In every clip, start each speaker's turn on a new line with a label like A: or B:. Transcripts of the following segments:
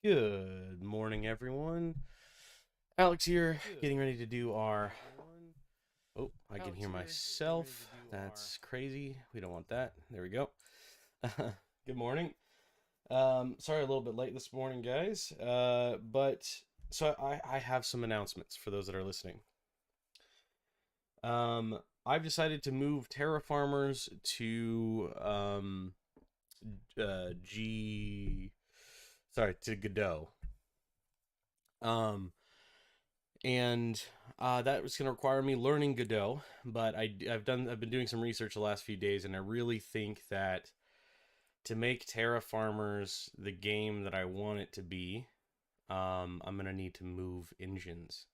A: Good morning, everyone. Alex here, getting ready to do our. Oh, I can hear myself. That's crazy. We don't want that. There we go. Good morning. Sorry, a little bit late this morning, guys. But so I have some announcements for those that are listening. I've decided to move TerraFarmers to G. Sorry, to Godot. Um, and that was going to require me learning Godot. But I've been doing some research the last few days, and I really think that to make TerraFarmers the game that I want it to be, I'm going to need to move engines,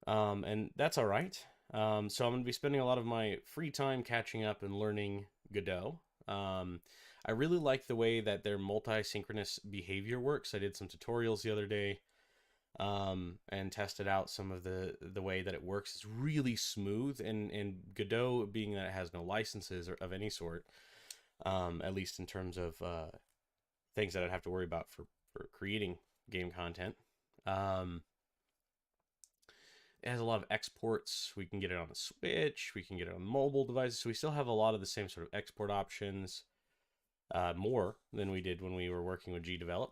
A: and that's all right. So I'm going to be spending a lot of my free time catching up and learning Godot. I really like the way that their multi-synchronous behavior works. I did some tutorials the other day, and tested out some of the way that it works. It's really smooth, and Godot, being that it has no licenses or of any sort, at least in terms of things that I'd have to worry about for creating game content. Um, it has a lot of exports. We can get it on the Switch. We can get it on mobile devices. So we still have a lot of the same sort of export options, more than we did when we were working with GDevelop.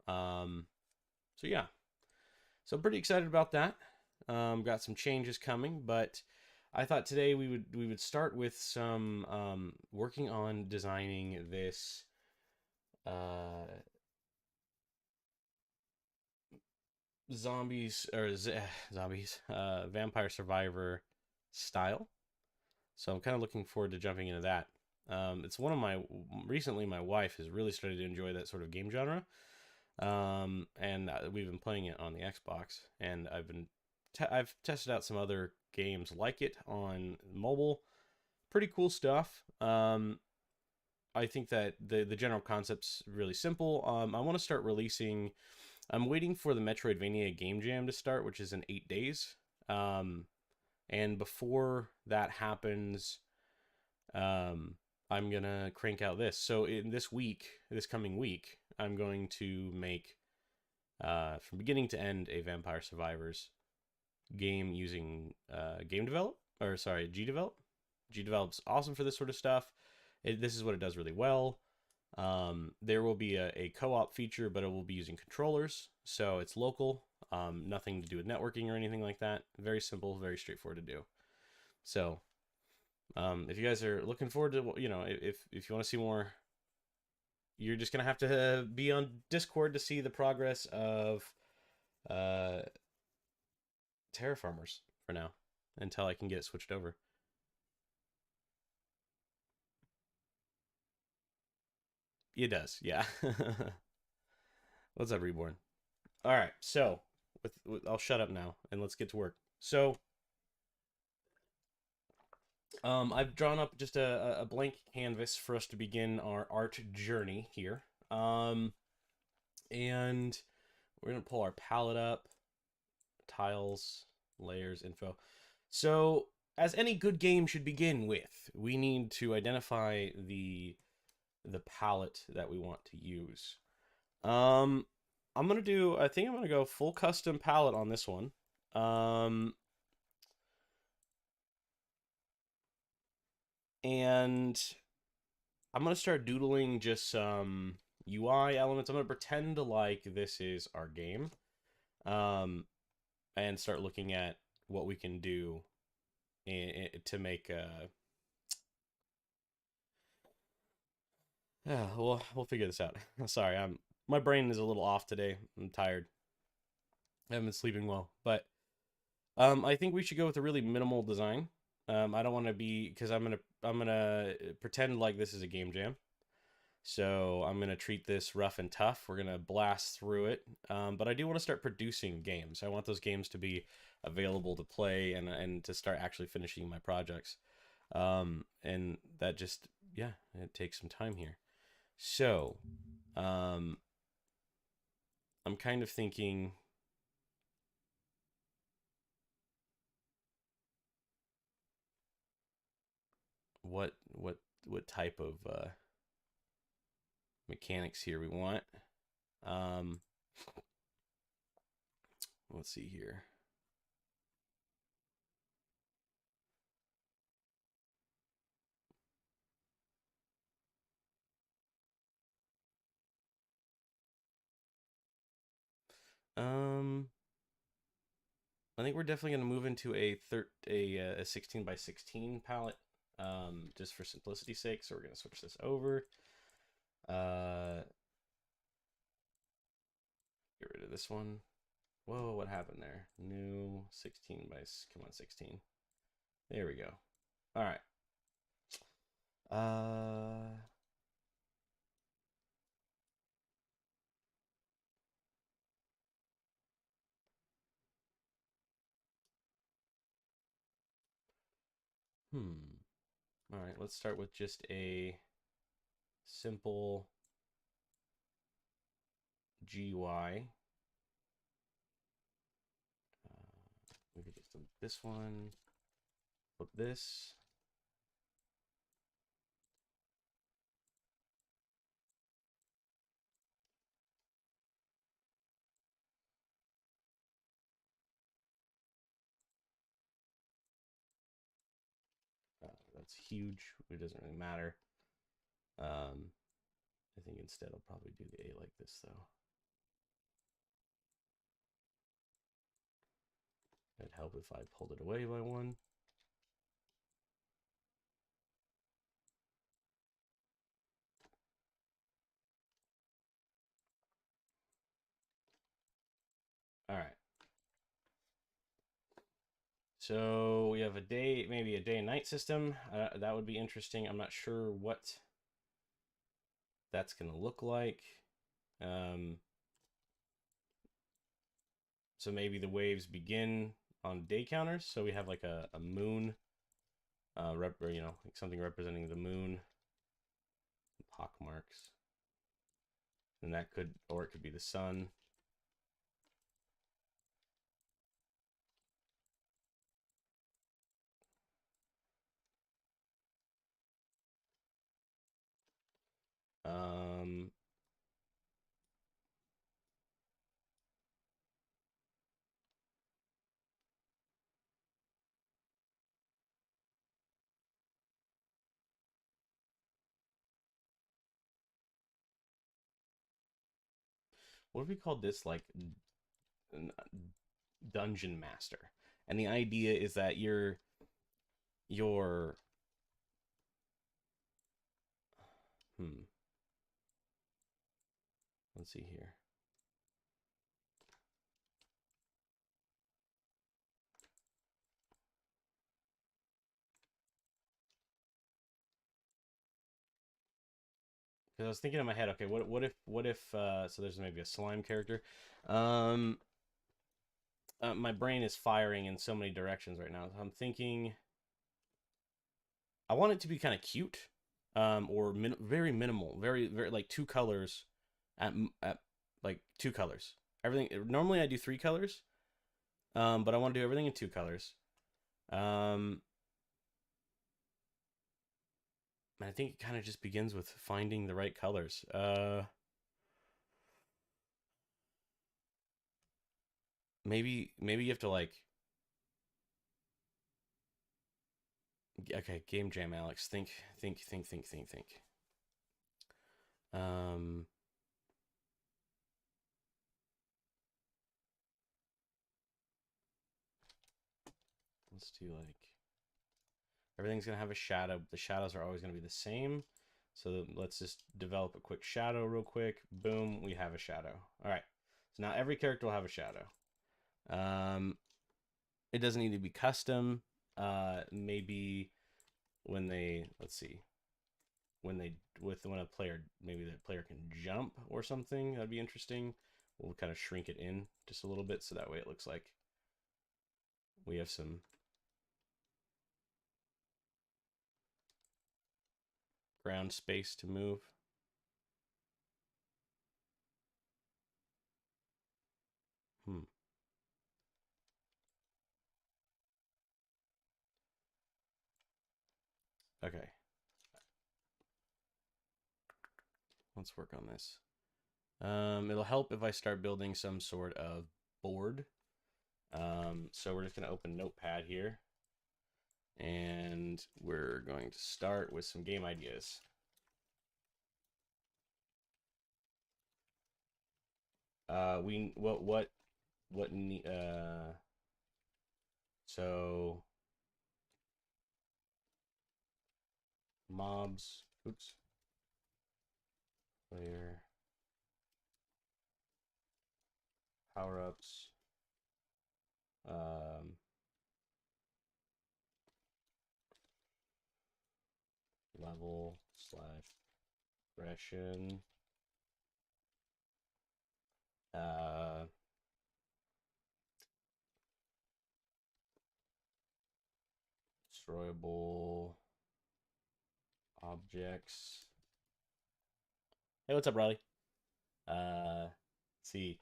A: So yeah, so I'm pretty excited about that. Got some changes coming, but I thought today we would start with some working on designing this zombies or zombies vampire survivor style. So I'm kind of looking forward to jumping into that. It's one of my recently my wife has really started to enjoy that sort of game genre. And we've been playing it on the Xbox, and I've tested out some other games like it on mobile. Pretty cool stuff. I think that the general concept's really simple. I want to start releasing. I'm waiting for the Metroidvania Game Jam to start, which is in 8 days. Um, and before that happens, um, I'm gonna crank out this. So in this coming week, I'm going to make from beginning to end a Vampire Survivors game using Game Develop, or sorry, GDevelop. GDevelop's awesome for this sort of stuff. This is what it does really well. There will be a co-op feature, but it will be using controllers, so it's local. Nothing to do with networking or anything like that. Very simple, very straightforward to do. So, if you guys are looking forward to, if you want to see more, you're just gonna have to be on Discord to see the progress of uh, TerraFarmers for now until I can get it switched over. It does, yeah. What's up, Reborn? All right, so I'll shut up now and let's get to work. So, I've drawn up just a blank canvas for us to begin our art journey here. And we're gonna pull our palette up, tiles, layers, info. So, as any good game should begin with, we need to identify the palette that we want to use. Um, I think I'm gonna go full custom palette on this one. Um, and I'm gonna start doodling just some UI elements. I'm gonna pretend like this is our game, um, and start looking at what we can do to make. Yeah, we'll figure this out. Sorry, my brain is a little off today. I'm tired. I haven't been sleeping well, but I think we should go with a really minimal design. I don't want to be because I'm gonna pretend like this is a game jam. So I'm gonna treat this rough and tough. We're gonna blast through it, but I do want to start producing games. I want those games to be available to play and to start actually finishing my projects. And that just yeah, it takes some time here. So um, I'm kind of thinking what type of mechanics here we want. Um, Let's see here. Um, I think we're definitely going to move into a 16 by 16 palette, just for simplicity's sake. So we're going to switch this over. Get rid of this one. Whoa, what happened there? New 16 by, come on, 16. There we go. All right. All right, let's start with just a simple GUI. We could just delete this one, flip this. That's huge. It doesn't really matter. I think instead I'll probably do the A like this though. It'd help if I pulled it away by one. All right. So we have a day, maybe a day and night system. That would be interesting. I'm not sure what that's going to look like. So maybe the waves begin on day counters. So we have like a moon, like something representing the moon, pock marks. And that could, or it could be the sun. What if we called this like dungeon master? And the idea is that your let's see here. Because I was thinking in my head, okay, what if so there's maybe a slime character. My brain is firing in so many directions right now. So I'm thinking I want it to be kind of cute, or very minimal, very like two colors, at like two colors. Everything normally I do three colors, but I want to do everything in two colors. I think it kind of just begins with finding the right colors. Maybe you have to like. Okay, game jam, Alex. Think. Um, let's do like everything's gonna have a shadow. The shadows are always gonna be the same. So let's just develop a quick shadow real quick. Boom, we have a shadow. All right. So now every character will have a shadow. It doesn't need to be custom. Maybe when they, let's see, when a player, maybe the player can jump or something. That'd be interesting. We'll kind of shrink it in just a little bit so that way it looks like we have some ground space to move. Okay. Let's work on this. It'll help if I start building some sort of board. So we're just going to open Notepad here. And we're going to start with some game ideas. So mobs, oops, player, power-ups, level / progression, destroyable objects. Hey, what's up, Riley? Let's see.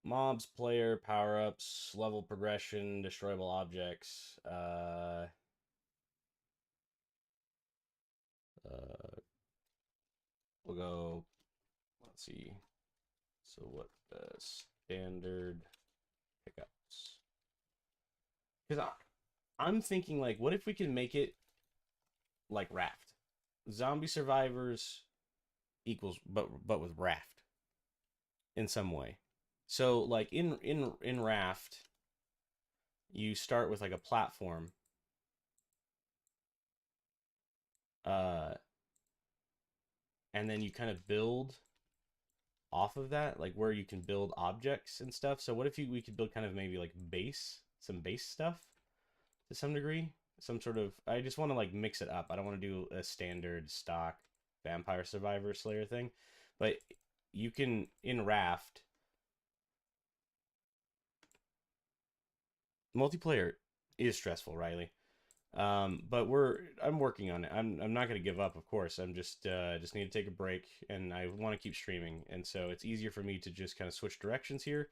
A: Mobs, player, power-ups, level progression, destroyable objects. We'll go, let's see. So what standard pickups? Because I'm thinking, like, what if we can make it like Raft? Zombie survivors equals, but with Raft in some way. So like in Raft, you start with like a platform, uh, and then you kind of build off of that, like where you can build objects and stuff. So what if we could build kind of maybe like some base stuff to some degree, some sort of. I just want to like mix it up. I don't want to do a standard stock Vampire Survivor Slayer thing, but you can in Raft multiplayer is stressful, Riley. But I'm working on it. I'm not gonna give up, of course. I'm just need to take a break, and I want to keep streaming, and so it's easier for me to just kind of switch directions here.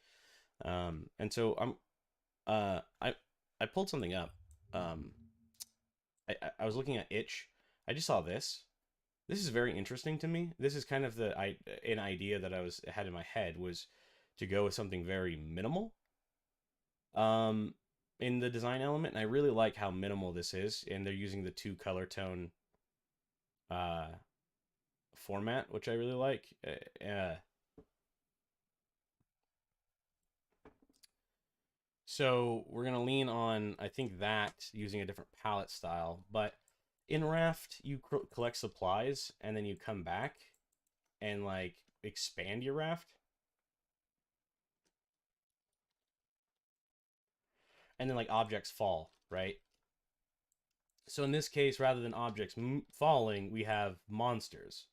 A: And so I pulled something up. Um, I was looking at itch. I just saw this. This is very interesting to me. This is kind of an idea that I had in my head was to go with something very minimal. Um, in the design element, and I really like how minimal this is, and they're using the 2 color tone uh format, which I really like. So we're gonna lean on, I think, that using a different palette style, but in Raft you collect supplies and then you come back and like expand your raft, and then like objects fall, right? So in this case, rather than objects falling, we have monsters.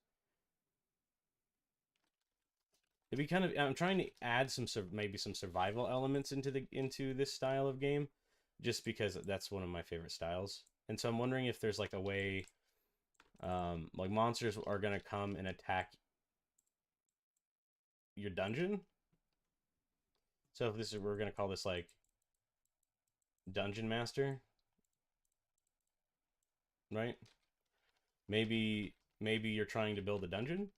A: It'd be kind of. I'm trying to add maybe some survival elements into this style of game, just because that's one of my favorite styles. And so I'm wondering if there's like a way, like monsters are gonna come and attack your dungeon. So if we're gonna call this like Dungeon Master, right? Maybe you're trying to build a dungeon,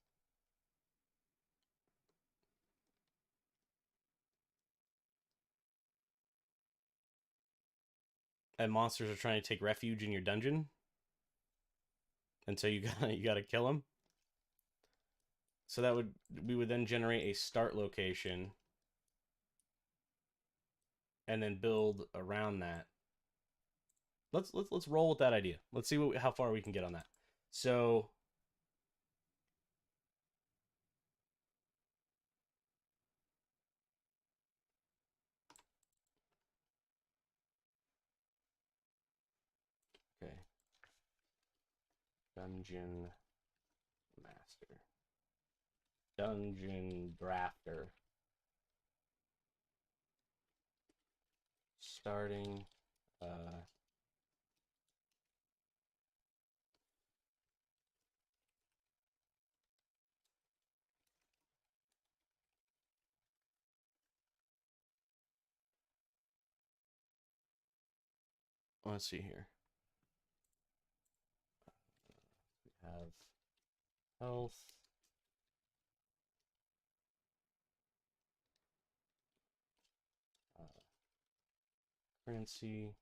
A: and monsters are trying to take refuge in your dungeon, and so you gotta kill them. So we would then generate a start location, and then build around that. Let's roll with that idea. Let's see how far we can get on that. So okay, dungeon master, dungeon drafter, starting. Let's see here. We have health. Transparency.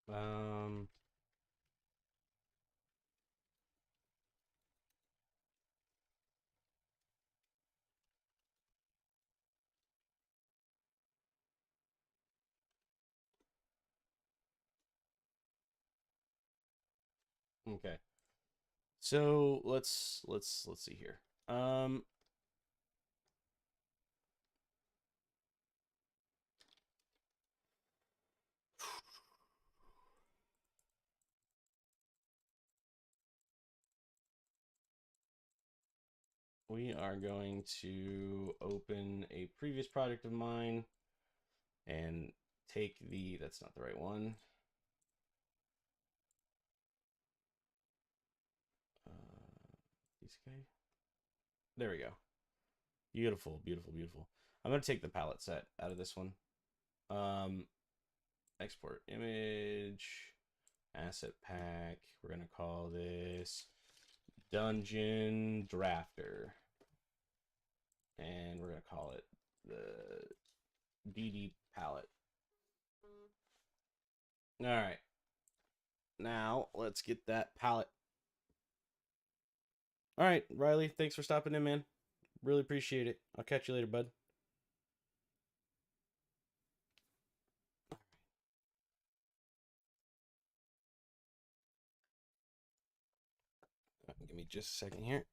A: Um, okay. So let's see here. We are going to open a previous project of mine and take the, that's not the right one. Okay. There we go. Beautiful, beautiful, beautiful. I'm going to take the palette set out of this one. Export image, asset pack. We're going to call this Dungeon Drafter. And we're going to call it the DD palette. All right. Now, let's get that palette. All right, Riley, thanks for stopping in, man. Really appreciate it. I'll catch you later, bud. Give me just a second here.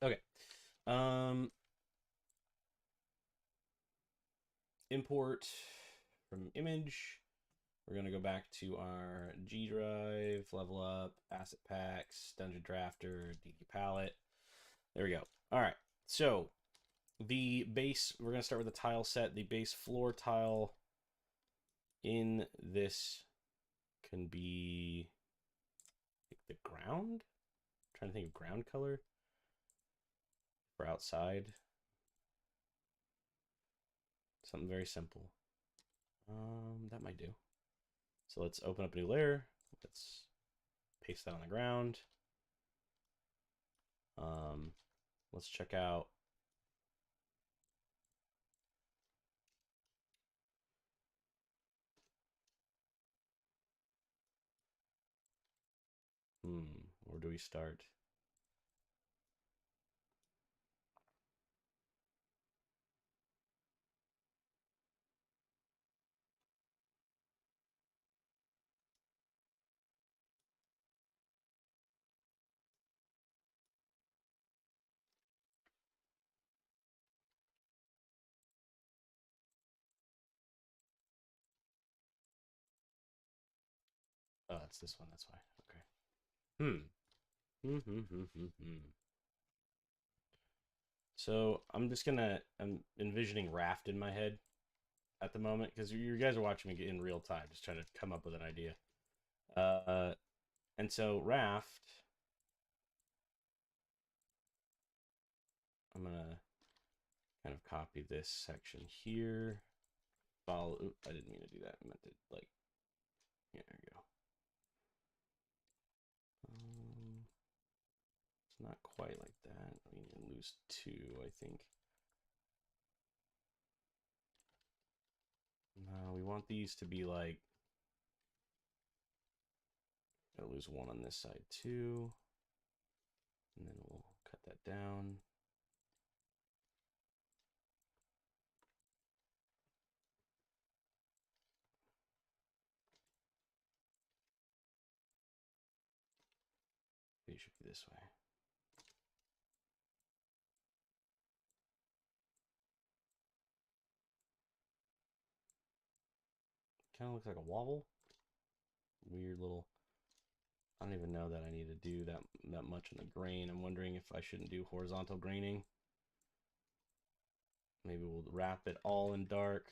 A: Okay. Import from image. We're going to go back to our G drive, level up, asset packs, dungeon drafter, DD palette. There we go. All right. So the base, we're going to start with the tile set. The base floor tile in this can be the ground. I'm trying to think of ground color for outside. Something very simple. That might do. So let's open up a new layer. Let's paste that on the ground. Let's check out where do we start? Oh, it's this one. That's why. Okay. So I'm envisioning Raft in my head at the moment because you guys are watching me in real time, just trying to come up with an idea. And so Raft, I'm gonna kind of copy this section here. Follow. Oops, I didn't mean to do that. I meant to like. Yeah, there we go. It's not quite like that. We need to lose 2, I think. No, we want these to be like. Gotta lose 1 on this side too. And then we'll cut that down. It should be this way. Kind of looks like a wobble. weird little... I don't even know that I need to do that much in the grain. I'm wondering if I shouldn't do horizontal graining. Maybe we'll wrap it all in dark.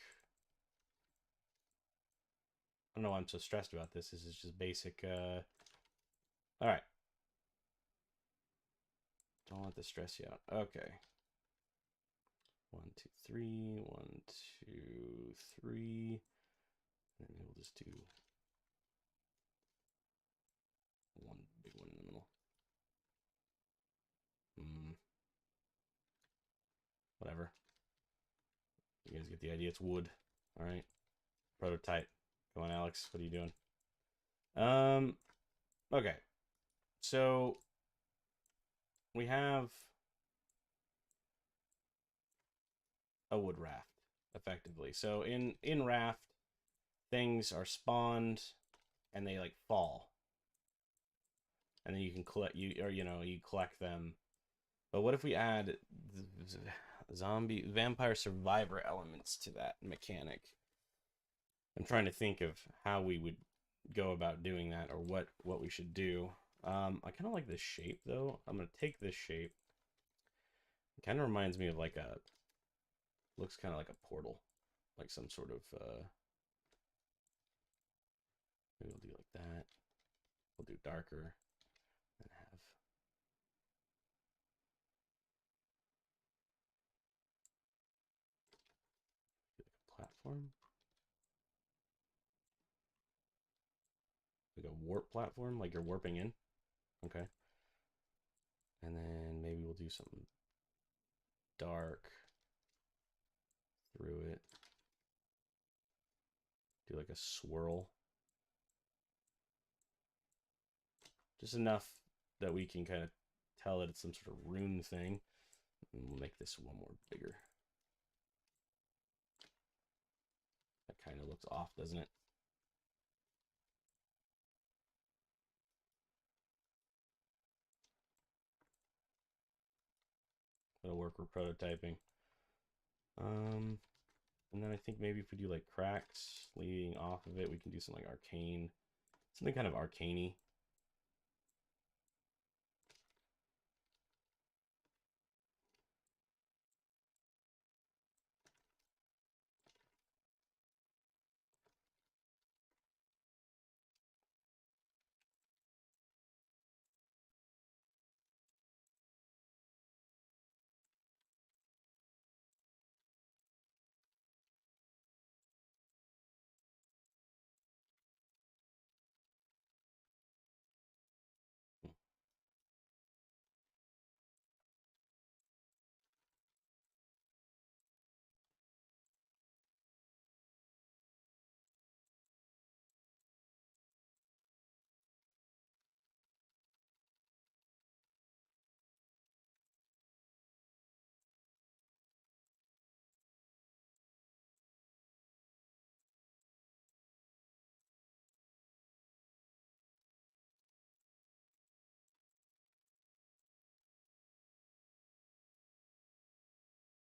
A: I don't know why I'm so stressed about this. This is just basic. All right. Don't let this stress you out. Okay. 1, 2, 3. 1, 2, 3. And then we'll just do one big one in the middle. Whatever. You guys get the idea. It's wood. All right. Prototype. Come on, Alex. What are you doing? Okay. So we have a wood raft, effectively. So in raft, things are spawned and they like fall. And then you can collect you collect them. But what if we add vampire survivor elements to that mechanic? I'm trying to think of how we would go about doing that, or what we should do. I kind of like this shape though. I'm gonna take this shape. It kind of reminds me of like looks kind of like a portal, like some sort of maybe we'll do like that. We'll do darker and have like a platform, like a warp platform, like you're warping in. Okay. And then maybe we'll do something dark through it. Do like a swirl. Just enough that we can kind of tell that it's some sort of rune thing. And we'll make this one more bigger. That kind of looks off, doesn't it? That'll work for prototyping. And then I think maybe if we do like cracks leading off of it, we can do something like arcane, something kind of arcane-y.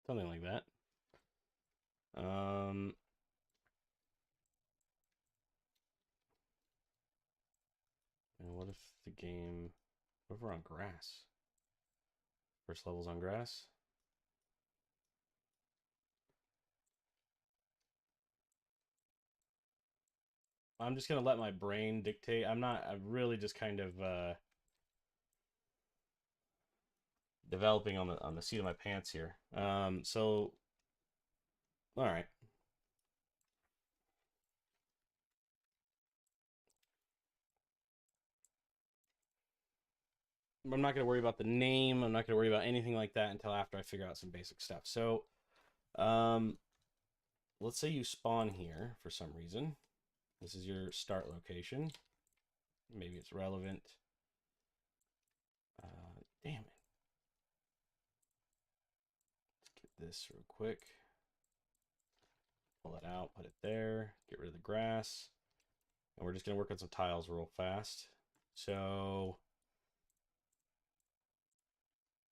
A: Something like that. And what if the game, what if we're on grass? First level's on grass. I'm just gonna let my brain dictate. I'm really just kind of developing on the seat of my pants here. So all right. I'm not going to worry about the name. I'm not going to worry about anything like that until after I figure out some basic stuff. So, let's say you spawn here for some reason. This is your start location. Maybe it's relevant. Damn it. Let's get this real quick. Pull it out, put it there, get rid of the grass. And we're just going to work on some tiles real fast. So,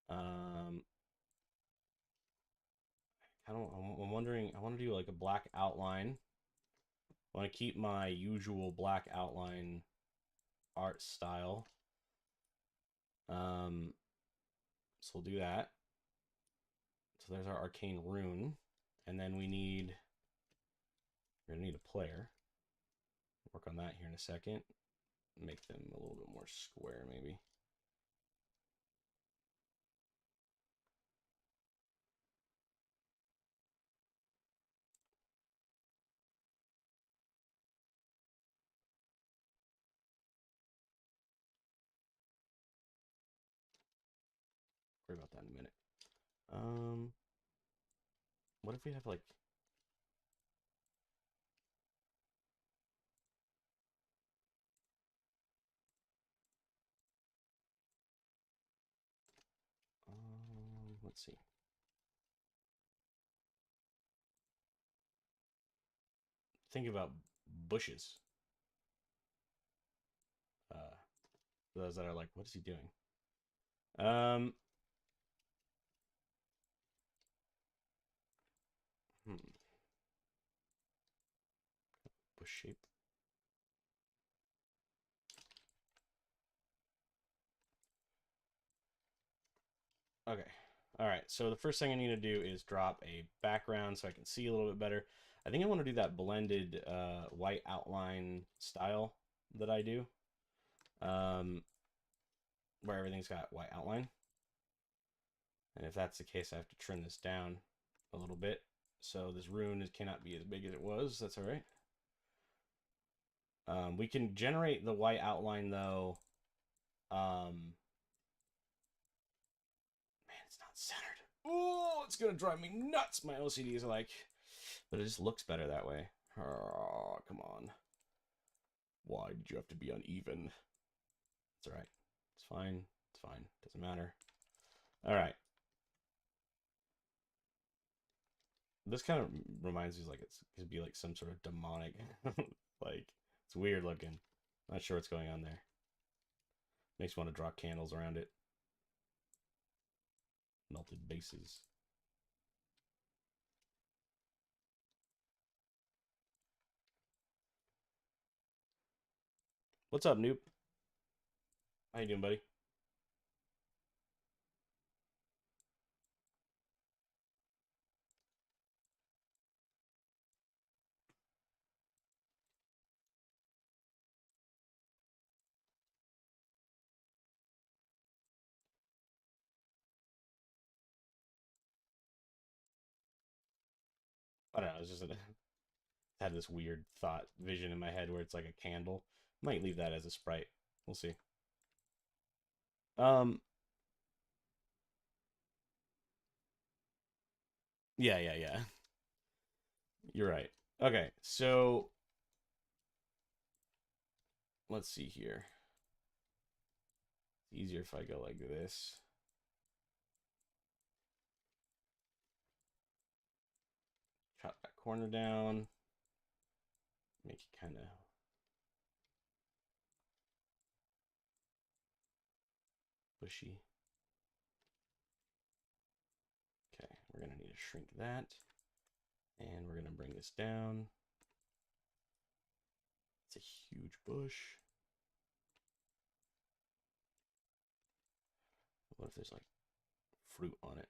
A: I'm wondering, I want to do like a black outline. I want to keep my usual black outline art style. So we'll do that. So there's our arcane rune. And then we're gonna need a player. Work on that here in a second. Make them a little bit more square, maybe. Worry about that in a minute. What if we have like let's see. Think about bushes. Those that are like, what is he doing? Um, Bush shape. Okay. All right. So the first thing I need to do is drop a background so I can see a little bit better. I think I want to do that blended white outline style that I do, where everything's got white outline. And if that's the case, I have to trim this down a little bit. So this rune cannot be as big as it was. That's all right. We can generate the white outline though. Man, it's not centered. Oh, it's gonna drive me nuts. My OCD is like, but it just looks better that way. Oh, come on. Why did you have to be uneven? It's all right. It's fine. It's fine. Doesn't matter. All right. This kind of reminds me like it's could be like some sort of demonic, like it's weird looking. Not sure what's going on there. Makes me want to draw candles around it. Melted bases. What's up, noob? How you doing, buddy? I don't know. It's just had this weird thought vision in my head where it's like a candle. Might leave that as a sprite. We'll see. Um. Yeah. Yeah. Yeah. You're right. Okay. So let's see here. It's easier if I go like this. Chop that corner down. Make it kind of bushy. Okay, we're going to need to shrink that. And we're going to bring this down. It's a huge bush. What if there's like fruit on it?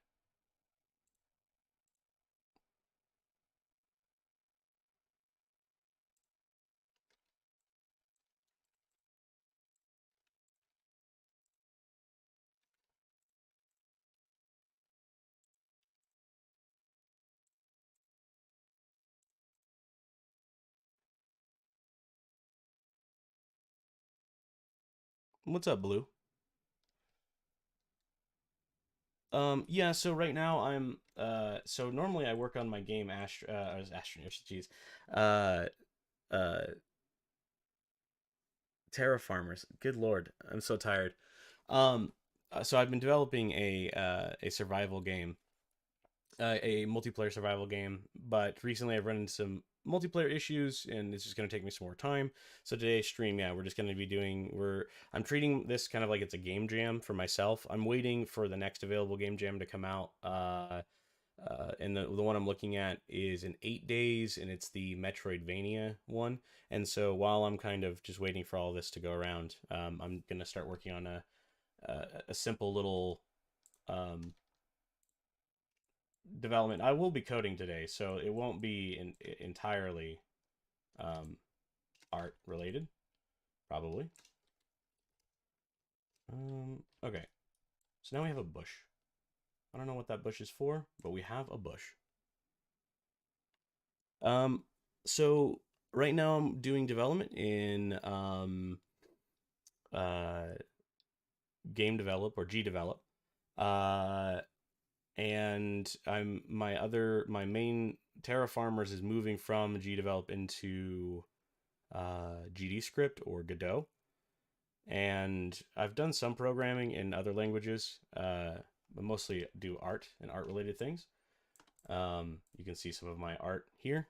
A: What's up, Blue? Yeah, so right now I'm so normally I work on my game Astroneers, jeez. Uh uh TerraFarmers. Good lord, I'm so tired. Um so I've been developing a survival game, a multiplayer survival game, but recently I've run into some multiplayer issues and it's just going to take me some more time. So today's stream, yeah, we're just going to be I'm treating this kind of like it's a game jam for myself. I'm waiting for the next available game jam to come out. And the one I'm looking at is in 8 days, and it's the Metroidvania one. And so while I'm kind of just waiting for all this to go around, I'm gonna start working on a simple little um, development. I will be coding today, so it won't be entirely art related, probably. Okay, so now we have a bush. I don't know what that bush is for, but we have a bush. Um, so right now I'm doing development in uh, game develop or G develop. Uh, and my main TerraFarmers is moving from GDevelop into GD script or Godot. And I've done some programming in other languages, but mostly do art and art related things. You can see some of my art here.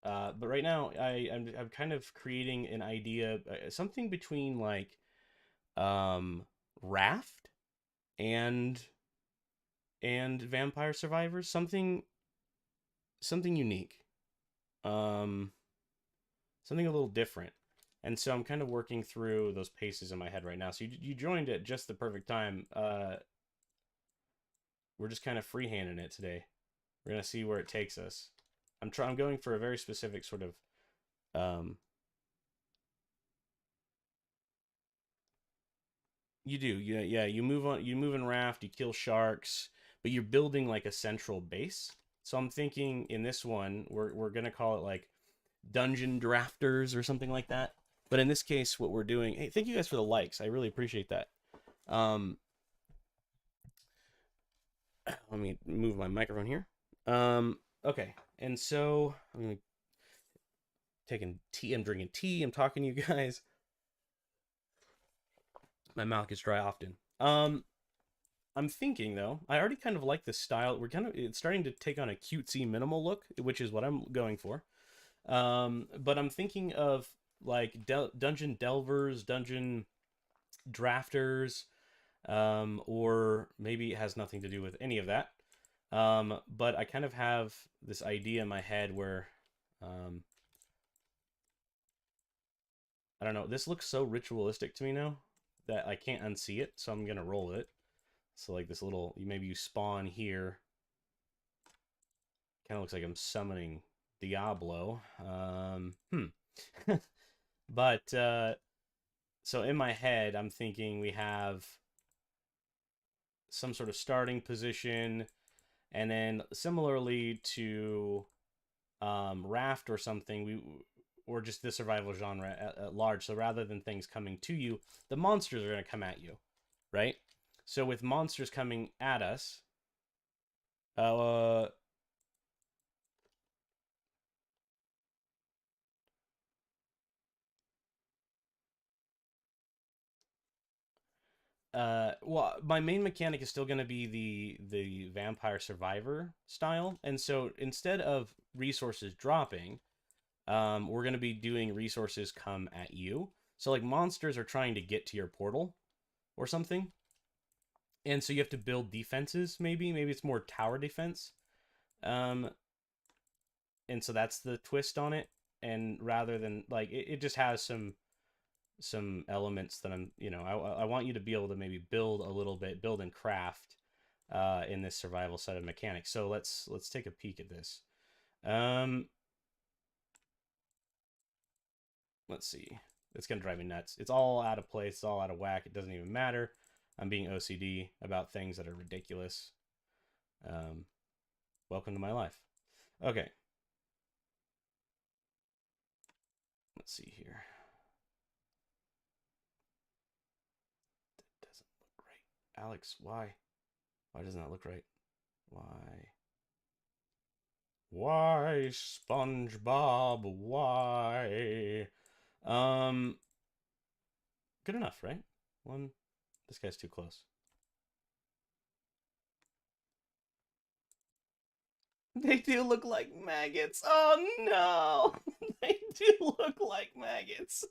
A: But right now, I'm kind of creating an idea, something between like Raft and Vampire Survivors, something unique, um, something a little different. And so I'm kind of working through those paces in my head right now. So you joined at just the perfect time. We're just kind of freehanding it today. We're gonna see where it takes us. I'm going for a very specific sort of you do. Yeah, you move in raft, you kill sharks, but you're building like a central base. So I'm thinking in this one, we're gonna call it like dungeon drafters or something like that. But in this case, what we're doing, hey, thank you guys for the likes. I really appreciate that. Um, let me move my microphone here. Okay, and so I'm taking tea. I'm drinking tea. I'm talking to you guys. My mouth gets dry often. I'm thinking though, I already kind of like this style. It's starting to take on a cutesy minimal look, which is what I'm going for. But I'm thinking of like dungeon delvers, dungeon drafters, or maybe it has nothing to do with any of that. But I kind of have this idea in my head where, um, I don't know, this looks so ritualistic to me now that I can't unsee it, so I'm gonna roll it. So like this little, maybe you spawn here. Kind of looks like I'm summoning Diablo. But so in my head, I'm thinking we have some sort of starting position, and then similarly to Raft or something, or just the survival genre at large. So rather than things coming to you, the monsters are going to come at you, right? So with monsters coming at us, uh, well, my main mechanic is still going to be the vampire survivor style, and so instead of resources dropping, we're going to be doing resources come at you. So like monsters are trying to get to your portal or something, and so you have to build defenses. Maybe it's more tower defense, um, and so that's the twist on it. And rather than like it just has some elements that I want you to be able to maybe build a little bit, build and craft in this survival set of mechanics. So let's take a peek at this. Um, let's see. It's gonna drive me nuts. It's all out of place. It's all out of whack. It doesn't even matter. I'm being OCD about things that are ridiculous. Um, welcome to my life. Okay. Let's see here. That doesn't look right. Alex, why? Why doesn't that look right? Why? Why, SpongeBob? Why? Um, good enough, right? One. This guy's too close. They do look like maggots. Oh no! They do look like maggots.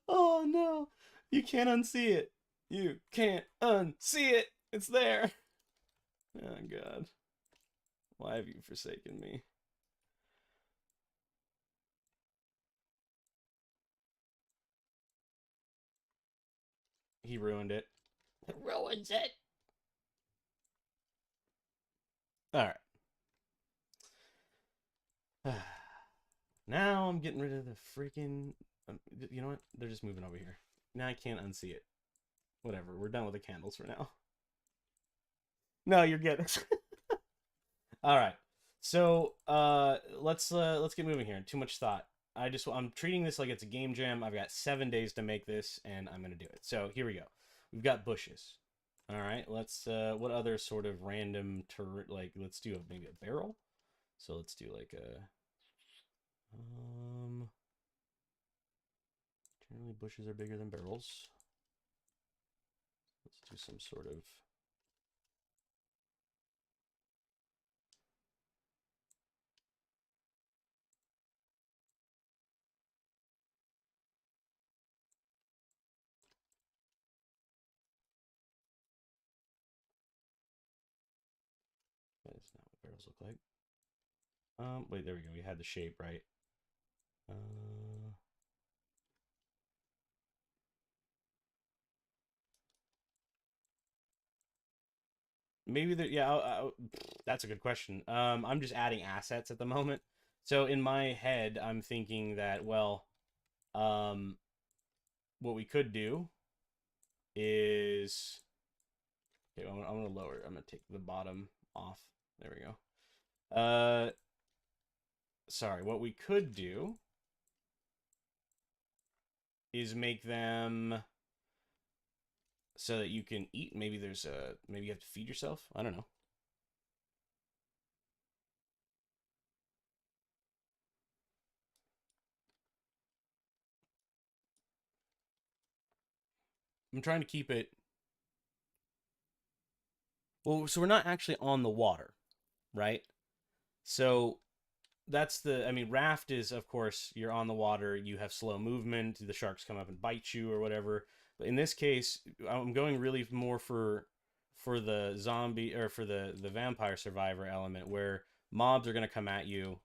A: Oh no, you can't unsee it. You can't unsee it. It's there. Oh God, why have you forsaken me? He ruined it. It ruins it. All right. Now I'm getting rid of the freaking. You know what? They're just moving over here. Now I can't unsee it. Whatever. We're done with the candles for now. No, you're good. All right. So let's get moving here. Too much thought. I'm treating this like it's a game jam. I've got 7 days to make this, and I'm gonna do it. So here we go. We've got bushes. All right. Let's what other sort of random like let's do maybe a barrel. So let's do like a generally bushes are bigger than barrels. Let's do some sort of that is not what barrels look like. Wait, there we go. We had the shape right. Maybe there. Yeah, that's a good question. I'm just adding assets at the moment. So in my head, I'm thinking that um, what we could do is okay. I'm gonna lower. I'm gonna take the bottom off. There we go. Sorry. What we could do is make them so that you can eat. Maybe there's a maybe you have to feed yourself. I don't know. I'm trying to keep it. Well, so we're not actually on the water, right? So that's the. I mean, raft is of course you're on the water. You have slow movement. The sharks come up and bite you or whatever. But in this case, I'm going really more for the zombie or for the vampire survivor element where mobs are going to come at you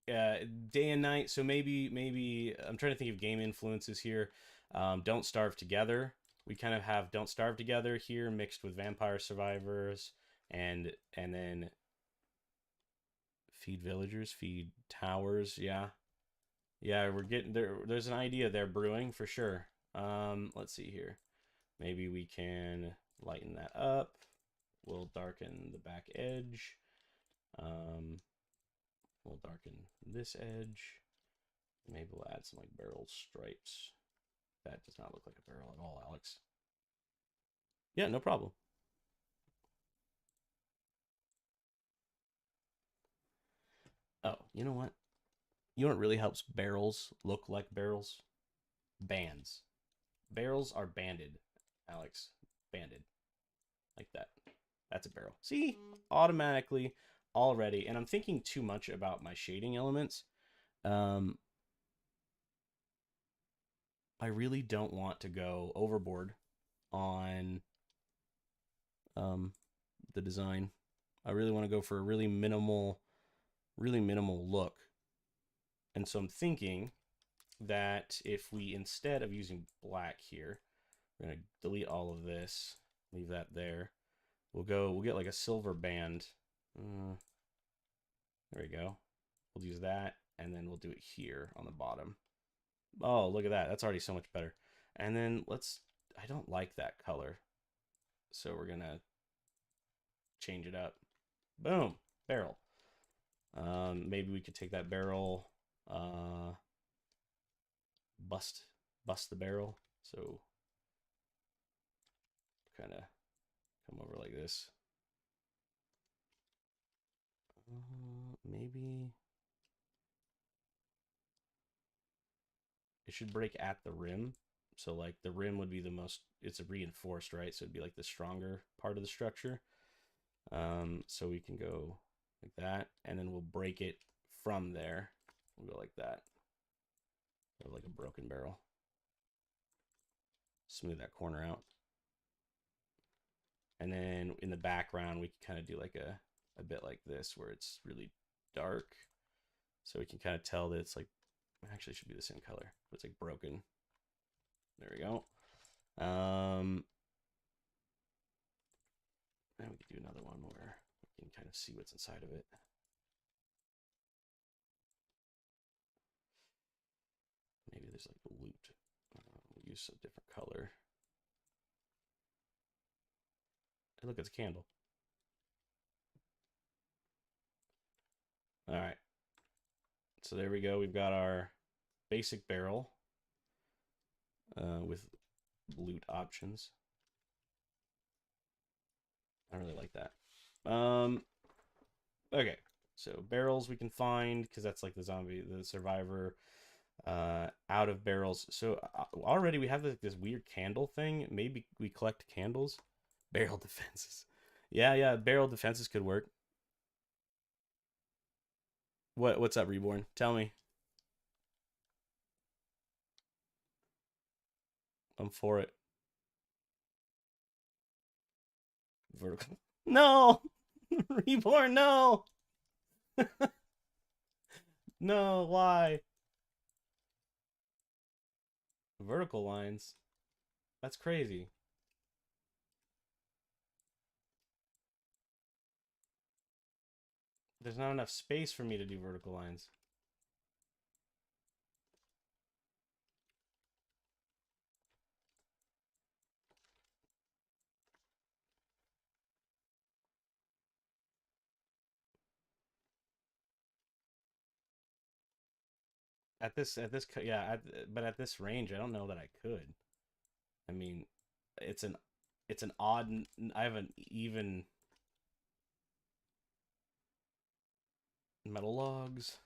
A: day and night. So maybe I'm trying to think of game influences here. Don't Starve Together. We kind of have Don't Starve Together here mixed with Vampire Survivors, and then Feed Villagers, Feed Towers. Yeah, yeah, we're getting there. There's an idea there brewing for sure. Let's see here. Maybe we can lighten that up. We'll darken the back edge. Um, we'll darken this edge. Maybe we'll add some like barrel stripes. That does not look like a barrel at all, Alex. Yeah, no problem. Oh, you know what? You know what really helps barrels look like barrels? Bands. Barrels are banded, Alex. Banded. Like that. That's a barrel. See? Automatically already. And I'm thinking too much about my shading elements. Um, I really don't want to go overboard on the design. I really want to go for a really minimal look. And so I'm thinking that if we, instead of using black here, we're going to delete all of this, leave that there. We'll get like a silver band. There we go. We'll use that, and then we'll do it here on the bottom. Oh, look at that. That's already so much better. And then I don't like that color. So we're going to change it up. Boom, barrel. Maybe we could take that barrel, bust the barrel. So kind of come over like this. Maybe it should break at the rim. So like the rim would be the most, it's a reinforced, right? So it'd be like the stronger part of the structure. So we can go like that, and then we'll break it from there. We'll go like that. Like a broken barrel. Smooth that corner out. And then in the background, we can kind of do like a bit like this where it's really dark. So we can kind of tell that it's like, actually should be the same color, but it's like broken. There we go. And we could do another one where we can kind of see what's inside of it. Maybe there's like a loot. We'll use a different color. Hey, look, it's a candle. All right. So there we go. We've got our basic barrel with loot options. I really like that. Okay. So barrels we can find because that's like the zombie, the survivor. Out of barrels. So already we have this weird candle thing. Maybe we collect candles. Barrel defenses. Yeah, barrel defenses could work. What's up, Reborn? Tell me. I'm for it. Vertical. No! Reborn, no! No, why? Vertical lines. That's crazy. There's not enough space for me to do vertical lines. But at this range, I don't know that I could. I mean, it's an odd. I have an even metal logs.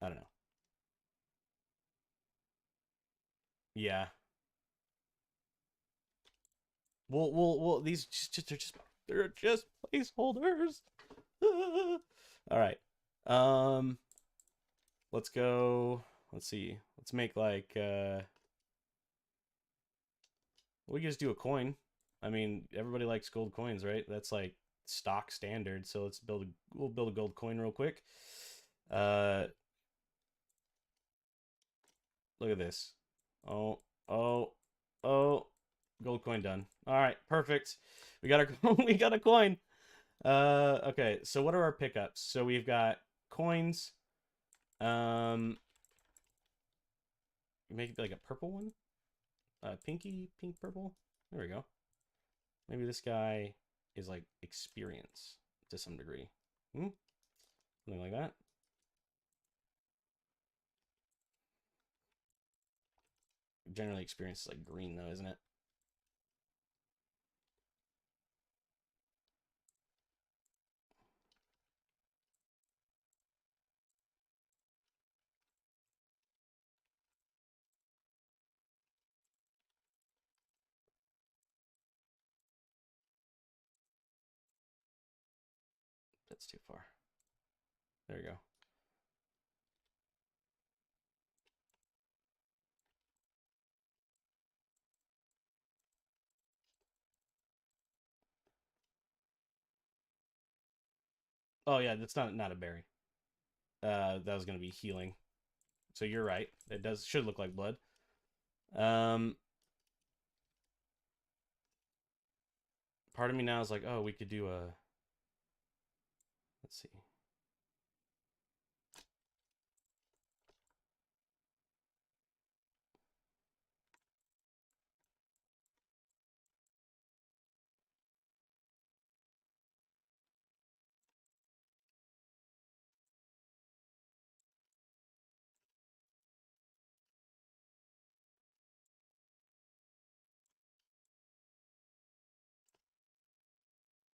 A: I don't know. Yeah. Well. They're just placeholders. All right. Um. Let's go. Let's see. Let's make like. We can just do a coin. I mean, everybody likes gold coins, right? That's like stock standard. So we'll build a gold coin real quick. Uh. Look at this. Oh. Oh. Oh. Gold coin done. All right, perfect. We got we got a coin. Okay. So what are our pickups? So we've got coins. Make it like a purple one. Pink purple. There we go. Maybe this guy is like experience to some degree. Something like that. Generally, experience is like green though, isn't it? That's too far. There you go. Oh yeah, that's not a berry. That was gonna be healing. So you're right. It should look like blood. Um, Part of me now is like, oh, we could do a. Let's see.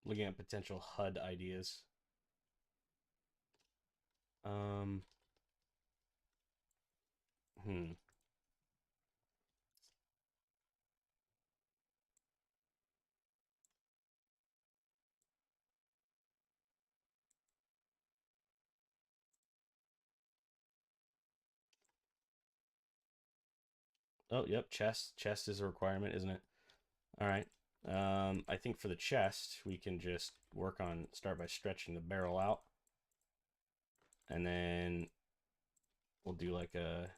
A: Looking at potential HUD ideas. Um, hmm. Oh, yep, chest. Chest is a requirement, isn't it? All right. I think for the chest, we can just start by stretching the barrel out. And then we'll do like a,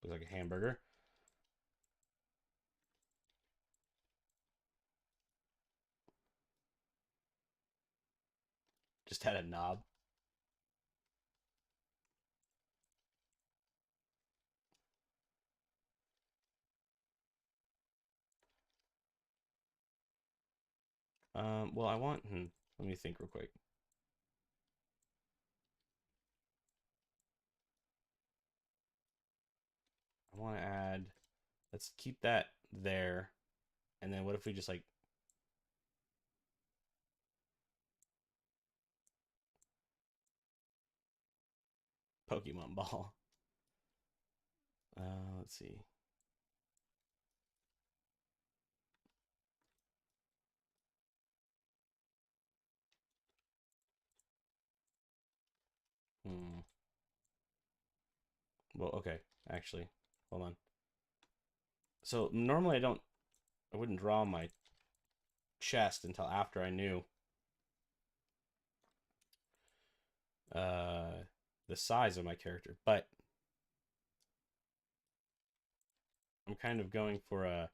A: looks like a hamburger. Just had a knob. Well, let me think real quick. I want to add, let's keep that there. And then what if we just like Pokemon ball? Let's see. Hmm. Well, okay. Actually, hold on. So normally I wouldn't draw my chest until after I knew uh, the size of my character. But I'm kind of going for a.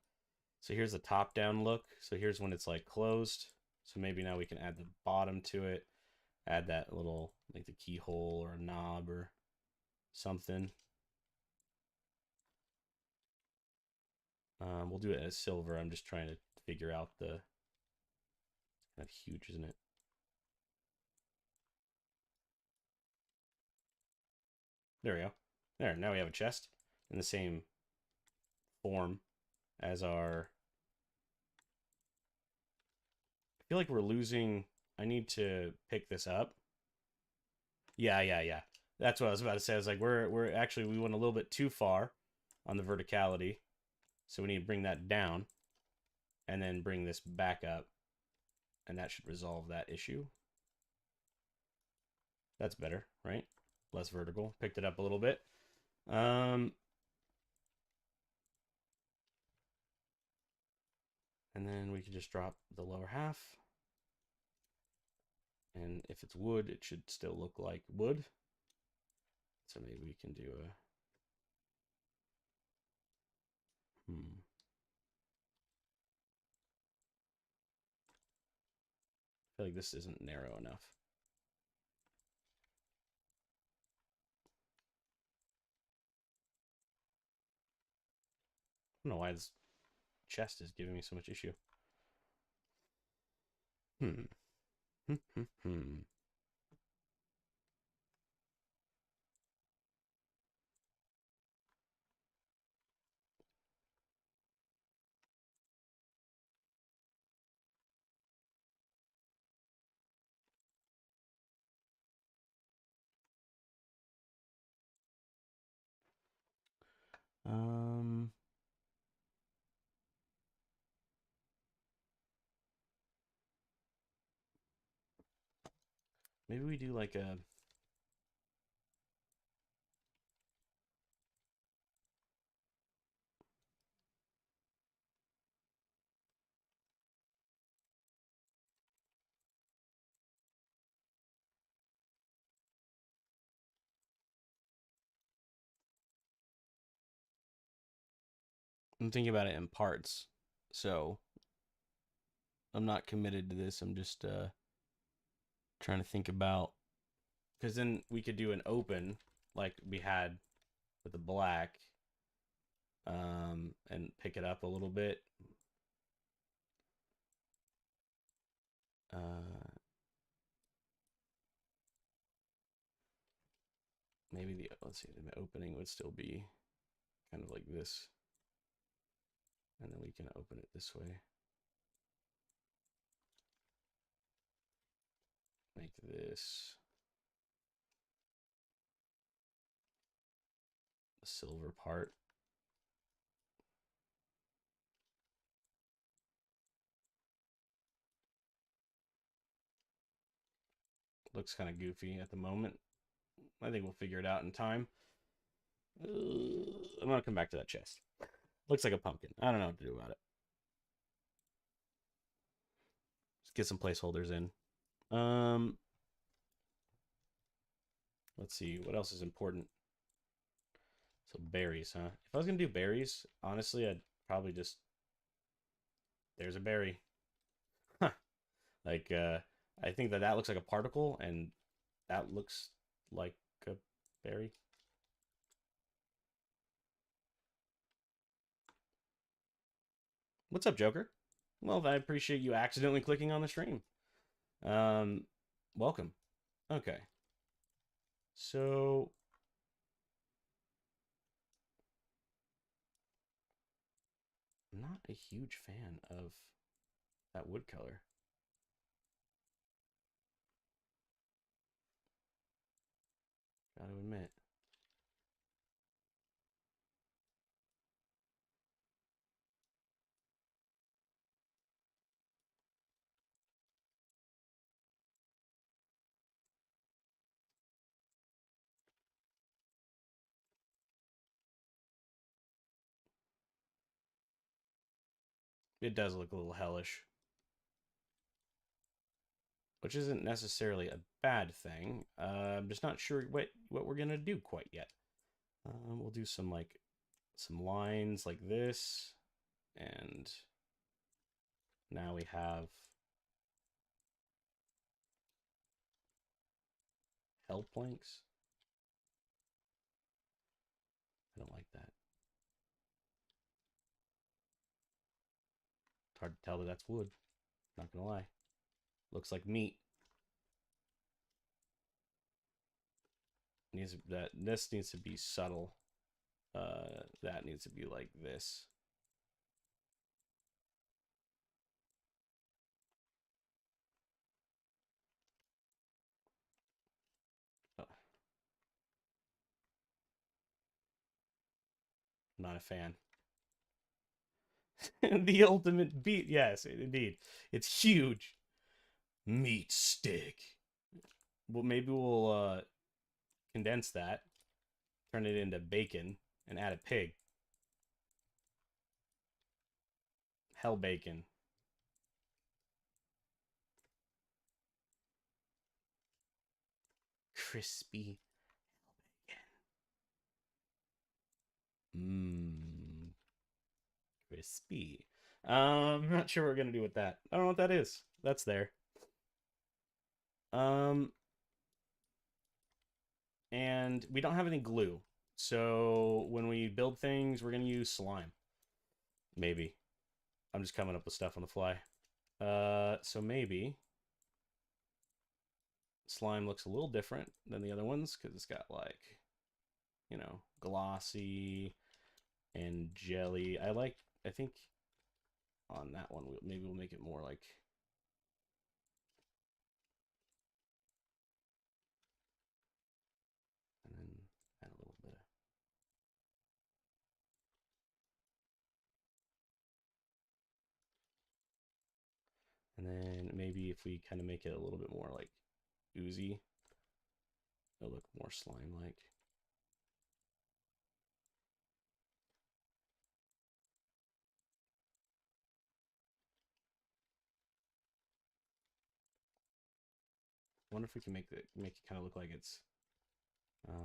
A: So here's a top-down look. So here's when it's like closed. So maybe now we can add the bottom to it. Add that little like the keyhole or a knob or something. We'll do it as silver. I'm just trying to figure out the. It's kind of huge, isn't it? There we go. There. Now we have a chest in the same form as our. I feel like we're losing. I need to pick this up. Yeah, yeah, yeah. That's what I was about to say. I was like, we're actually we went a little bit too far on the verticality, so we need to bring that down, and then bring this back up, and that should resolve that issue. That's better, right? Less vertical. Picked it up a little bit. Um, and then we can just drop the lower half. And if it's wood, it should still look like wood. So maybe we can do a. I feel like this isn't narrow enough. I don't know why this chest is giving me so much issue. Hmm. um. Maybe we do like a. I'm thinking about it in parts, so I'm not committed to this. I'm just trying to think about because then we could do an open like we had with the black, and pick it up a little bit. Maybe the let's see, the opening would still be kind of like this, and then we can open it this way. Make this the silver part. Looks kind of goofy at the moment. I think we'll figure it out in time. I'm gonna come back to that chest. Looks like a pumpkin. I don't know what to do about it. Let's get some placeholders in. Let's see. What else is important? So berries, huh? If I was gonna do berries, honestly, I'd probably just... There's a berry. Huh. Like, I think that looks like a particle, and that looks like a berry. What's up, Joker? Well, I appreciate you accidentally clicking on the stream. Welcome. Okay. So... I'm not a huge fan of that wood color. Gotta admit. It does look a little hellish. Which isn't necessarily a bad thing. I'm just not sure what we're gonna do quite yet. We'll do some lines like this, and now we have hell planks. I don't like that. It's hard to tell that that's wood. Not gonna lie. Looks like meat. This needs to be subtle. That needs to be like this. Oh, not a fan. The ultimate beat. Yes, indeed. It's huge. Meat stick. Well, maybe we'll condense that, turn it into bacon, and add a pig. Hell bacon. Crispy bacon. Crispy. I'm not sure what we're gonna do with that. I don't know what that is. That's there. Um, and we don't have any glue. So when we build things, we're gonna use slime. Maybe. I'm just coming up with stuff on the fly. So maybe slime looks a little different than the other ones because it's got like, you know, glossy and jelly. I think on that one, maybe we'll make it more like... And then add a little bit of... And then maybe if we kind of make it a little bit more like oozy, it'll look more slime-like. I wonder if we can make it kind of look like it's... let's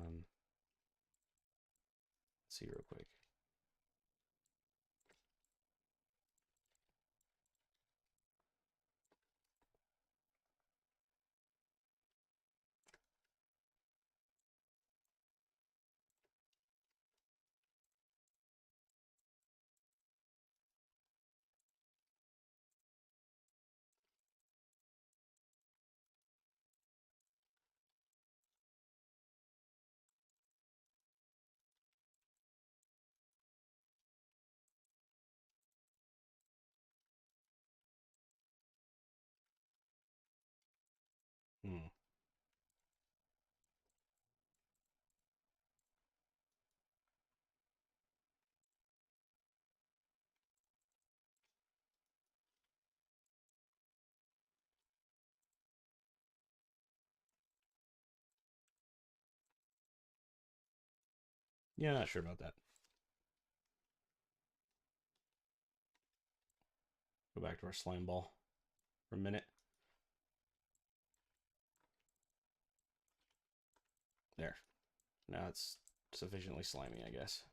A: see real quick. Yeah, not sure about that. Go back to our slime ball for a minute. There. Now it's sufficiently slimy, I guess.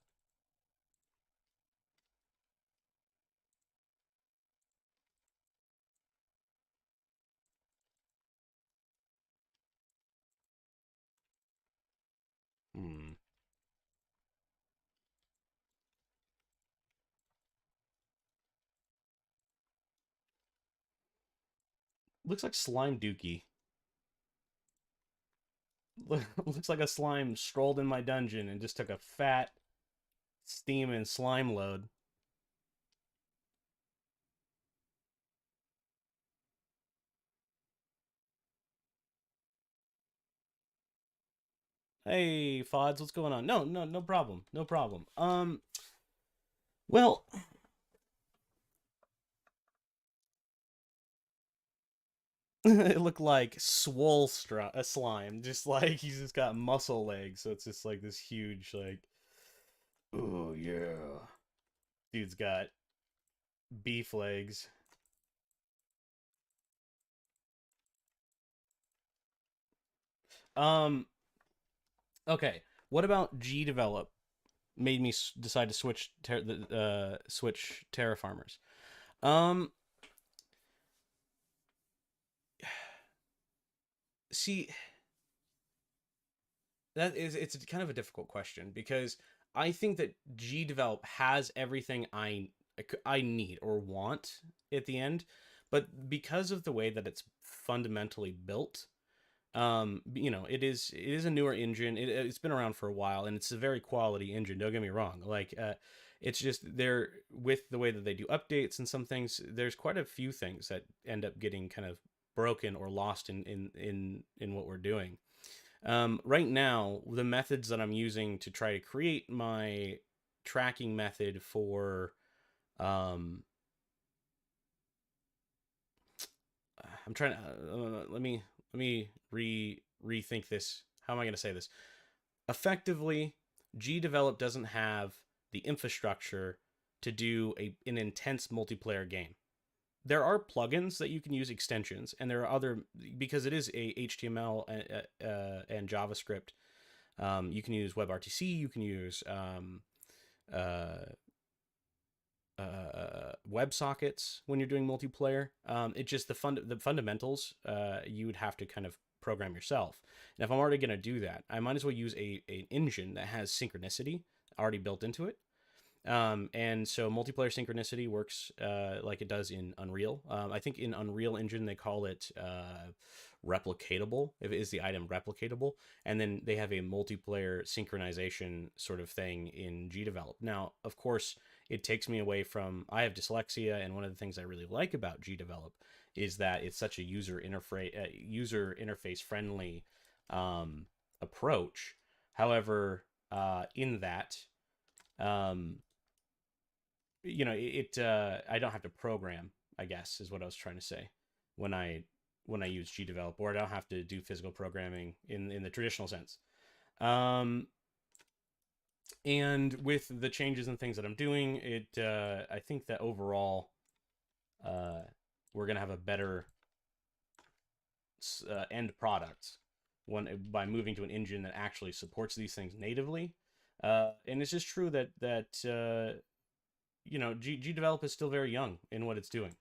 A: Hmm. Looks like slime dookie. Looks like a slime strolled in my dungeon and just took a fat steam and slime load. Hey, Fods, what's going on? No, no, no problem. No problem. Well, it looked like swole slime, just like he's just got muscle legs, so it's just like this huge, like, oh yeah, dude's got beef legs. Um, okay, what about G develop? Made me decide to switch TerraFarmers. Um, see, it's kind of a difficult question because I think that GDevelop has everything I need or want at the end, but because of the way that it's fundamentally built, it is a newer engine. It's been around for a while and it's a very quality engine. Don't get me wrong. It's just there with the way that they do updates and some things. There's quite a few things that end up getting kind of broken or lost in what we're doing. Right now, the methods that I'm using to try to create my tracking method for, um, I'm trying to let me rethink this. How am I going to say this? Effectively, GDevelop doesn't have the infrastructure to do an intense multiplayer game. There are plugins that you can use, extensions, and there are other, because it is a HTML and JavaScript. You can use WebRTC. You can use uh, WebSockets when you're doing multiplayer. It just the fundamentals you would have to kind of program yourself. And if I'm already going to do that, I might as well use a an engine that has synchronicity already built into it. And so multiplayer synchronicity works like it does in Unreal. I think in Unreal Engine they call it replicatable. If it is the item replicatable, and then they have a multiplayer synchronization sort of thing in GDevelop. Now, of course, it takes me away from. I have dyslexia, and one of the things I really like about GDevelop is that it's such a user interface friendly approach. However, in that um, I don't have to program, I guess is what I was trying to say when I use GDevelop, or I don't have to do physical programming in the traditional sense. Um, and with the changes and things that I'm doing, I think that overall, uh, we're gonna have a better end product by moving to an engine that actually supports these things natively. And it's just true that GDevelop is still very young in what it's doing.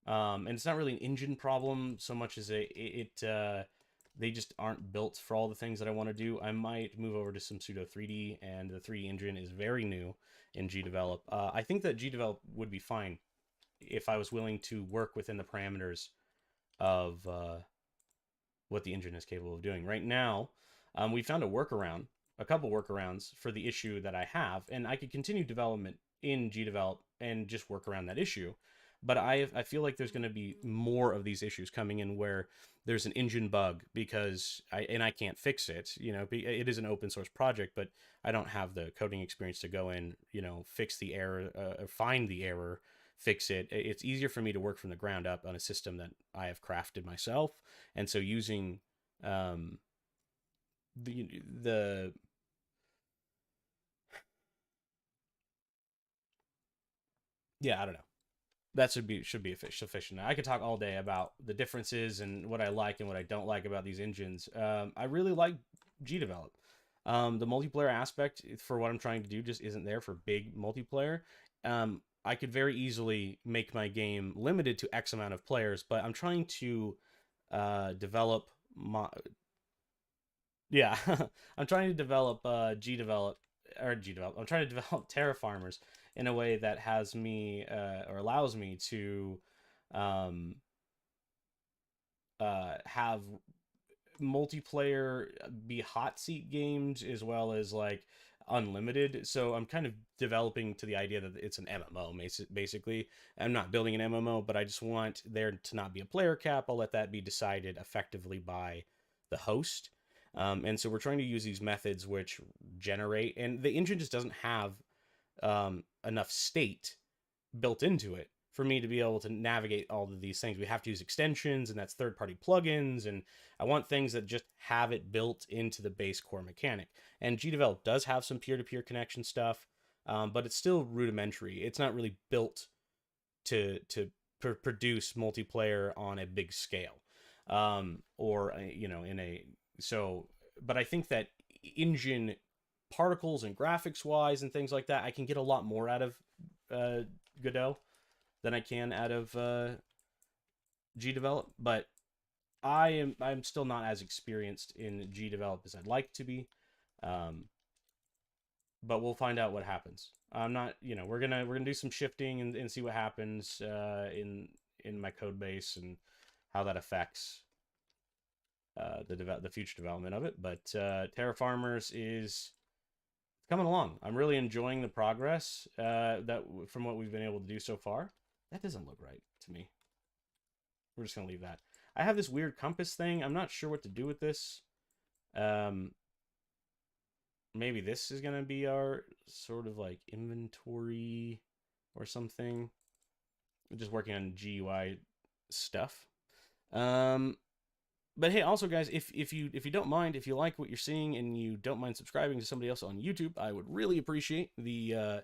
A: And it's not really an engine problem so much as they just aren't built for all the things that I want to do. I might move over to some pseudo 3D, and the 3D engine is very new in GDevelop. I think that GDevelop would be fine if I was willing to work within the parameters of what the engine is capable of doing. Right now, we found a couple workarounds for the issue that I have, and I could continue development in GDevelop and just work around that issue. But I feel like there's going to be more of these issues coming in where there's an engine bug because I can't fix it. It is an open source project, but I don't have the coding experience to go in, fix the error, find the error, fix it. It's easier for me to work from the ground up on a system that I have crafted myself, and so using um, the Yeah, I don't know. That should be sufficient. I could talk all day about the differences and what I like and what I don't like about these engines. I really like GDevelop. The multiplayer aspect for what I'm trying to do just isn't there for big multiplayer. I could very easily make my game limited to X amount of players, but I'm trying to develop my yeah, I'm trying to develop GDevelop. I'm trying to develop TerraFarmers in a way that has me or allows me to um, have multiplayer be hot seat games as well as like unlimited. So I'm kind of developing to the idea that it's an MMO basically. I'm not building an MMO, but I just want there to not be a player cap. I'll let that be decided effectively by the host. And so we're trying to use these methods which generate, and the engine just doesn't have enough state built into it for me to be able to navigate all of these things. We have to use extensions, and that's third-party plugins, and I want things that just have it built into the base core mechanic. And GDevelop does have some peer-to-peer connection stuff, but it's still rudimentary. It's not really built to produce multiplayer on a big scale, or you know, in a so. But I think that engine particles and graphics wise and things like that, I can get a lot more out of Godot than I can out of GDevelop, but I'm still not as experienced in GDevelop as I'd like to be. Um, but we'll find out what happens. I'm not, you know, we're gonna do some shifting and see what happens in my code base and how that affects the future development of it. But TerraFarmers is coming along. I'm really enjoying the progress that from what we've been able to do so far. That doesn't look right to me. We're just gonna leave that. I have this weird compass thing. I'm not sure what to do with this. Um, maybe this is gonna be our sort of like inventory or something. I'm just working on GUI stuff. Um, but hey, also guys, if you don't mind, if you like what you're seeing and you don't mind subscribing to somebody else on YouTube, I would really appreciate the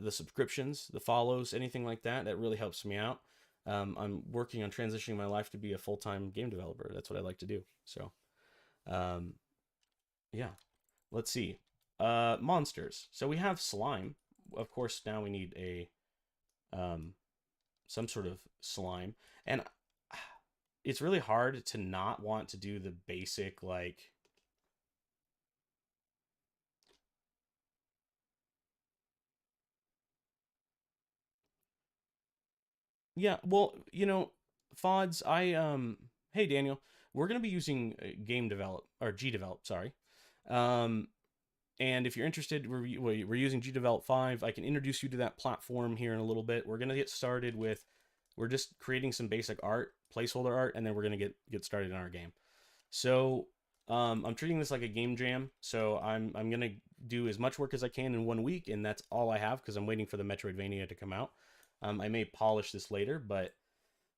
A: subscriptions, the follows, anything like that. That really helps me out. I'm working on transitioning my life to be a full-time game developer. That's what I like to do. So, um, yeah. Let's see. Monsters. So we have slime. Of course, now we need a some sort of slime, and it's really hard to not want to do the basic like. Yeah, well, you know, FODs. Hey Daniel, we're gonna be using game develop or G develop. Sorry. Um, And if you're interested, we're using GDevelop 5. I can introduce you to that platform here in a little bit. We're going to get started with, we're just creating some basic art, placeholder art, and then we're going to get started in our game. So I'm treating this like a game jam. So I'm going to do as much work as I can in 1 week, and that's all I have because I'm waiting for the Metroidvania to come out. I may polish this later, but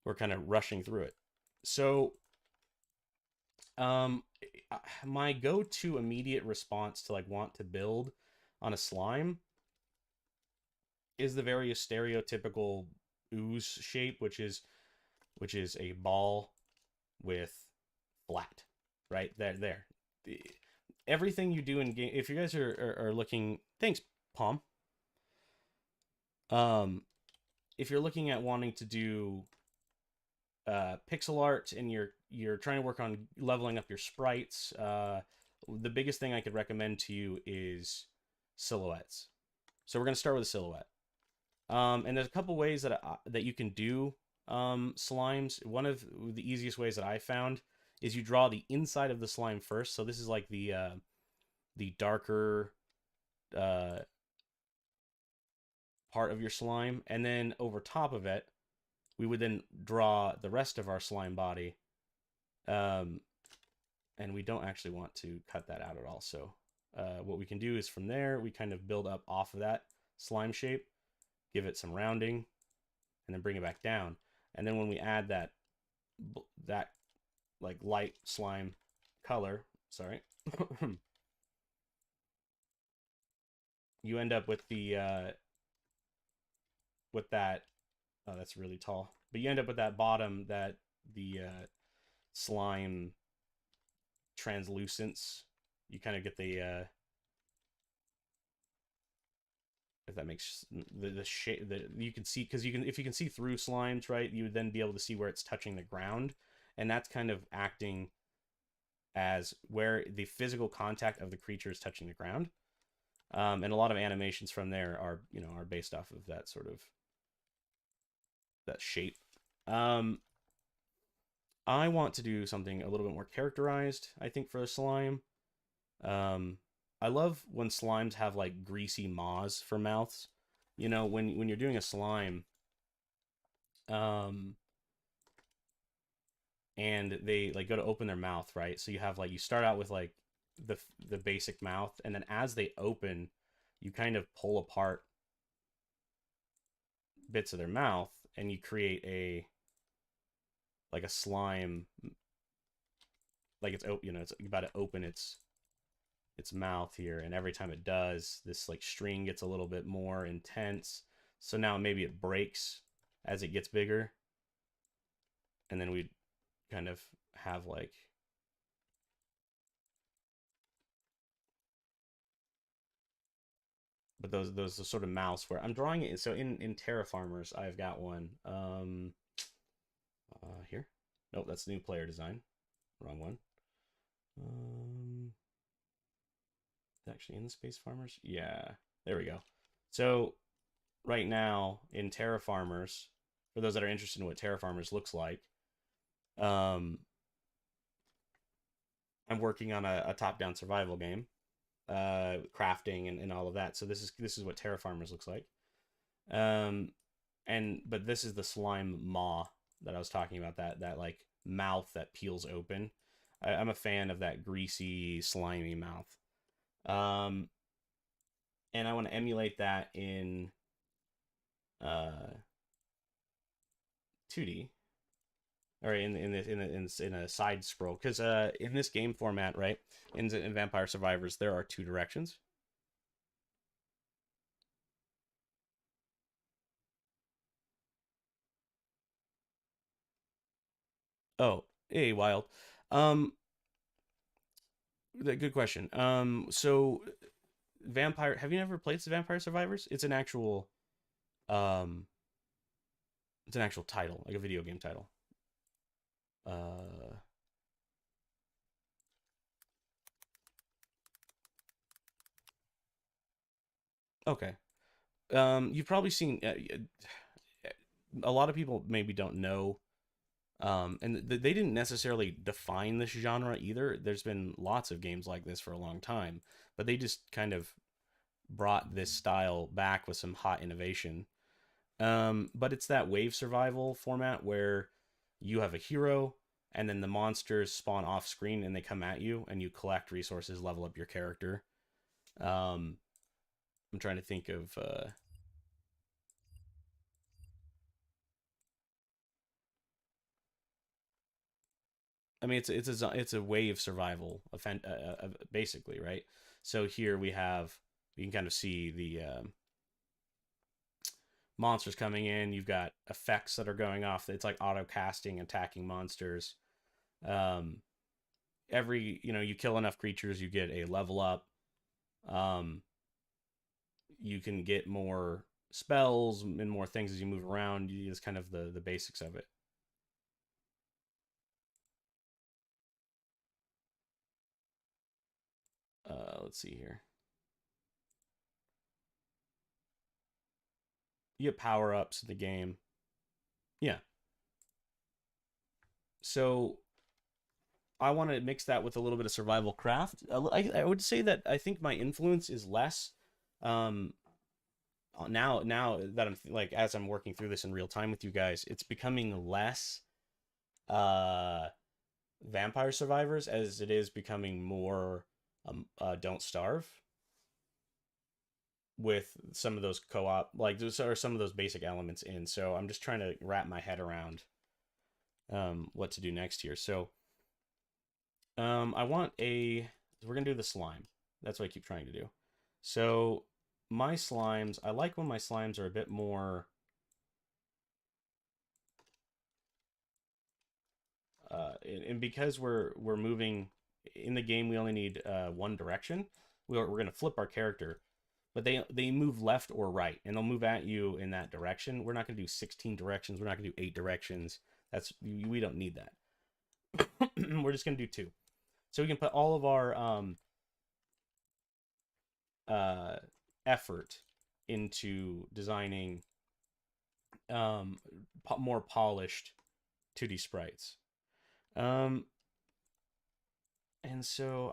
A: we're kind of rushing through it. So um, my go-to immediate response to like want to build on a slime is the very stereotypical ooze shape, which is a ball with flat, right there. Everything you do in game, if you guys are looking, thanks, Palm. Um, if you're looking at wanting to do pixel art and you're trying to work on leveling up your sprites, the biggest thing I could recommend to you is silhouettes. So we're going to start with a silhouette. And there's a couple ways that you can do slimes. One of the easiest ways that I found is you draw the inside of the slime first. So this is like the darker part of your slime, and then over top of it, we would then draw the rest of our slime body. And we don't actually want to cut that out at all. So what we can do is from there, we kind of build up off of that slime shape, give it some rounding, and then bring it back down. And then when we add that like light slime color, sorry, you end up with with that. Oh, that's really tall. But you end up with that bottom, that the slime translucence. You kind of get the if that makes the shape that you can see, because you can, if you can see through slimes, right, you would then be able to see where it's touching the ground, and that's kind of acting as where the physical contact of the creature is touching the ground. And a lot of animations from there are, you know, are based off of that sort of that shape. I want to do something a little bit more characterized, I think, for a slime. Um, I love when slimes have like greasy maws for mouths. You know, when you're doing a slime, um, and they like go to open their mouth, right? So you have like, you start out with like the the basic mouth, and then as they open, you kind of pull apart bits of their mouth, and you create a like a slime, like it's, you know, it's about to open its mouth here, and every time it does, this like string gets a little bit more intense. So now maybe it breaks as it gets bigger, and then we kind of have like, but those the sort of mouths where I'm drawing it. So in TerraFarmers, I've got one here. Nope, that's the new player design. Wrong one. Um, actually in the Space Farmers. Yeah, there we go. So right now in TerraFarmers, for those that are interested in what TerraFarmers looks like, um, I'm working on a top-down survival game, crafting and all of that. So this is what TerraFarmers looks like. Um, and but this is the slime maw that I was talking about. That like mouth that peels open. I'm a fan of that greasy, slimy mouth. Um, and I want to emulate that in 2D, or in a side scroll, because in this game format, right, in Vampire Survivors, there are two directions. Oh, hey, wild. Um, good question. So Vampire. Have you ever played the Vampire Survivors? Um, it's an actual title, like a video game title. Uh, okay. You've probably seen. A lot of people maybe don't know, and they didn't necessarily define this genre either. There's been lots of games like this for a long time, but they just kind of brought this style back with some hot innovation. But it's that wave survival format where you have a hero, and then the monsters spawn off screen and they come at you, and you collect resources, level up your character. Um, I'm trying to think of. I mean, it's a wave survival event, basically, right? So here we have, you can kind of see the monsters coming in. You've got effects that are going off. It's like auto casting, attacking monsters. Um, you kill enough creatures, you get a level up. Um, you can get more spells and more things as you move around. It's kind of the basics of it. Let's see here. You get power ups in the game. Yeah. So I want to mix that with a little bit of survival craft. I would say that I think my influence is less, um, now that I'm like, as I'm working through this in real time with you guys, it's becoming less uh Vampire Survivors as it is becoming more Don't Starve, with some of those co-op, like those are some of those basic elements in. So I'm just trying to wrap my head around what to do next here. So I want a. We're gonna do the slime. That's what I keep trying to do. So my slimes, I like when my slimes are a bit more. and because we're moving in the game, we only need one direction. We're going to flip our character, but they move left or right, and they'll move at you in that direction. We're not going to do 16 directions. We're not going to do 8 directions. We don't need that. We're just going to do 2. So we can put all of our effort into designing more polished 2D sprites. And so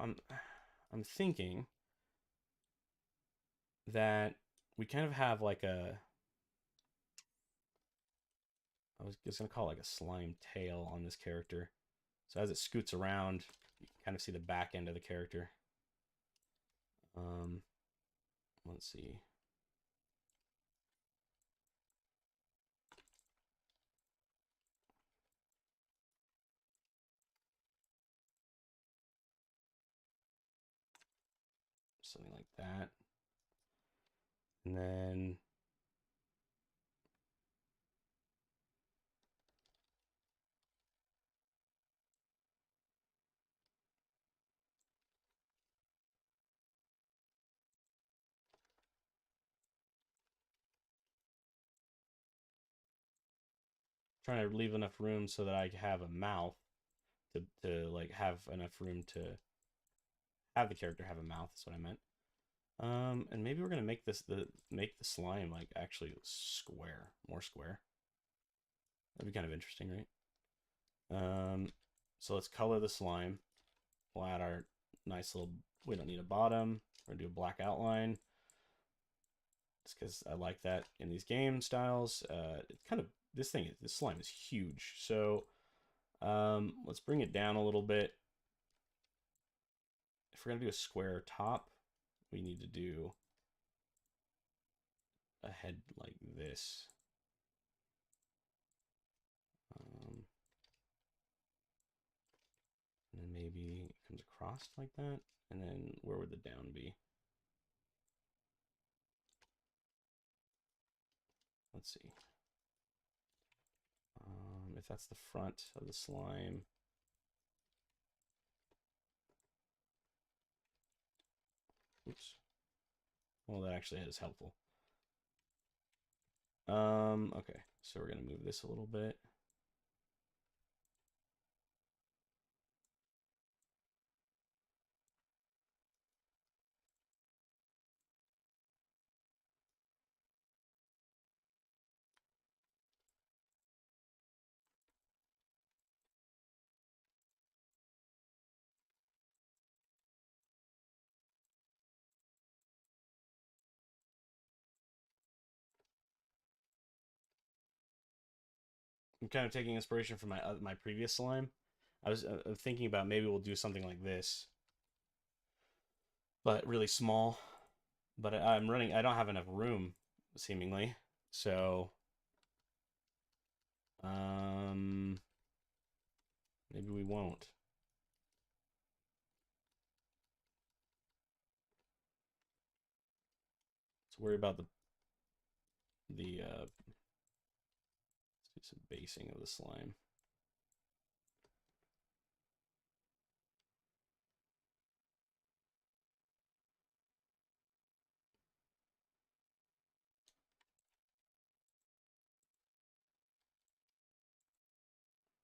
A: I'm thinking that we kind of have like I was just gonna call it like a slime tail on this character. So as it scoots around, you can kind of see the back end of the character. Let's see. Something like that. And then trying to leave enough room so that I have a mouth to like have enough room to have the character have a mouth. That's what I meant. And maybe we're gonna make make the slime like actually square, more square. That'd be kind of interesting, right? So let's color the slime. We'll add our nice little. We don't need a bottom. We're gonna do a black outline. Just because I like that in these game styles. It kind of this slime is huge. So let's bring it down a little bit. If we're gonna do a square top, we need to do a head like this. And then maybe it comes across like that. And then where would the down be? Let's see. If that's the front of the slime. Oops. Well, that actually is helpful. Okay, so we're gonna move this a little bit. I'm kind of taking inspiration from my previous slime. I was thinking about maybe we'll do something like this, but really small. But I'm running. I don't have enough room, seemingly. So, maybe we won't. Let's worry about the let's do some basing of the slime.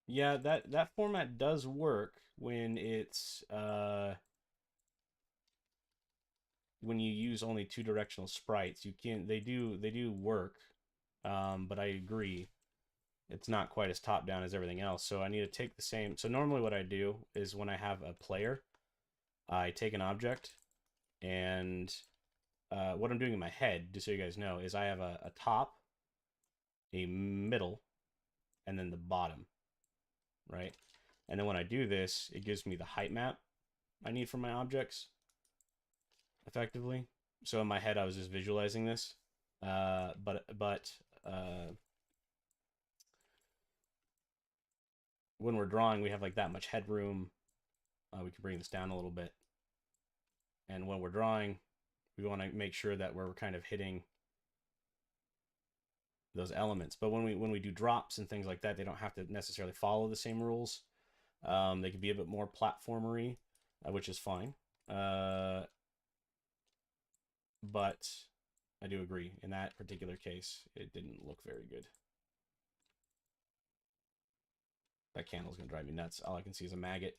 A: Yeah, that format does work when it's when you use only 2-directional sprites. You can they do work, but I agree it's not quite as top down as everything else. So I need to take the same. So normally what I do is when I have a player, I take an object and what I'm doing in my head, just so you guys know, is I have a top, a middle, and then the bottom, right? And then when I do this, it gives me the height map I need for my objects, effectively. So in my head, I was just visualizing this, but when we're drawing, we have like that much headroom. We can bring this down a little bit, and when we're drawing, we want to make sure that we're kind of hitting those elements. But when we do drops and things like that, they don't have to necessarily follow the same rules. They could be a bit more platformery, which is fine. But I do agree. In that particular case, it didn't look very good. That candle's gonna drive me nuts. All I can see is a maggot.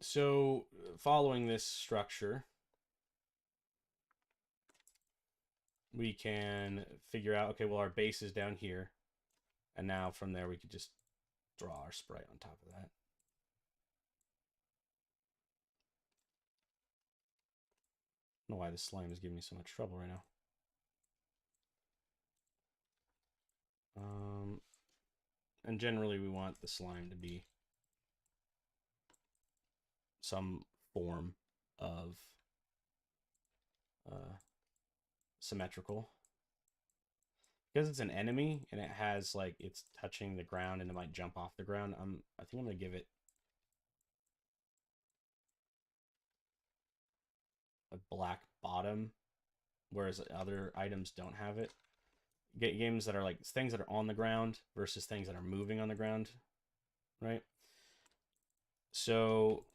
A: So following this structure, we can figure out, okay, well, our base is down here. And now from there, we could just draw our sprite on top of that. I don't know why this slime is giving me so much trouble right now. And generally, we want the slime to be some form of symmetrical. Because it's an enemy and it has like it's touching the ground and it might jump off the ground. I think I'm gonna give it a black bottom, whereas other items don't have it. Games that are like things that are on the ground versus things that are moving on the ground, right? So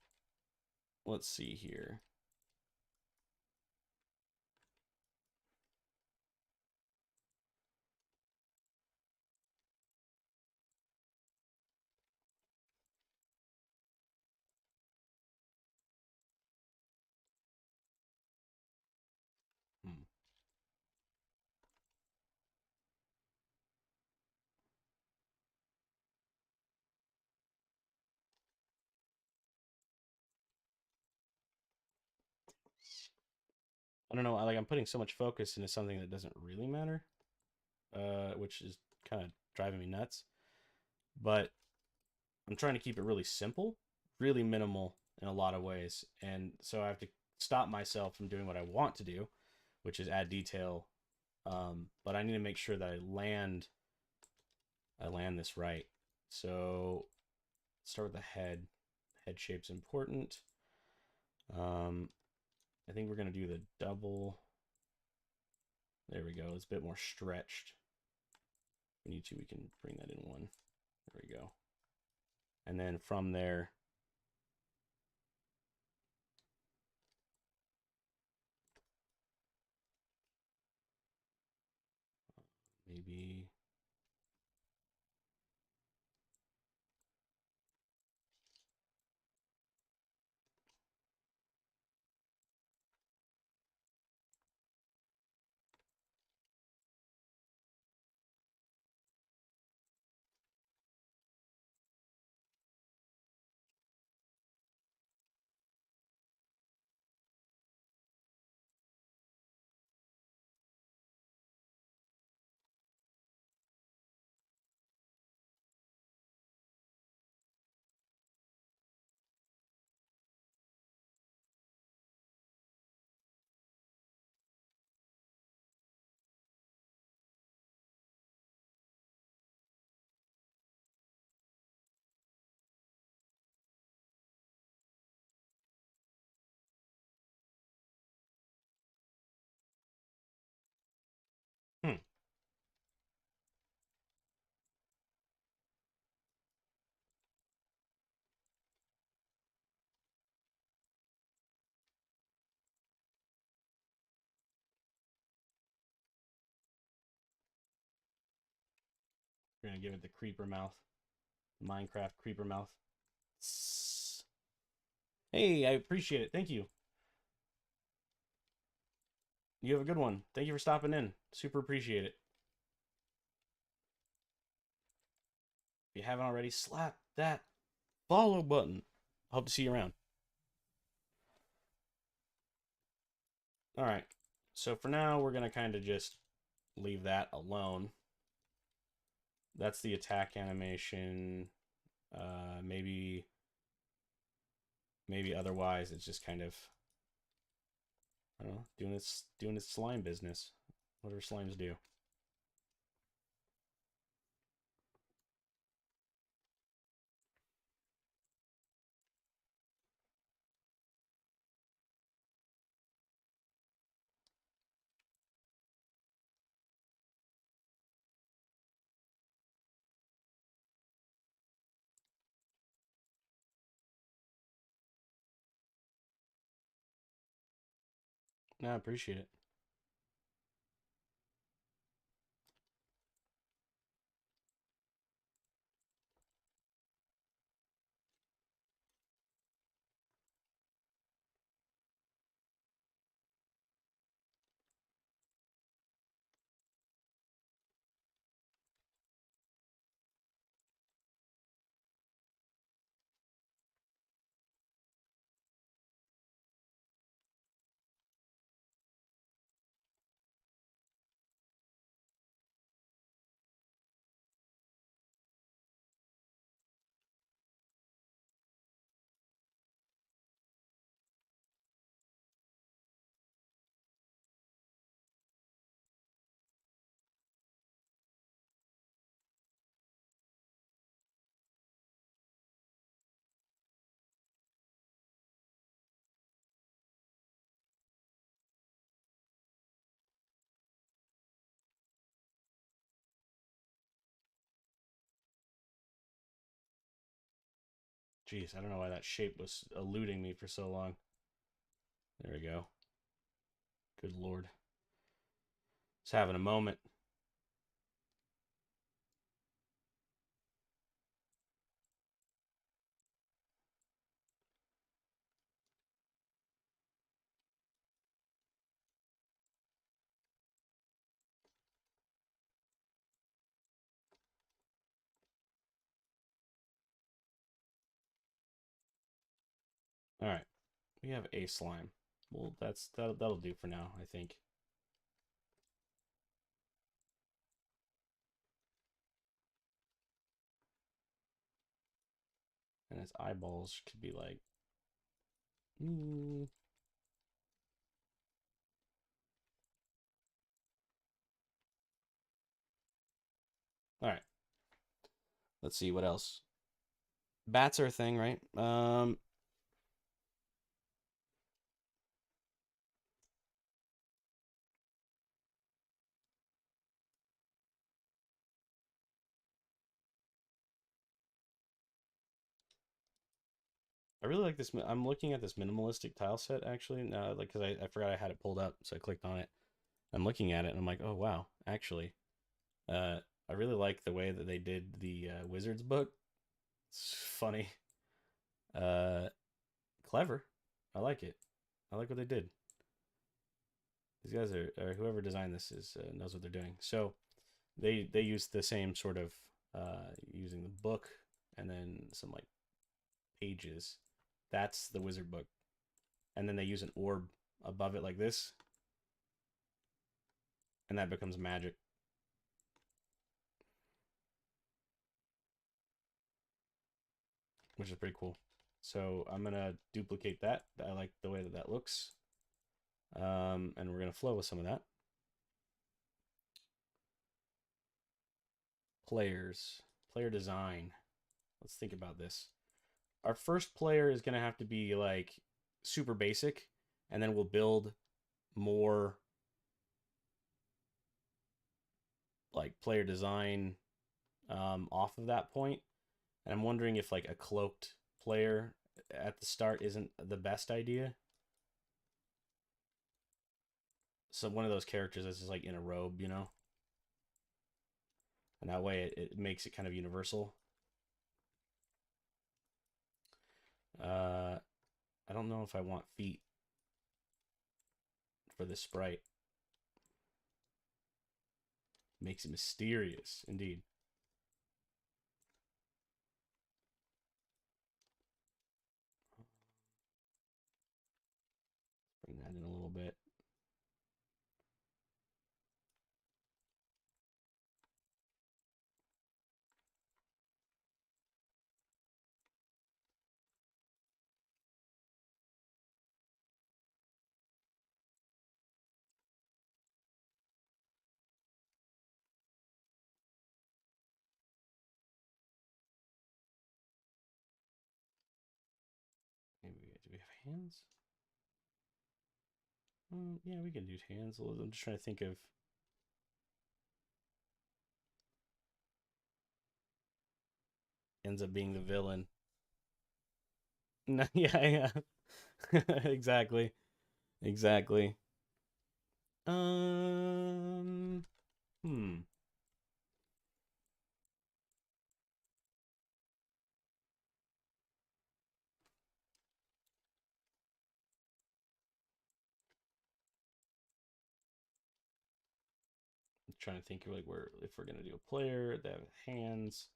A: let's see here. I don't know. Like I'm putting so much focus into something that doesn't really matter, which is kind of driving me nuts. But I'm trying to keep it really simple, really minimal in a lot of ways, and so I have to stop myself from doing what I want to do, which is add detail. But I need to make sure that I land this right. So start with the head. Head shape's important. I think we're gonna do the double. There we go. It's a bit more stretched. If we need to, we can bring that in one. There we go. And then from there, maybe hmm. We're gonna give it the creeper mouth. Minecraft creeper mouth. Hey, I appreciate it. Thank you. You have a good one. Thank you for stopping in. Super appreciate it. If you haven't already, slap that follow button. Hope to see you around. All right. So for now, we're going to kind of just leave that alone. That's the attack animation. Maybe otherwise it's just kind of, I don't know, doing its slime business. Whatever slimes do. No, I appreciate it. Jeez, I don't know why that shape was eluding me for so long. There we go. Good lord. Just having a moment. All right, we have a slime. Well, that'll do for now, I think. And his eyeballs could be like, mm. All right. Let's see what else. Bats are a thing, right? I really like this. I'm looking at this minimalistic tile set actually. Like, cause I forgot I had it pulled up, so I clicked on it. I'm looking at it and I'm like, oh wow, actually, uh, I really like the way that they did the Wizards book. It's funny, uh, clever. I like it. I like what they did. These guys are, or whoever designed this is knows what they're doing. So they use the same sort of using the book and then some like pages. That's the wizard book, and then they use an orb above it like this, and that becomes magic, which is pretty cool. So I'm gonna duplicate that. I like the way that that looks, and we're gonna flow with some of that. Players, player design. Let's think about this. Our first player is gonna have to be like super basic, and then we'll build more like player design off of that point. And I'm wondering if like a cloaked player at the start isn't the best idea. So one of those characters that's just like in a robe, you know, and that way it makes it kind of universal. Uh, I don't know if I want feet for this sprite. Makes it mysterious, indeed. Bring that in a little bit. Maybe do we have hands? Yeah, we can do hands. I'm just trying to think of. Ends up being the villain. No, yeah, yeah. Exactly. Exactly. Um, hmm. I'm trying to think of like where if we're gonna do a player that have hands.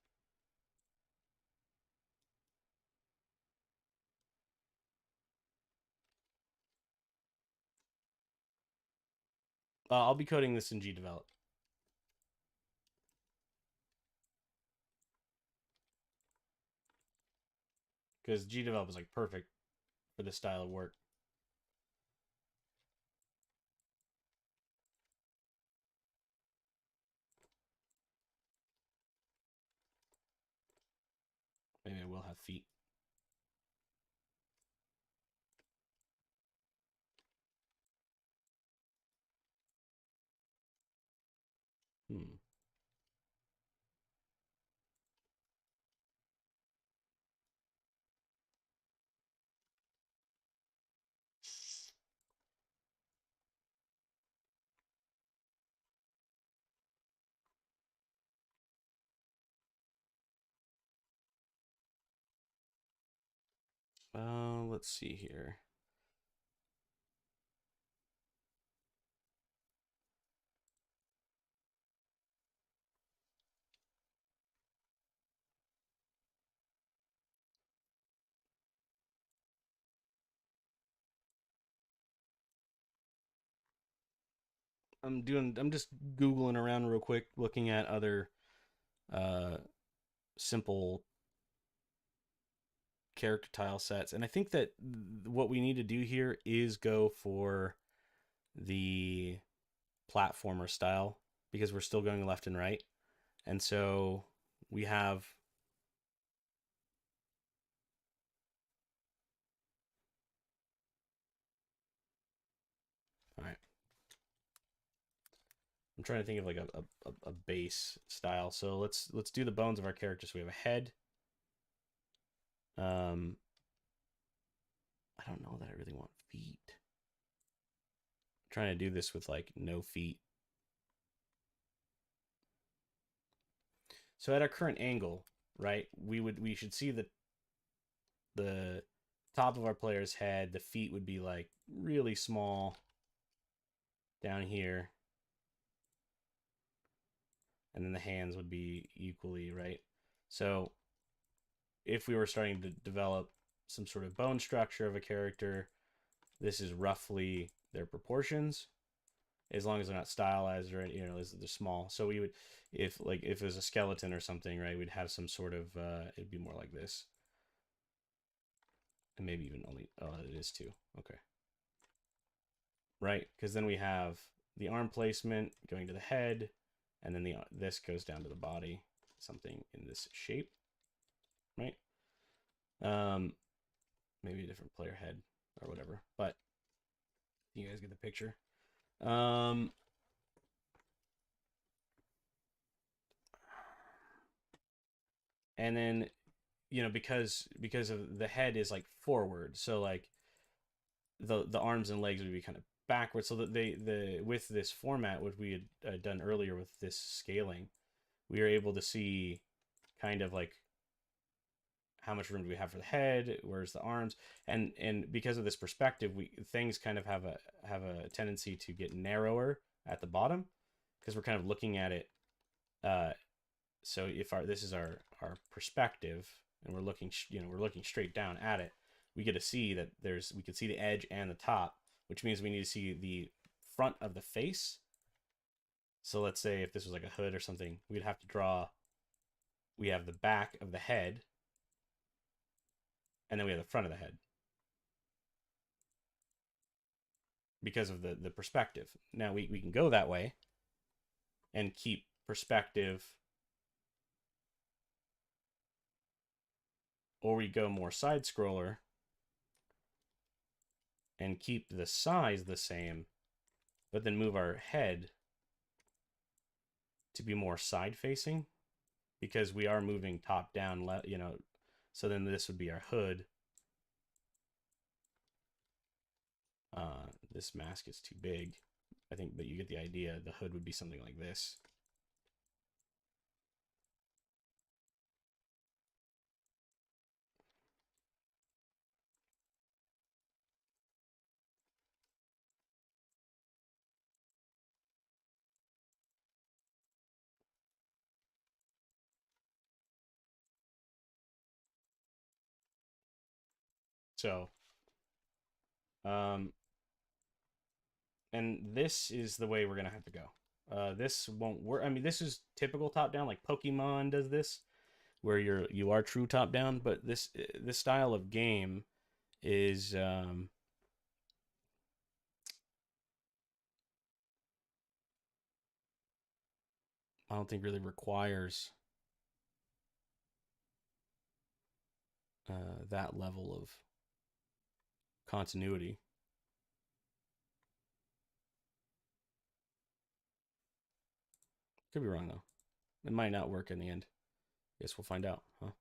A: I'll be coding this in GDevelop because GDevelop is like perfect for this style of work. Maybe I will have feet. Hmm. Let's see here. I'm just Googling around real quick, looking at other uh simple character tile sets. And I think that what we need to do here is go for the platformer style because we're still going left and right. And so we have all right. I'm trying to think of like a base style. So let's do the bones of our character. So we have a head. Um, I don't know that I really want feet. I'm trying to do this with like no feet. So at our current angle, right, we should see the top of our player's head. The feet would be like really small down here, and then the hands would be equally right. So if we were starting to develop some sort of bone structure of a character, this is roughly their proportions, as long as they're not stylized or they're small. So we would, if it was a skeleton or something, right, we'd have some sort of it'd be more like this, and maybe even only it is too. Okay, right, because then we have the arm placement going to the head, and then this goes down to the body, something in this shape, right? Um, maybe a different player head or whatever, but you guys get the picture. Um, and then because of the head is like forward, so like the arms and legs would be kind of backwards. So that the with this format, what we had done earlier with this scaling, we were able to see kind of like how much room do we have for the head, where's the arms, and because of this perspective, we things kind of have a tendency to get narrower at the bottom because we're kind of looking at it. Uh, so if this is our perspective and we're looking we're looking straight down at it, we get to see that we can see the edge and the top, which means we need to see the front of the face. So let's say if this was like a hood or something, we'd have to draw, we have the back of the head, and then we have the front of the head because of the perspective. Now we can go that way and keep perspective, or we go more side scroller and keep the size the same, but then move our head to be more side facing because we are moving top down, so then this would be our hood. This mask is too big. I think, but you get the idea. The hood would be something like this. So, and this is the way we're gonna have to go. This won't work. I mean, this is typical top down, like Pokemon does this, where you are true top down. But this style of game is I don't think really requires that level of continuity. Could be wrong though. It might not work in the end. Guess we'll find out, huh?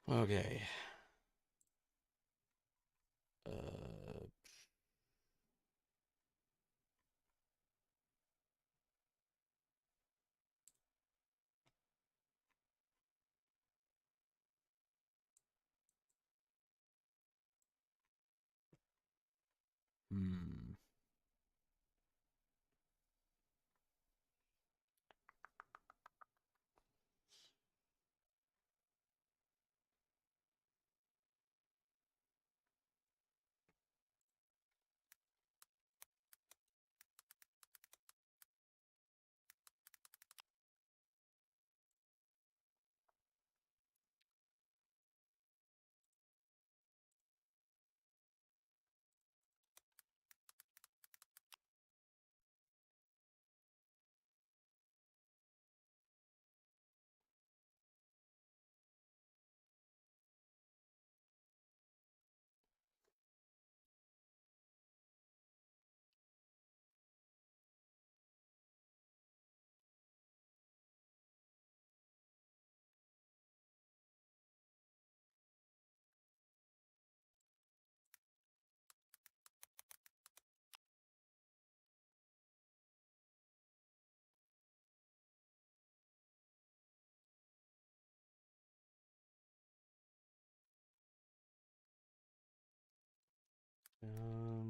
A: Okay. Uh, hmm.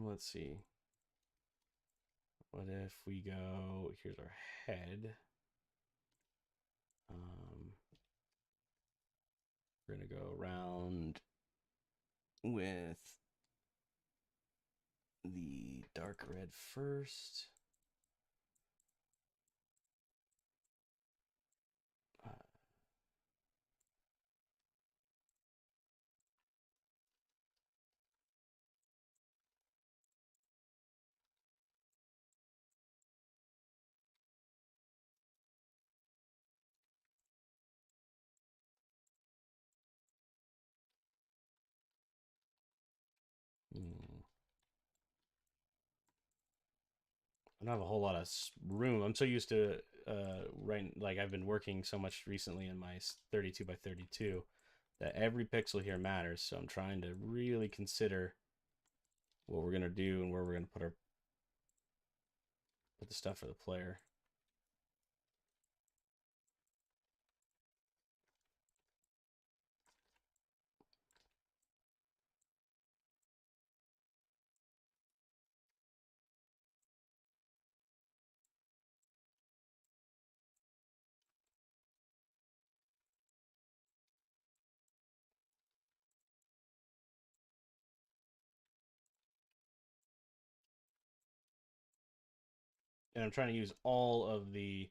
A: Let's see. What if we go? Here's our head. We're gonna go around with the dark red first. I don't have a whole lot of room. I'm so used to like I've been working so much recently in my 32 by 32 that every pixel here matters. So I'm trying to really consider what we're gonna do and where we're gonna put the stuff for the player. And I'm trying to use all of the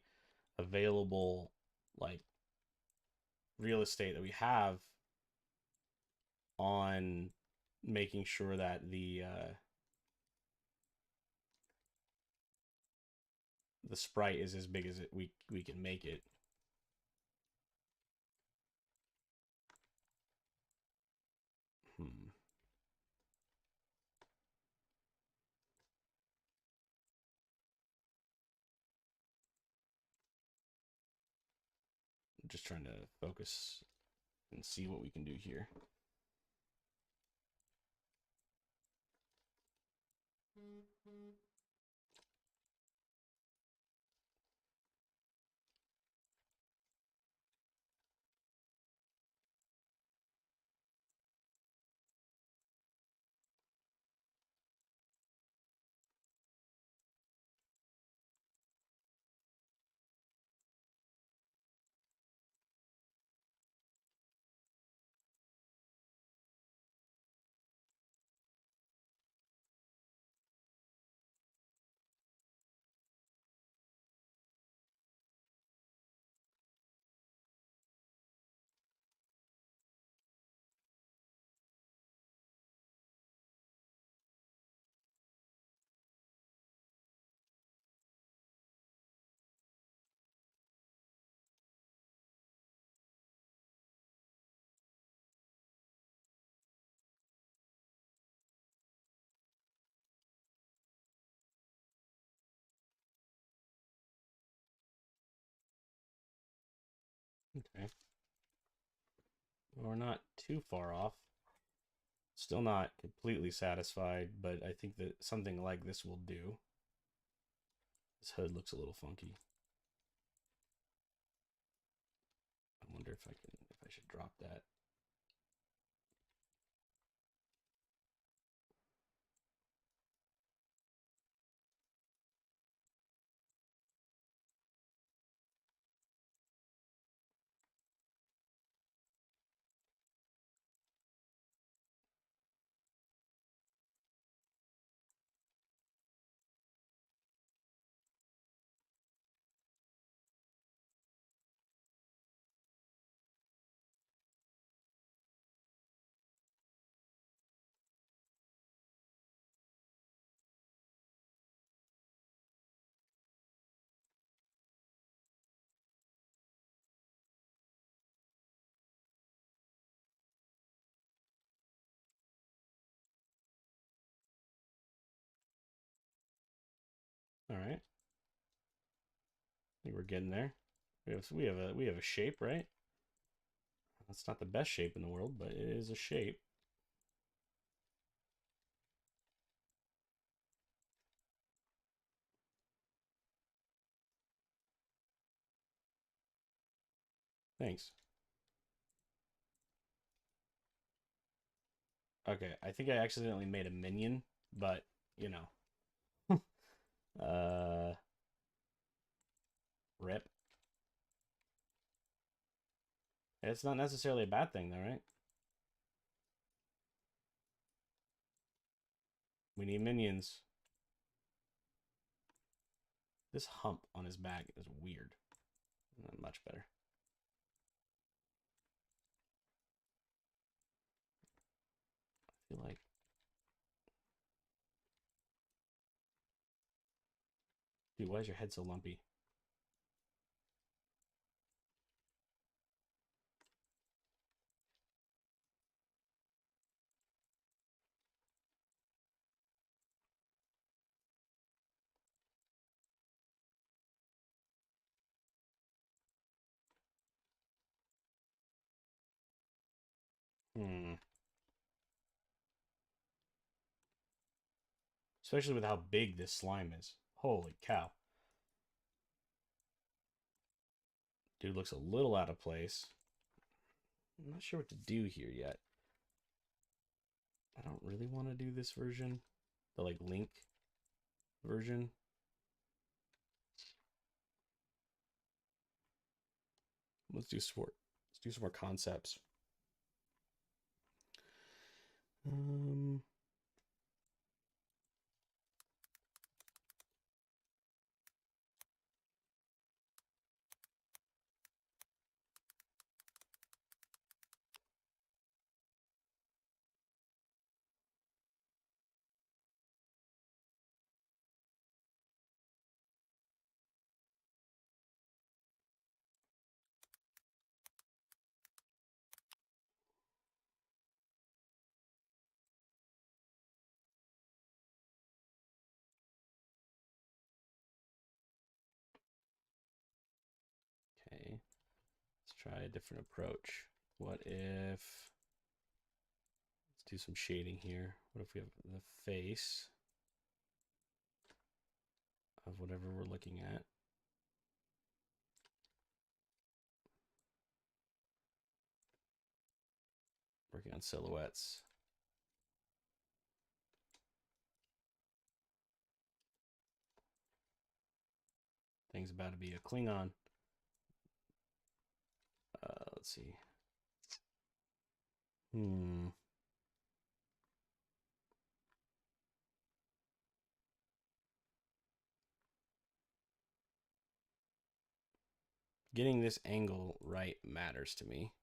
A: available like real estate that we have on making sure that the sprite is as big as we can make it. Hmm. I'm just trying to focus and see what we can do here. Okay. We're not too far off. Still not completely satisfied, but I think that something like this will do. This hood looks a little funky. I wonder if I should drop that. All right. I think we're getting there. We have a shape, right? That's not the best shape in the world, but it is a shape. Thanks. Okay, I think I accidentally made a minion, but you know. Rip. It's not necessarily a bad thing though, right? We need minions. This hump on his back is weird. Not much better. I feel like dude, why is your head so lumpy? Hmm. Especially with how big this slime is. Holy cow. Dude looks a little out of place. I'm not sure what to do here yet. I don't really want to do this version. The like link version. Let's do sport. Let's do some more concepts. Um okay. Let's try a different approach. What if let's do some shading here. What if we have the face? of whatever we're looking at. Working on silhouettes. Thing's about to be a Klingon. Let's see. Getting this angle right matters to me.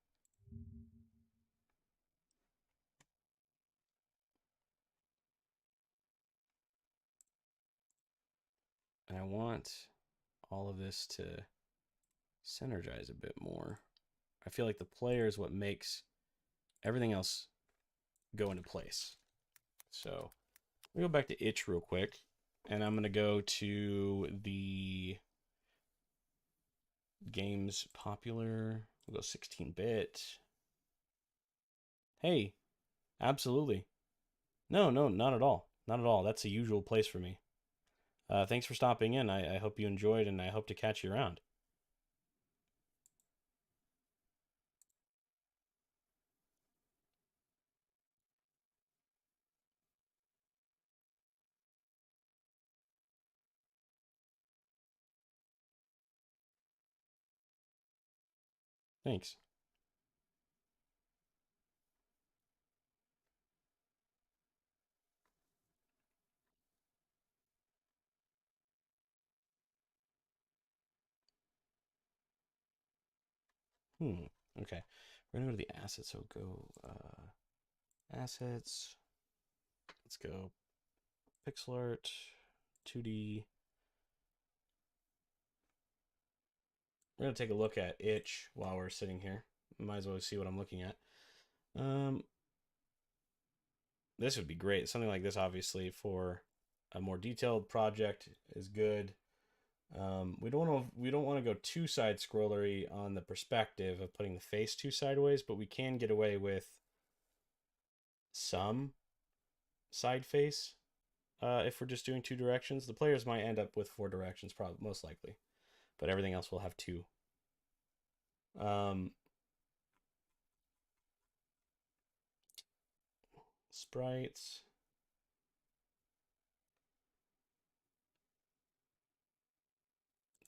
A: And I want all of this to synergize a bit more. I feel like the player is what makes everything else go into place. So we go back to itch real quick, and I'm going to go to the games popular. We'll go 16-bit. Hey, absolutely. No, not at all. Not at all. That's a usual place for me. Thanks for stopping in. I hope you enjoyed, and I hope to catch you around. Thanks. Okay. We're gonna go to the assets. So go assets. Let's go pixel art, 2D. We're gonna take a look at itch while we're sitting here. Might as well see what I'm looking at. This would be great. Something like this, obviously, for a more detailed project is good. We don't want to go too side scrollery on the perspective of putting the face too sideways, but we can get away with some side face if we're just doing 2 directions. The players might end up with 4 directions, probably most likely, but everything else will have 2. Sprites.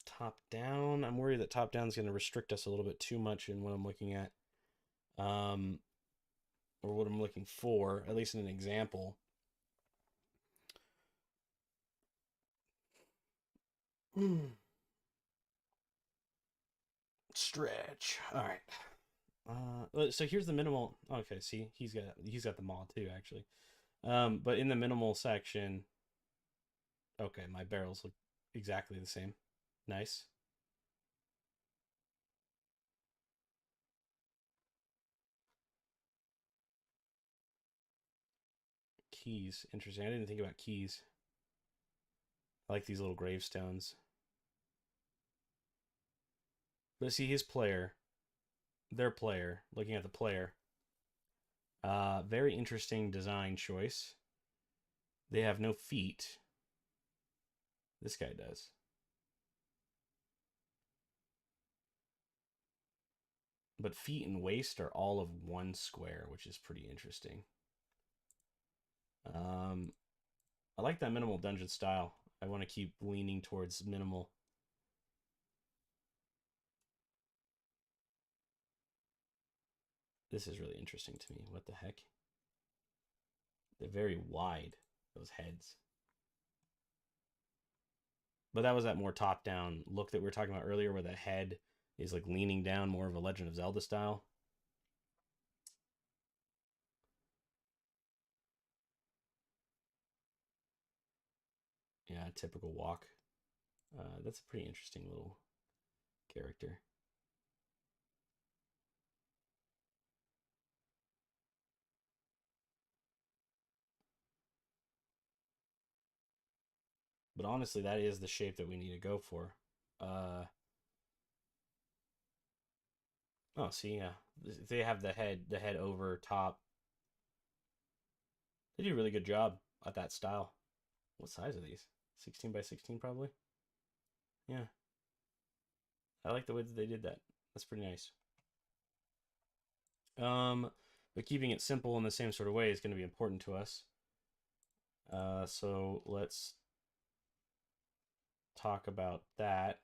A: Top down. I'm worried that top down is going to restrict us a little bit too much in what I'm looking at, or what I'm looking for, at least in an example. Stretch. All right. So here's the minimal. Okay, see, he's got the mod too, actually. But in the minimal section, okay, my barrels look exactly the same. Nice. Keys. Interesting. I didn't think about keys. I like these little gravestones. But see, his player, their player, looking at the player. Very interesting design choice. They have no feet. This guy does. But feet and waist are all of one square, which is pretty interesting. I like that minimal dungeon style. I want to keep leaning towards minimal. This is really interesting to me. What the heck? They're very wide, those heads. But that was that more top-down look that we were talking about earlier, where the head is like leaning down, more of a Legend of Zelda style. Yeah, typical walk. That's a pretty interesting little character. But honestly, that is the shape that we need to go for. Oh, see, yeah, they have the head over top. They do a really good job at that style. What size are these? 16 by 16 probably. Yeah. I like the way that they did that. That's pretty nice. But keeping it simple in the same sort of way is going to be important to us. So let's talk about that.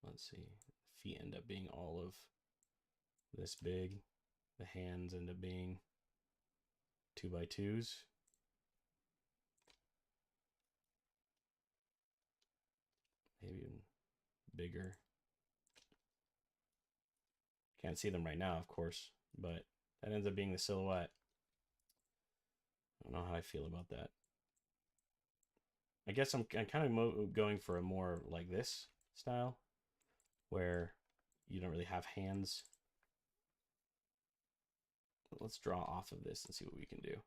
A: Let's see. Feet end up being all of this big. The hands end up being 2x2s. Maybe even bigger. Can't see them right now, of course, but that ends up being the silhouette. I don't know how I feel about that. I guess I'm kind of going for a more like this style, where you don't really have hands. Let's draw off of this and see what we can do.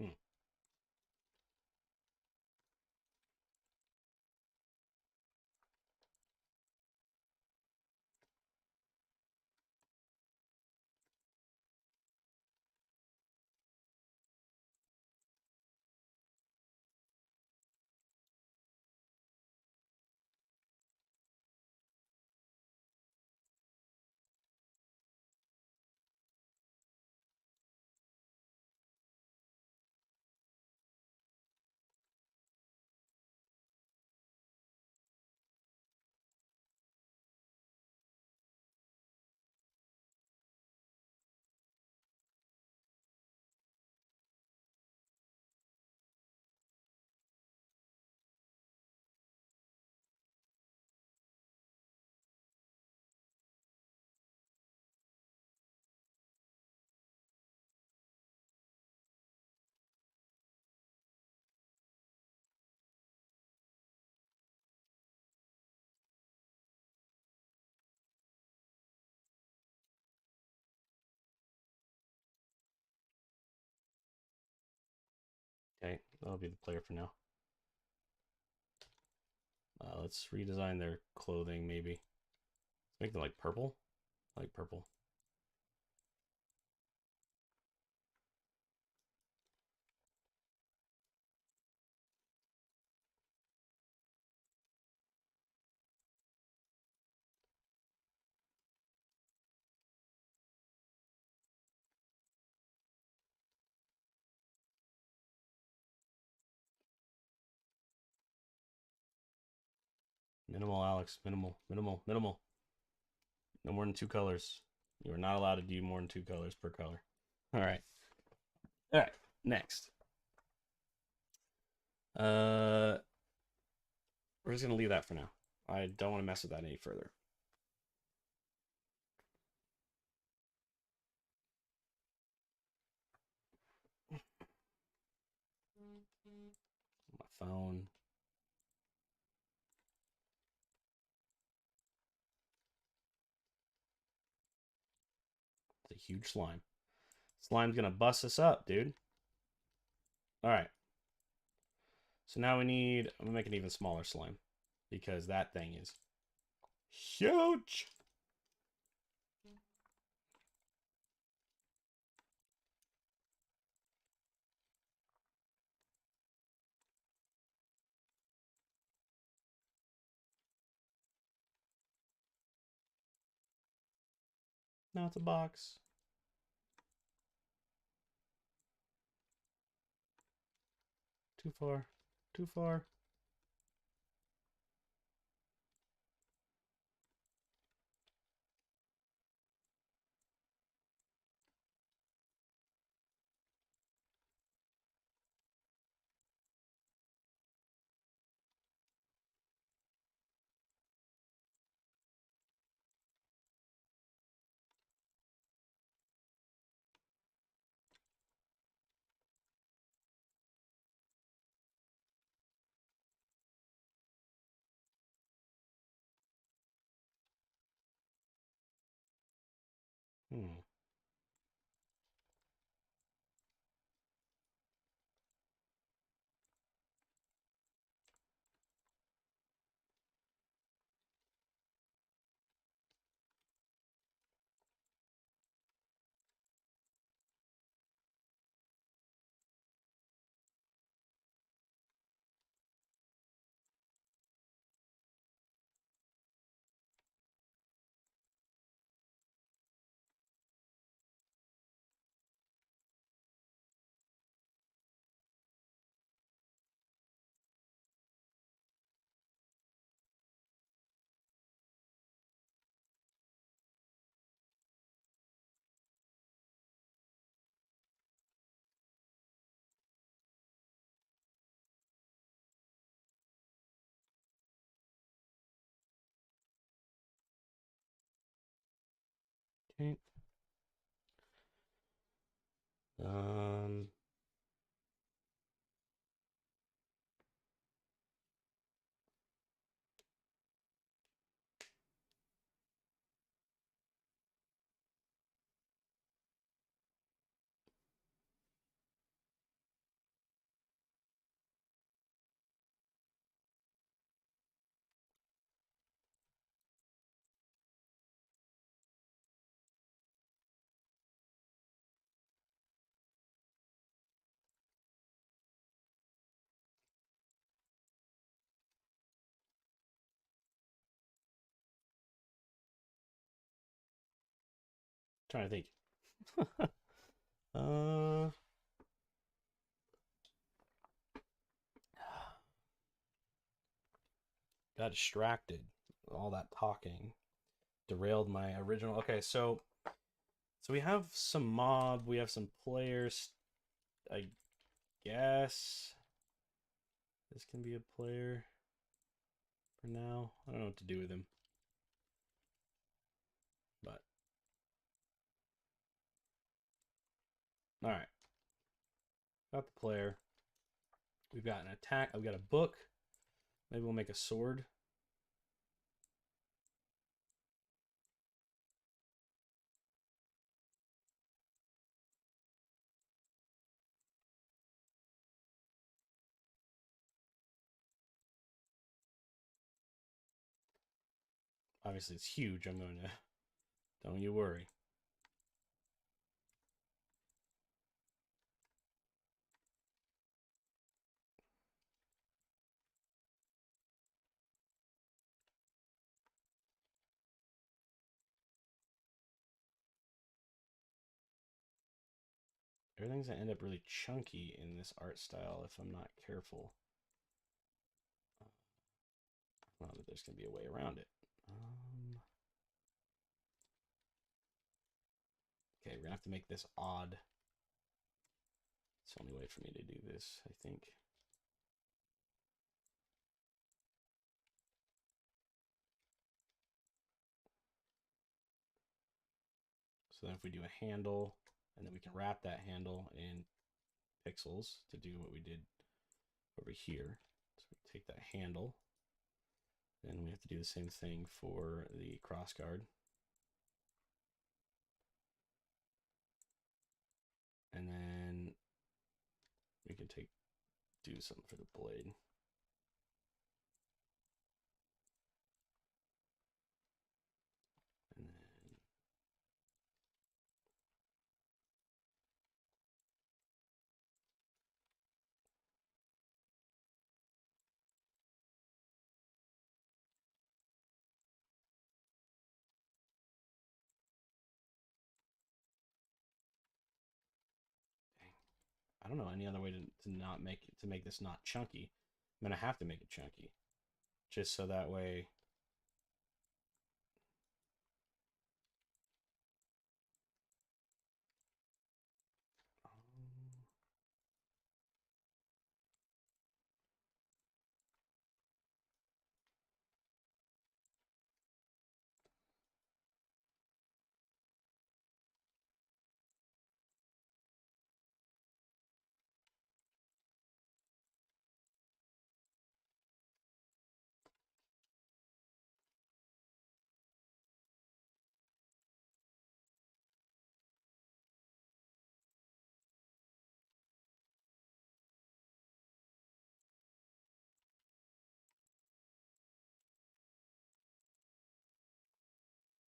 A: Hmm. Okay, that'll be the player for now. Let's redesign their clothing, maybe. Make them like purple. I like purple. Minimal, Alex. Minimal, minimal, minimal. No more than 2 colors. You are not allowed to do more than 2 colors per color. All right. All right. Next. We're just gonna leave that for now. I don't want to mess with that any further. My phone. It's a huge slime. Slime's gonna bust us up, dude. All right. So now we need. I'm gonna make an even smaller slime. because that thing is huge. Now it's a box. Too far. Too far. Hmm. Okay. Um. Trying to think. uh. Got distracted. All that talking derailed my original. Okay, so we have some mob. We have some players. I guess this can be a player for now. I don't know what to do with him, but all right. Got the player. We've got an attack. I've got a book. Maybe we'll make a sword. Obviously, it's huge. I'm going to. Don't you worry. Everything's gonna end up really chunky in this art style if I'm not careful. Well, there's gonna be a way around it. Okay, we're gonna have to make this odd. It's the only way for me to do this, I think. So then if we do a handle, and then we can wrap that handle in pixels to do what we did over here. So we take that handle, and we have to do the same thing for the crossguard. And then we can do something for the blade. I don't know any other way to not make this not chunky. I'm gonna have to make it chunky, just so that way.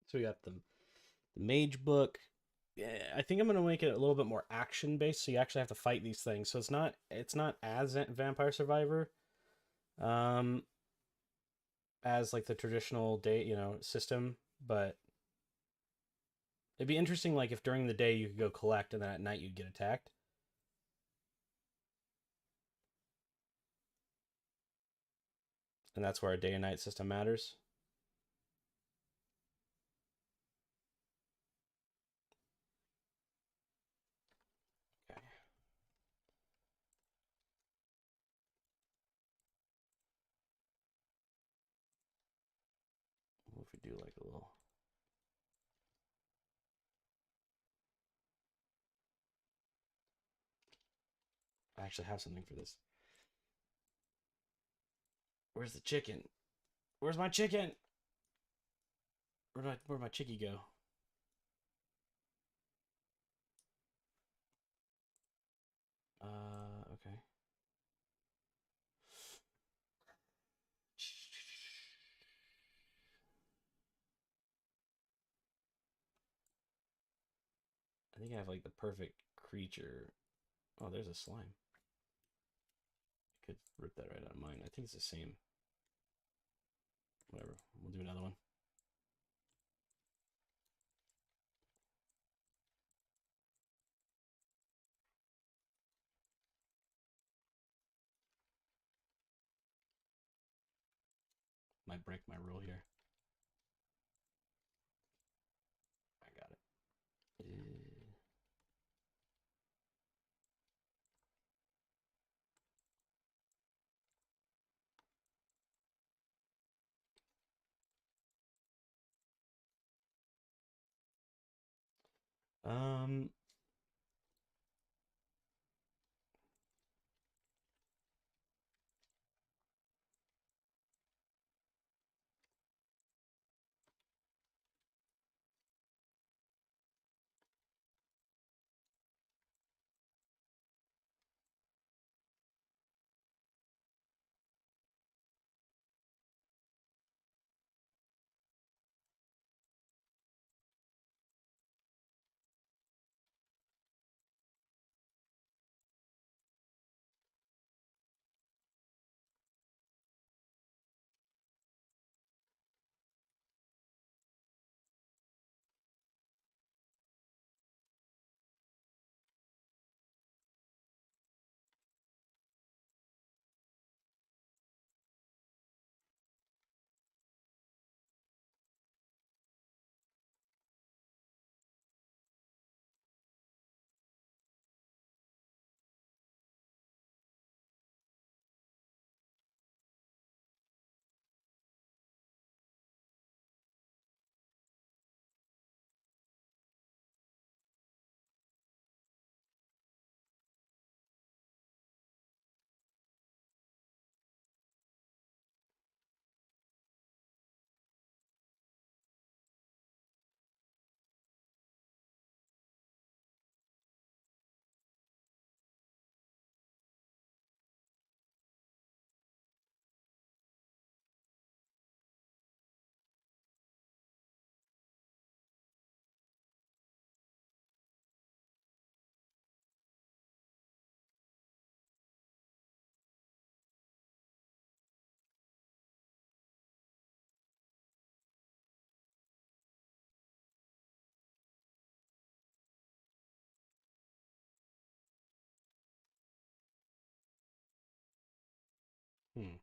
A: So we got the mage book. Yeah, I think I'm gonna make it a little bit more action based, so you actually have to fight these things. So it's not as Vampire Survivor, um, as like the traditional day system, but it'd be interesting like if during the day you could go collect and then at night you'd get attacked. And that's where a day and night system matters. Okay. What if we do like a little? I actually have something for this. Where's the chicken? Where's my chicken? Where'd my chickie go? Okay. I think I have like the perfect creature. Oh, there's a slime. I could rip that right out of mine. I think it's the same. Whatever. We'll do another one. Might break my rule here. I got it. Um, Hmm.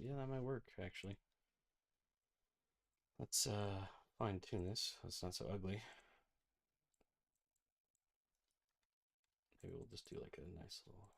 A: Yeah, that might work actually. Let's fine tune this. It's not so ugly. Maybe we'll just do like a nice little.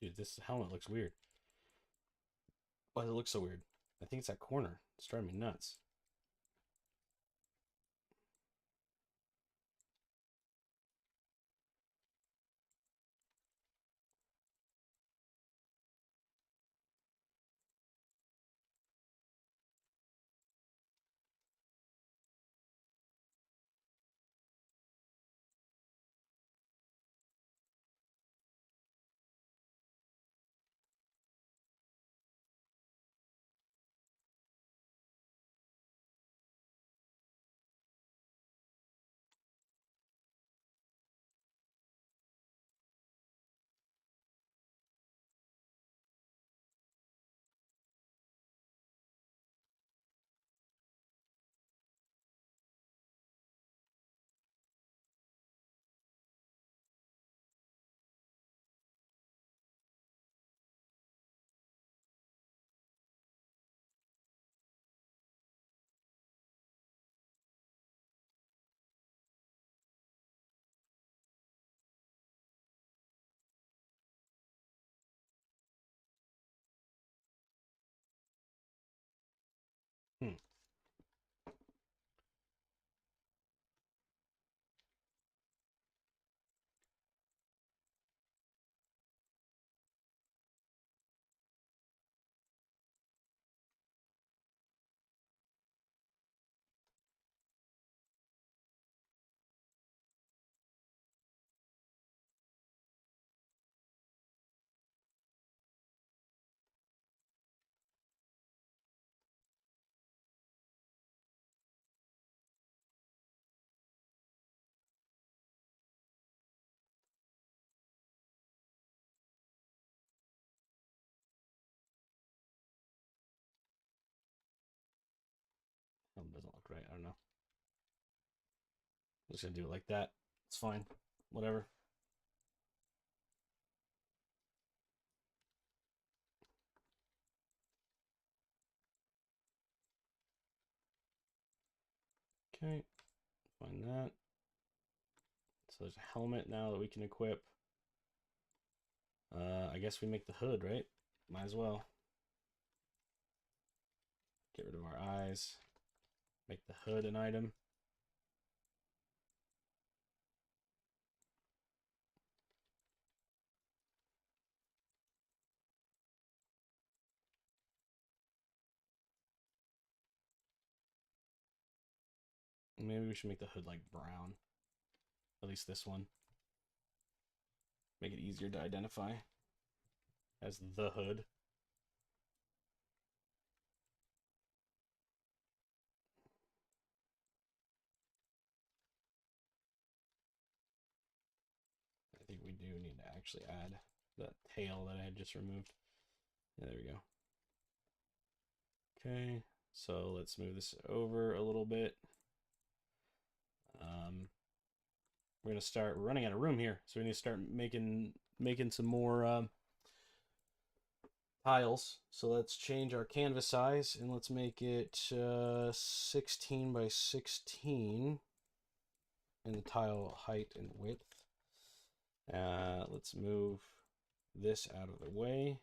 A: Dude, this helmet looks weird. Why does it look so weird? I think it's that corner. It's driving me nuts. just gonna do it like that. It's fine. Whatever. Okay, find that. So there's a helmet now that we can equip. I guess we make the hood, right? Might as well. Get rid of our eyes. Make the hood an item. Maybe we should make the hood like brown. At least this one. Make it easier to identify as the hood. I think we do need to actually add the tail that I had just removed. Yeah, there we go. Okay, so let's move this over a little bit. We're gonna start. We're running out of room here, so we need to start making some more tiles. So let's change our canvas size and let's make it 16 by 16 in the tile height and width. Let's move this out of the way.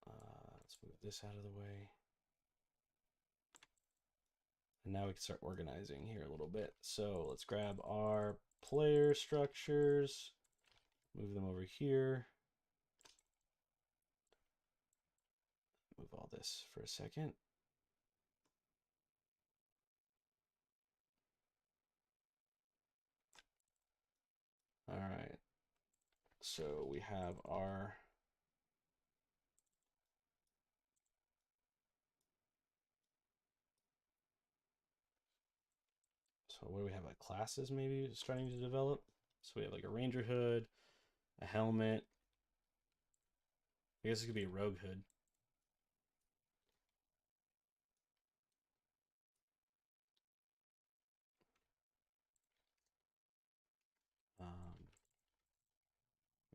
A: Let's move this out of the way. And now we can start organizing here a little bit. So let's grab our player structures, move them over here. Move all this for a second. All right. So we have our so what do we have, like classes maybe starting to develop? So we have like a ranger hood, a helmet. I guess it could be a rogue hood.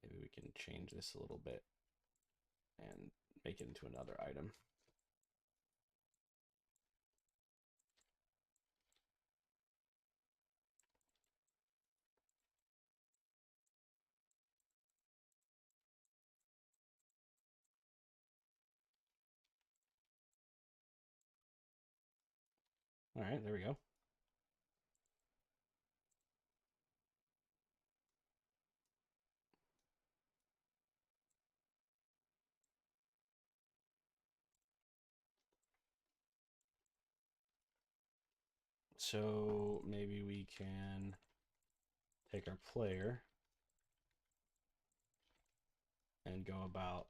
A: Maybe we can change this a little bit and make it into another item. All right, there we go. So maybe we can take our player and go about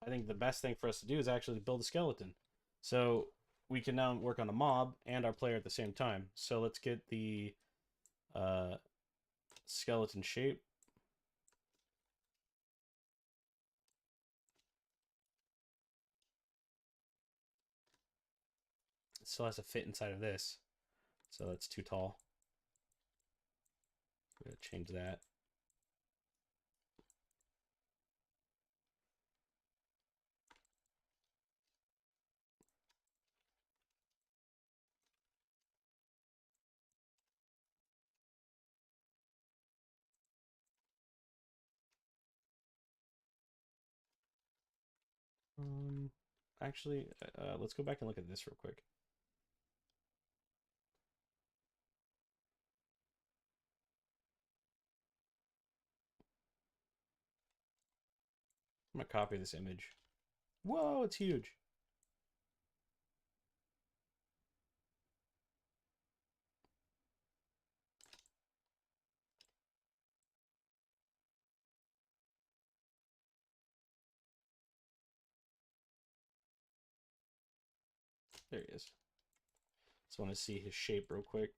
A: I think the best thing for us to do is actually build a skeleton. So we can now work on a mob and our player at the same time. So let's get the skeleton shape. It still has to fit inside of this. So that's too tall. We're going to change that. Actually, let's go back and look at this real quick. I'm going to copy this image. Whoa, it's huge. There he is. Just want to see his shape real quick.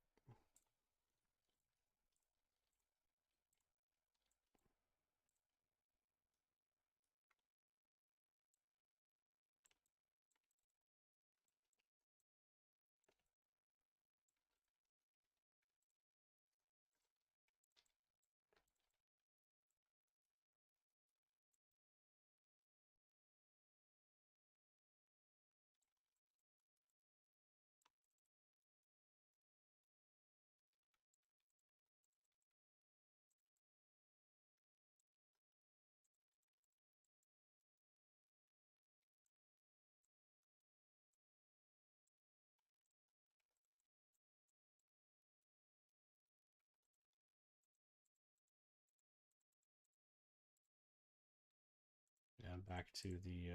A: back to the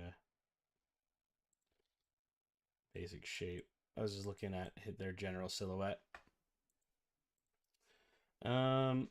A: basic shape. I was just looking at their general silhouette. Um,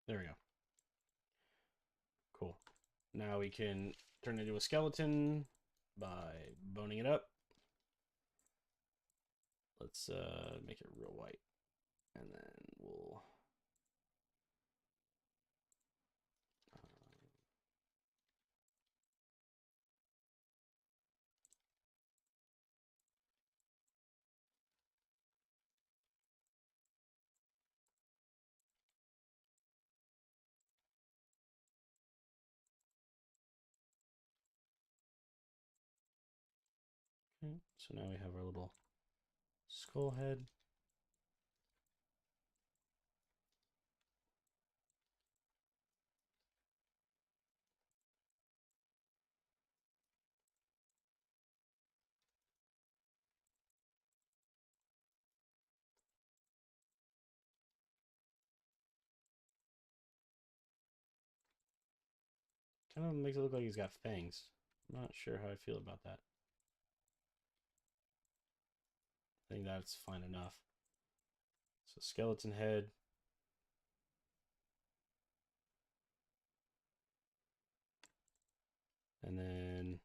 A: there we go. Cool. Now we can turn it into a skeleton by boning it up. Let's make it real white, and then we'll okay. So now we have our little skull head. Kind of makes it look like he's got fangs. I'm not sure how I feel about that. I think that's fine enough. So skeleton head. And then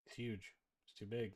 A: it's huge. It's too big.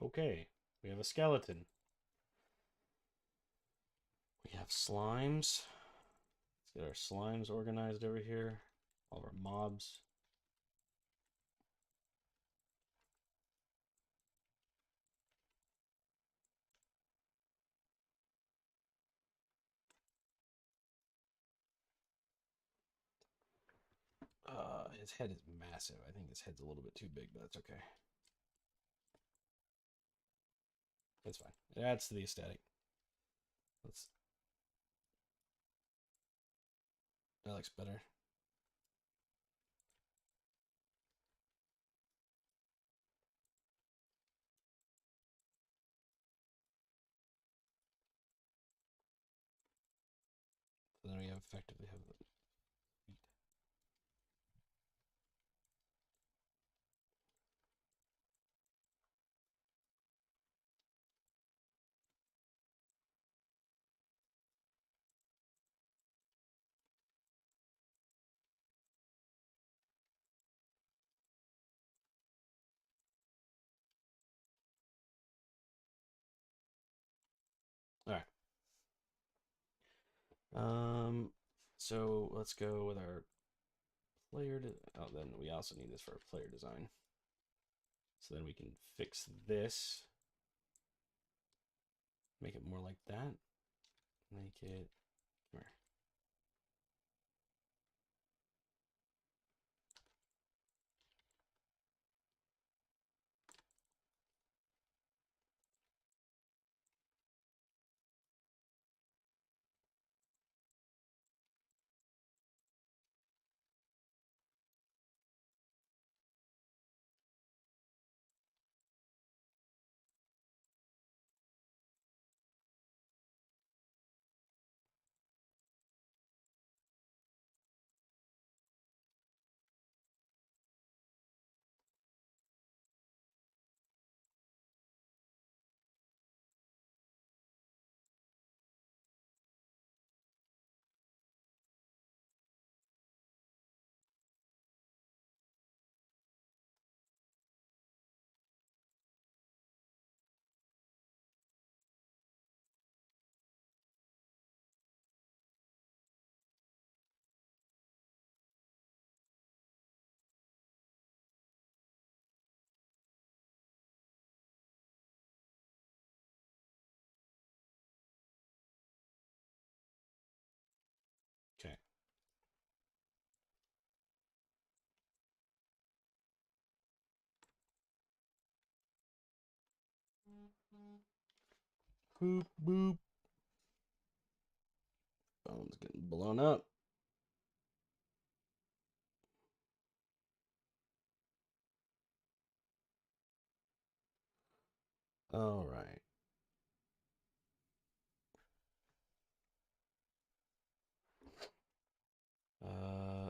A: Okay, we have a skeleton. We have slimes. Let's get our slimes organized over here. All of our mobs. His head is massive. I think his head's a little bit too big, but that's okay. That's fine. It adds to the aesthetic. Let's. That looks better. So then we have effectively have the feet. Um, so let's go with our player. Oh, then we also need this for our player design. So then we can fix this, make it more like that. Make it, come here. Okay. Boop, boop. Phone's getting blown up. All right.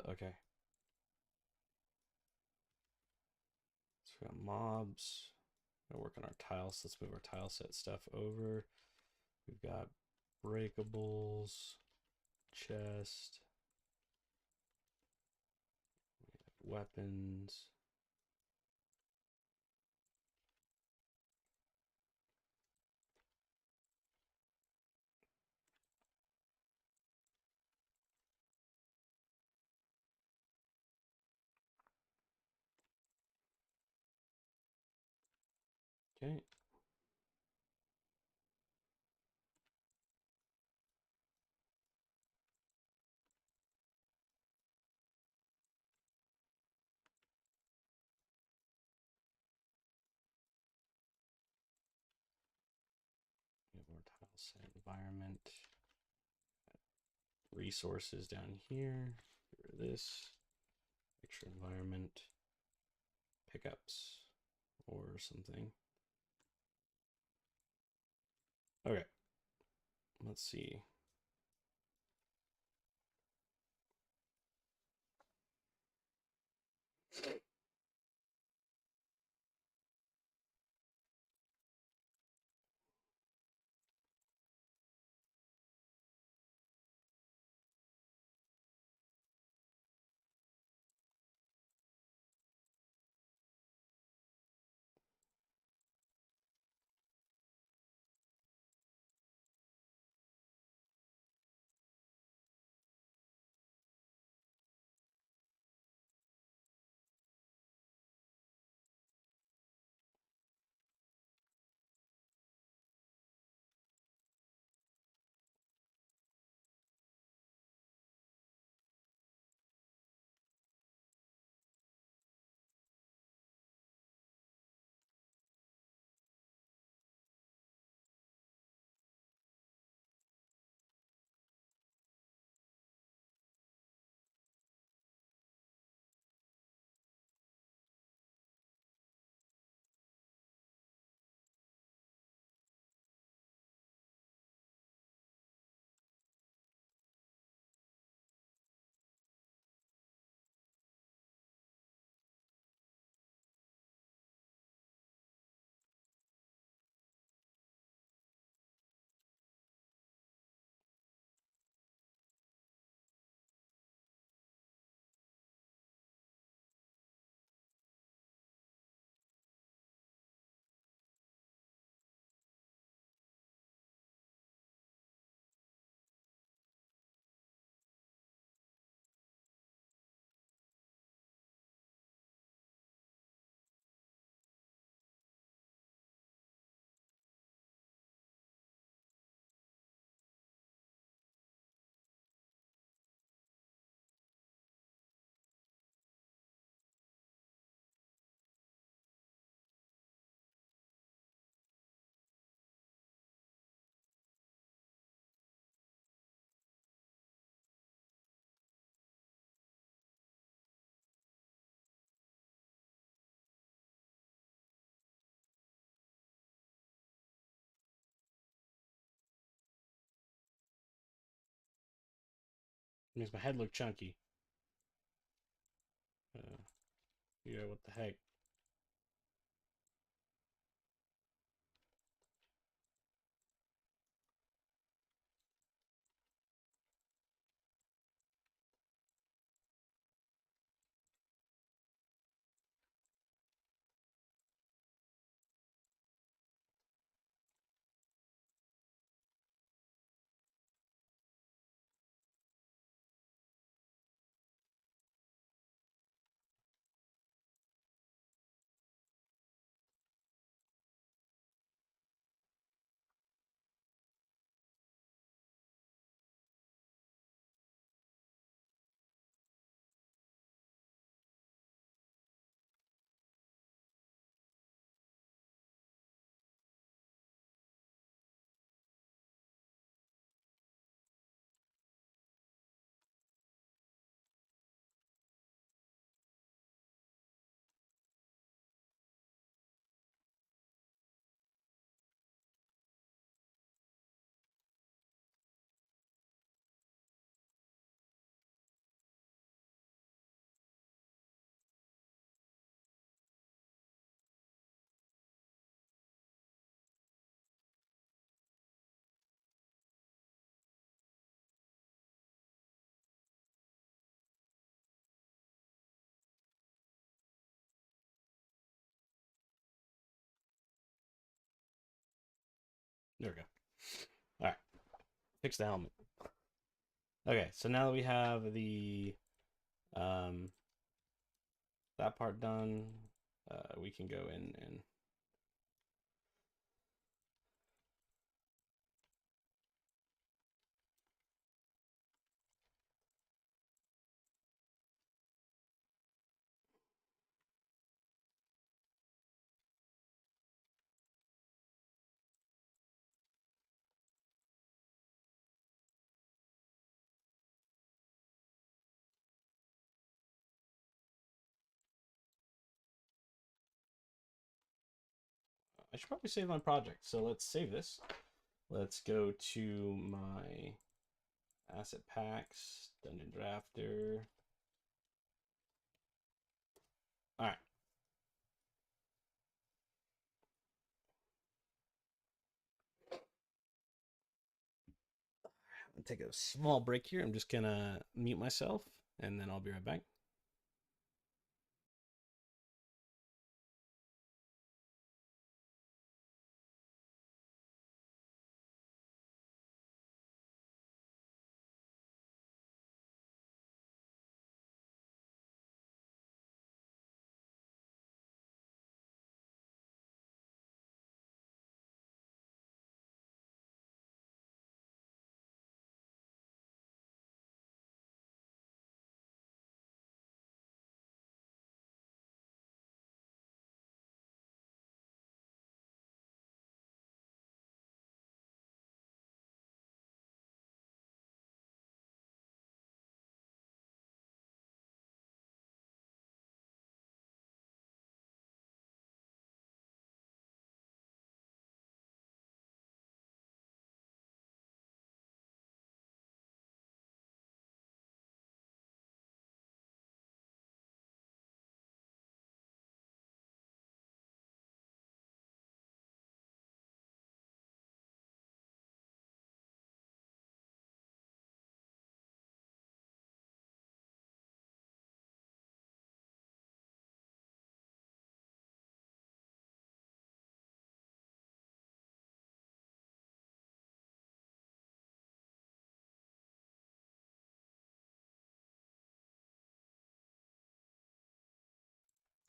A: Okay. So we got mobs. We're work on our tiles. Let's move our tile set stuff over. We've got breakables, chest, weapons. Okay. We have our tile set environment. Resources down here. This extra environment pickups or something. Okay. Let's see. Makes my head look chunky. Yeah, what the heck? There we go. All right, fix the helmet. Okay, so now that we have the um, that part done, we can go in and I should probably save my project. So let's save this. Let's go to my asset packs, dungeon drafter. All right. I'll take a small break here. I'm just gonna mute myself and then I'll be right back.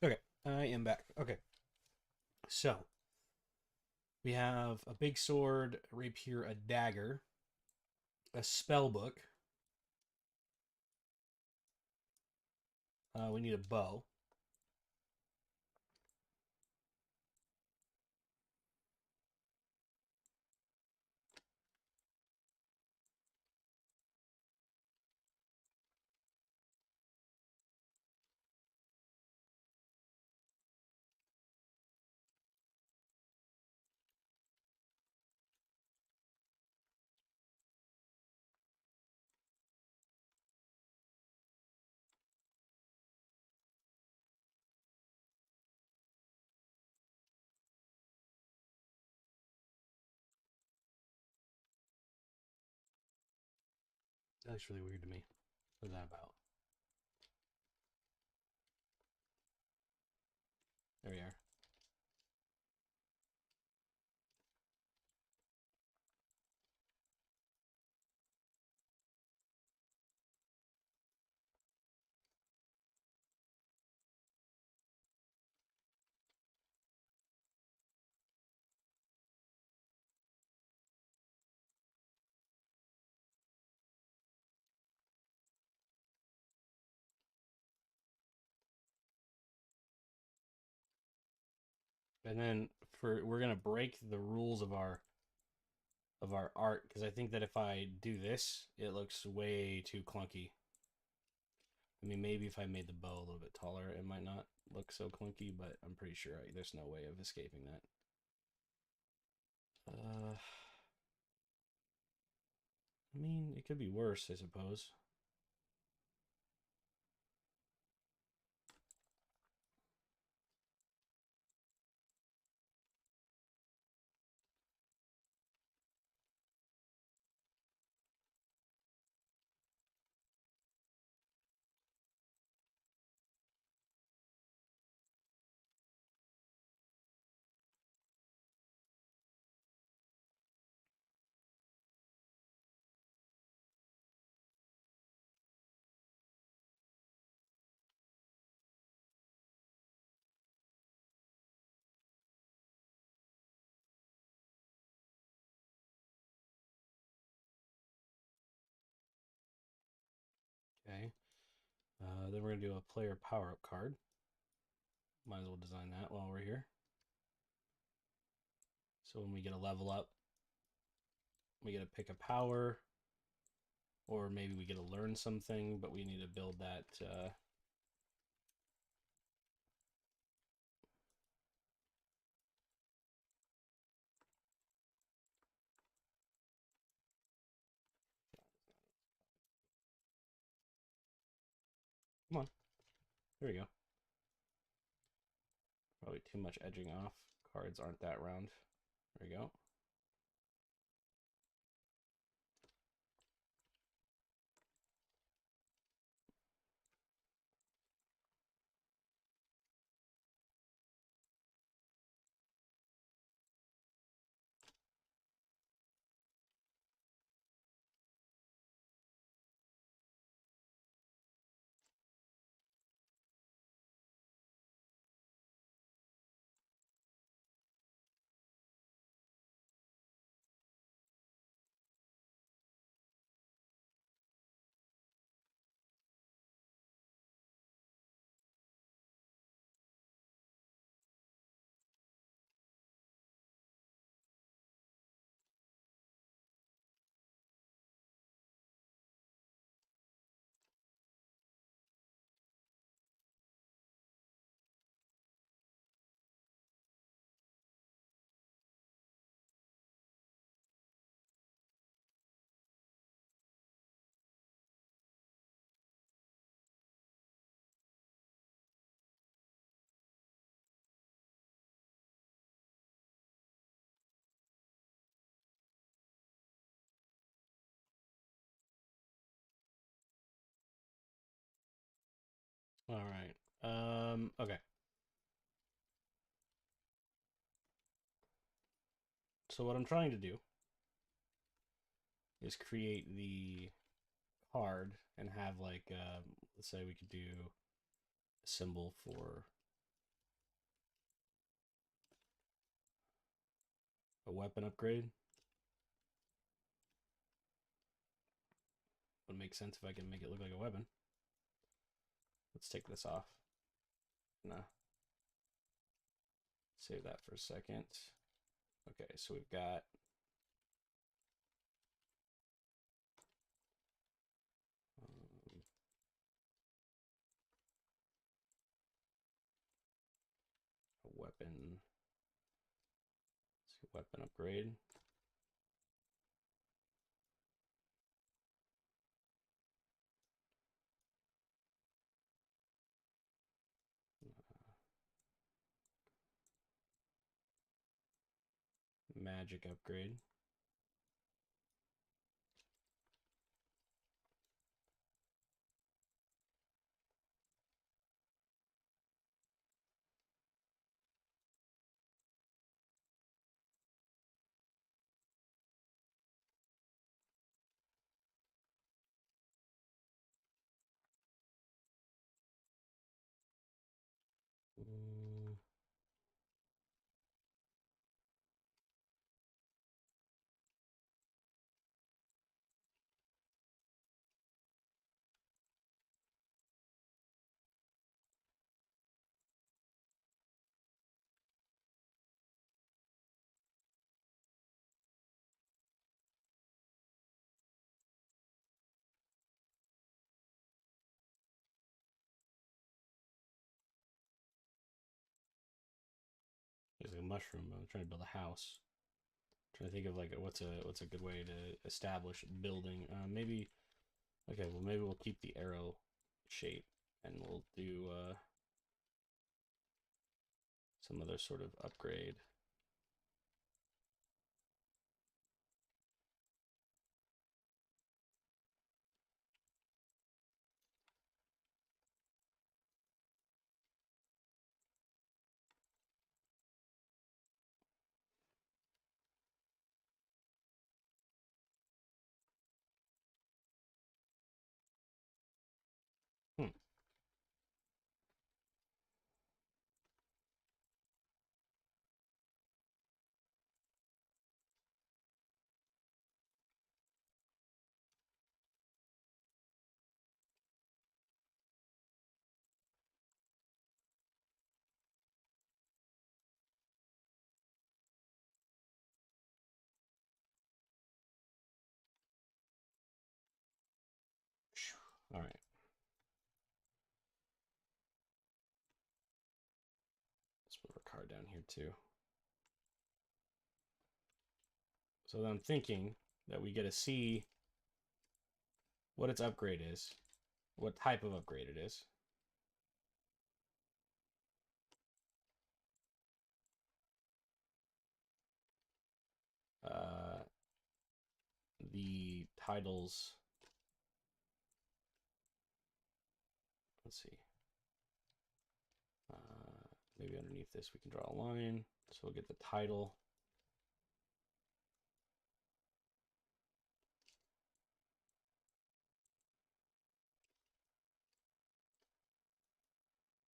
A: Okay, I am back. Okay, so we have a big sword, a rapier, a dagger, a spell book. We need a bow. That looks really weird to me. What is that about? There we are. And then we're gonna break the rules of our art, because I think that if I do this, it looks way too clunky. I mean, maybe if I made the bow a little bit taller, it might not look so clunky, but I'm pretty sure there's no way of escaping that. I mean, it could be worse, I suppose. Okay. Then we're gonna do a player power-up card. Might as well design that while we're here. So when we get a level up, we get to pick a power, or maybe we get to learn something, but we need to build that. Come on. There we go. Probably too much edging off. Cards aren't that round. There we go. All right. Okay. So what I'm trying to do is create the card and have like, let's say we could do a symbol for a weapon upgrade. Would make sense if I can make it look like a weapon. Let's take this off. Nah. Save that for a second. Okay, so we've got a weapon. Let's see, weapon upgrade. Magic upgrade. mushroom. I'm trying to build a house. I'm trying to think of like what's a good way to establish building. Maybe okay. Well, maybe we'll keep the arrow shape, and we'll do some other sort of upgrade. Hmm. All right. Let's put our card down here too. So I'm thinking that we get to see what its upgrade is, what type of upgrade it is. The titles. Let's see. Maybe underneath this we can draw a line. So we'll get the title.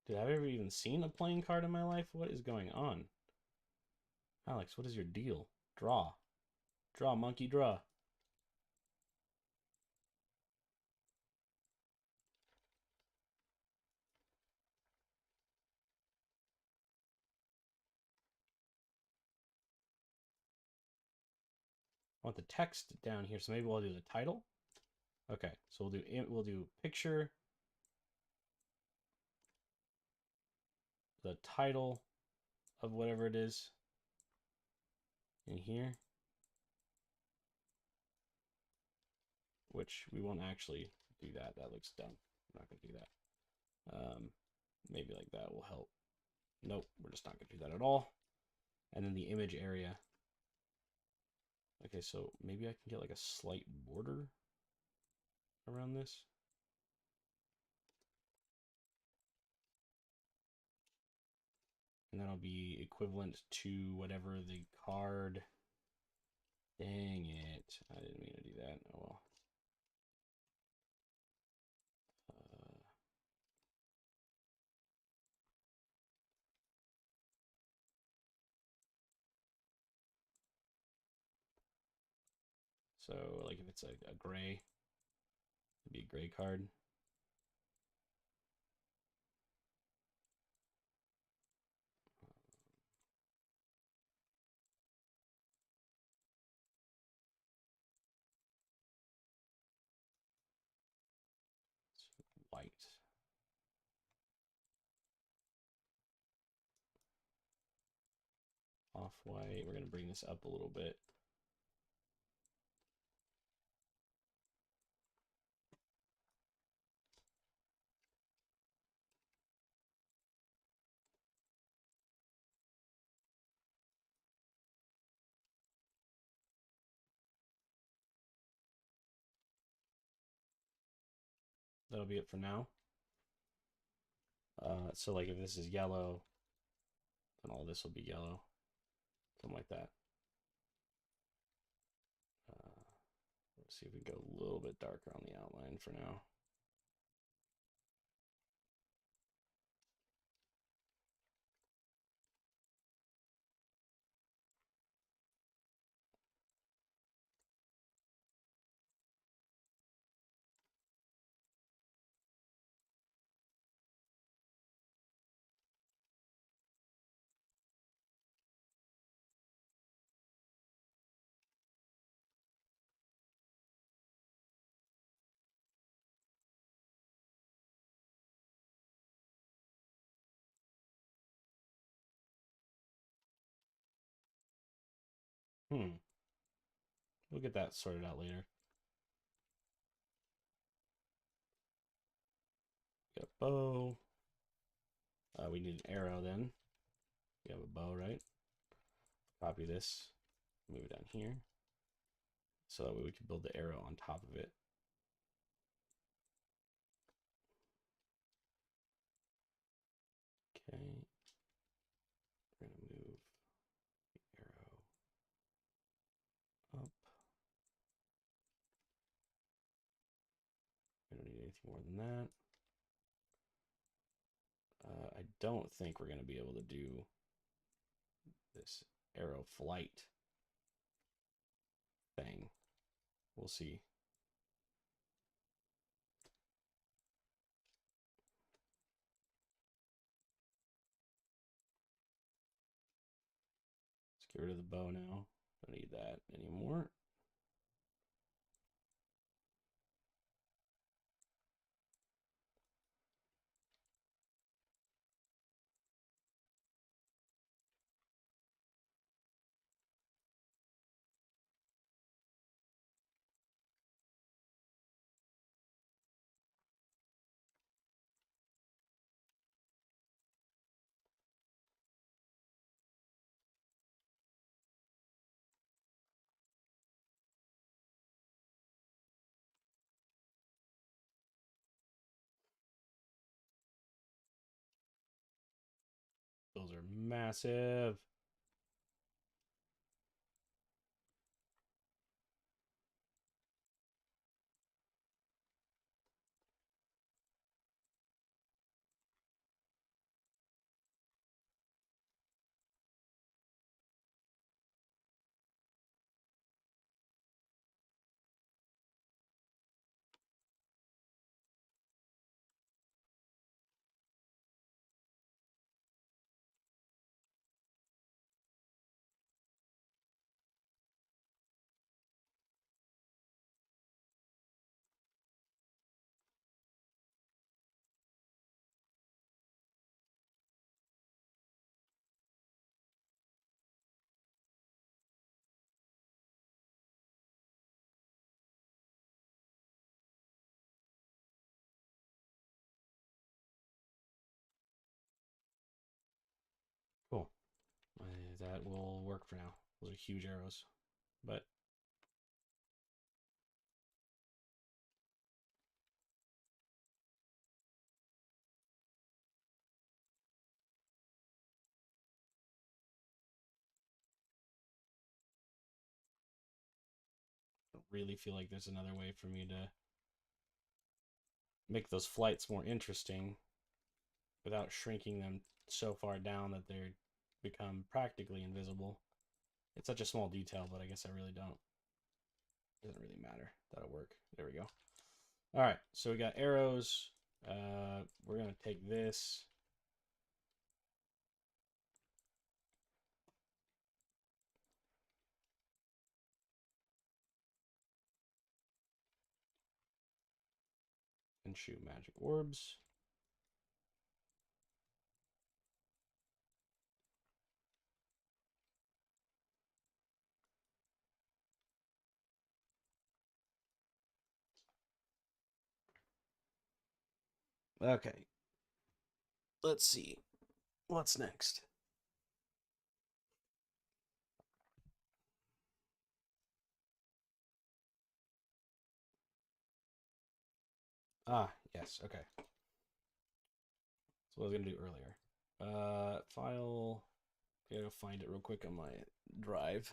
A: Did I ever even seen a playing card in my life? What is going on? Alex, what is your deal? Draw. Draw, monkey, draw. I want the text down here, so maybe we'll do the title. Okay, so we'll do picture, the title of whatever it is in here, which we won't actually do that. That looks dumb. I'm not gonna do that. Maybe like that will help. Nope, we're just not gonna do that at all. And then the image area. Okay, so maybe I can get like a slight border around this. And that'll be equivalent to whatever the card. Dang it. I didn't mean to do that. Oh well. So like if it's a gray, it'd be a gray card. It's white. Off-white. We're going to bring this up a little bit. That'll be it for now. So like if this is yellow, then all this will be yellow. Something like that. Let's see if we can go a little bit darker on the outline for now. We'll get that sorted out later. Got a bow. We need an arrow then. We have a bow, right? Copy this, move it down here. So that way we can build the arrow on top of it. Okay. We're going to move the arrow up. We don't need anything more than that. I don't think we're going to be able to do this arrow flight thing. We'll see. Let's get rid of the bow now. Don't need that anymore. Those are massive. Cool. That will work for now. Those are huge arrows. But I don't really feel like there's another way for me to make those flights more interesting without shrinking them so far down that they become practically invisible. It's such a small detail, but I guess I really don't. It doesn't really matter. That'll work. There we go. All right, so we got arrows. We're gonna take this. And shoot magic orbs. Okay. Let's see. What's next? Ah, yes, okay. That's what I was gonna do earlier. File. Gotta find it real quick on my drive.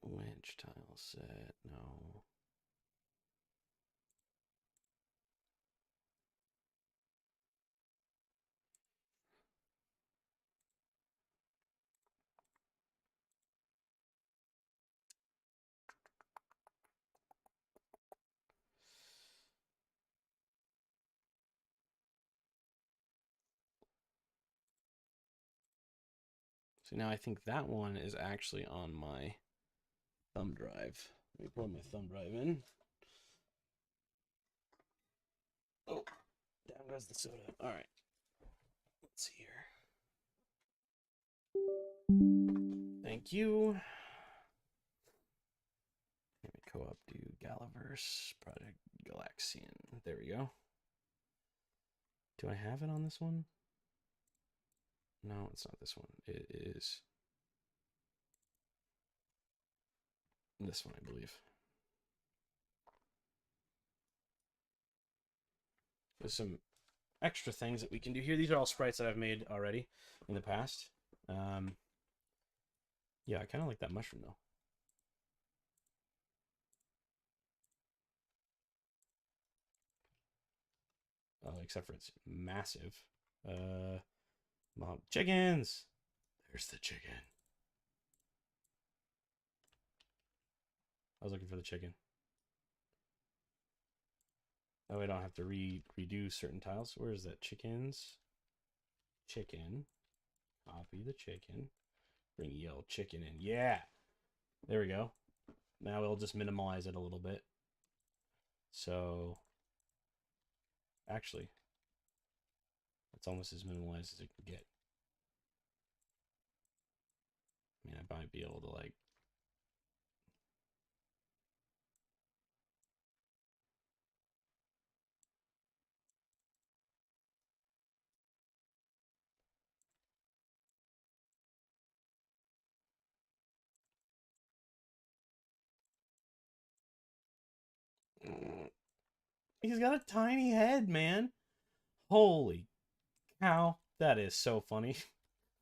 A: Which tile set? No. So now I think that one is actually on my thumb drive. Let me plug my thumb drive in. Oh, Down goes the soda. All right. Let's see here. Thank you. Let me co-op do Galaverse Project Galaxian. There we go. Do I have it on this one? No, it's not this one. It is this one, I believe. There's some extra things that we can do here. These are all sprites that I've made already in the past. Yeah, I kind of like that mushroom though. Except for it's massive. Mom, chickens. There's the chicken. I was looking for the chicken. Oh, I don't have to redo certain tiles. Where is that? Chickens. Chicken. Copy the chicken. Bring yellow chicken in. Yeah. There we go. Now we'll just minimize it a little bit. So, actually, it's almost as minimalized as it can get. I mean, I might be able to like. He's got a tiny head, man. Holy cow. That is so funny.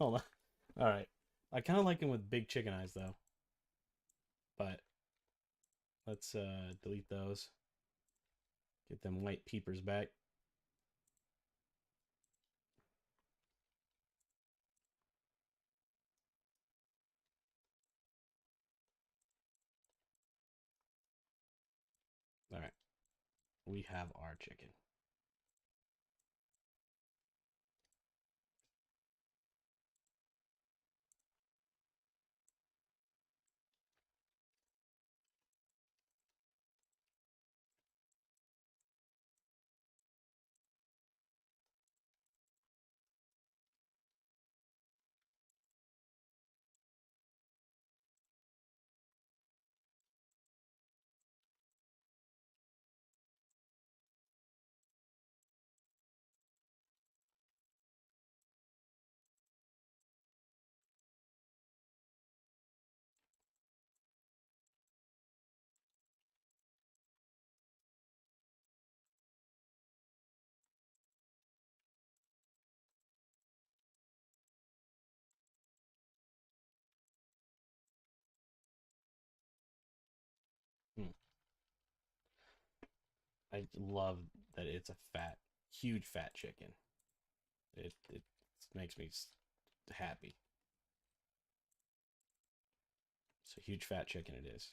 A: Hold on. All right. I kind of like him with big chicken eyes, though. But let's delete those. Get them white peepers back. All right. We have our chicken. Hmm. I love that it's a fat, huge fat chicken. It makes me happy. So huge fat chicken it is.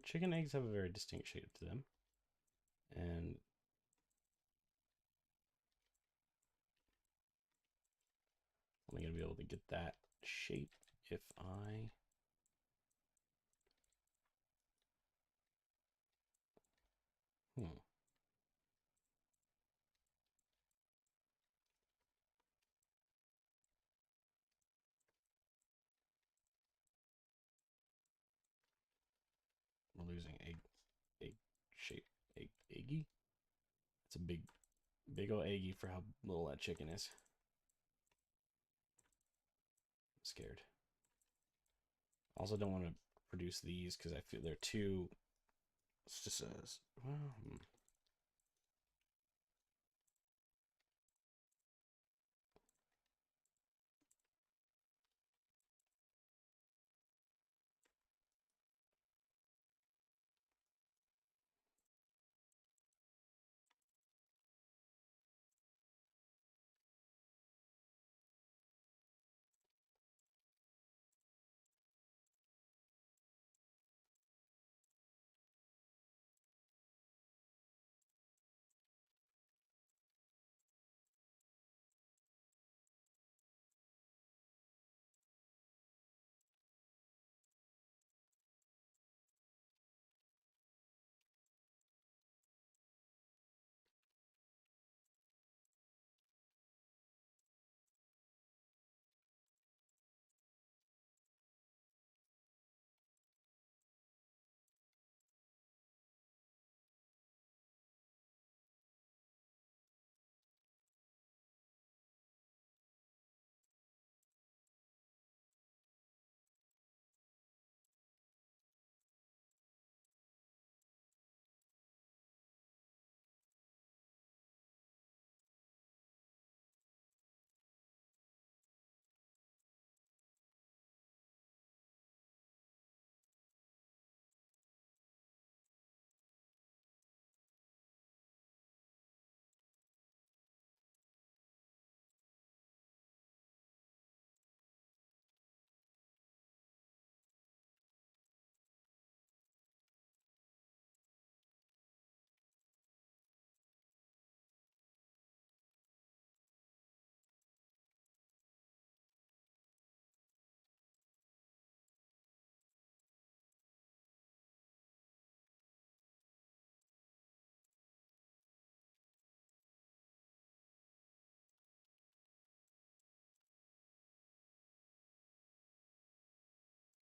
A: Chicken eggs have a very distinct shape to them. And only gonna be able to get that shape if I hmm. We're losing egg shape. Eggy? It's a big old eggy for how little that chicken is. I'm scared. Also don't want to produce these because I feel they're too it's just a well,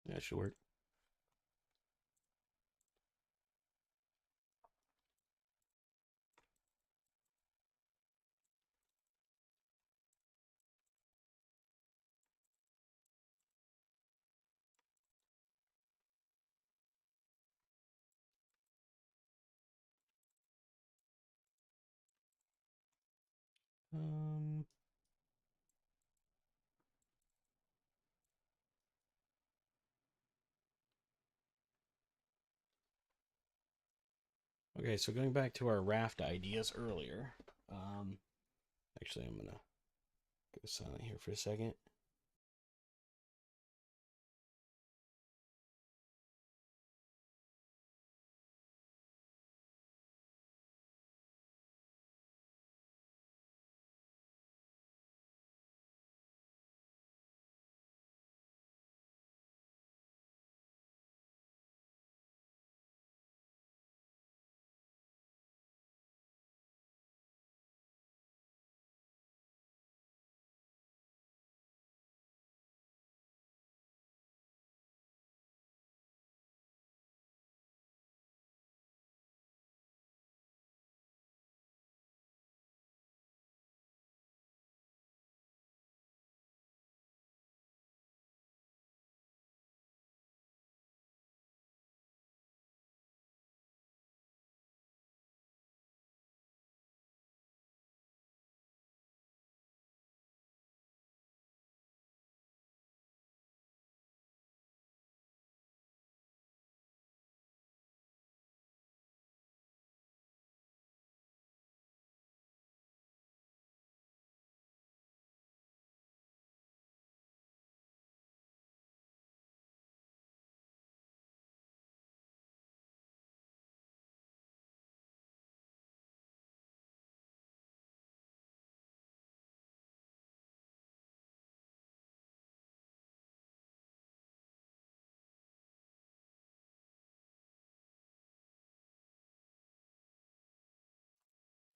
A: That should work. Um, okay, so going back to our raft ideas earlier. Actually, I'm gonna go silent here for a second.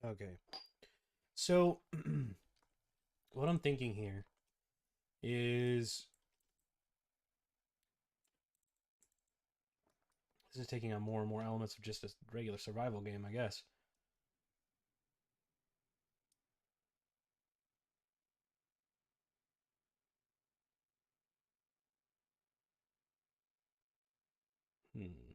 A: Okay, so what I'm thinking here is this is taking on more and more elements of just a regular survival game, I guess. Hmm.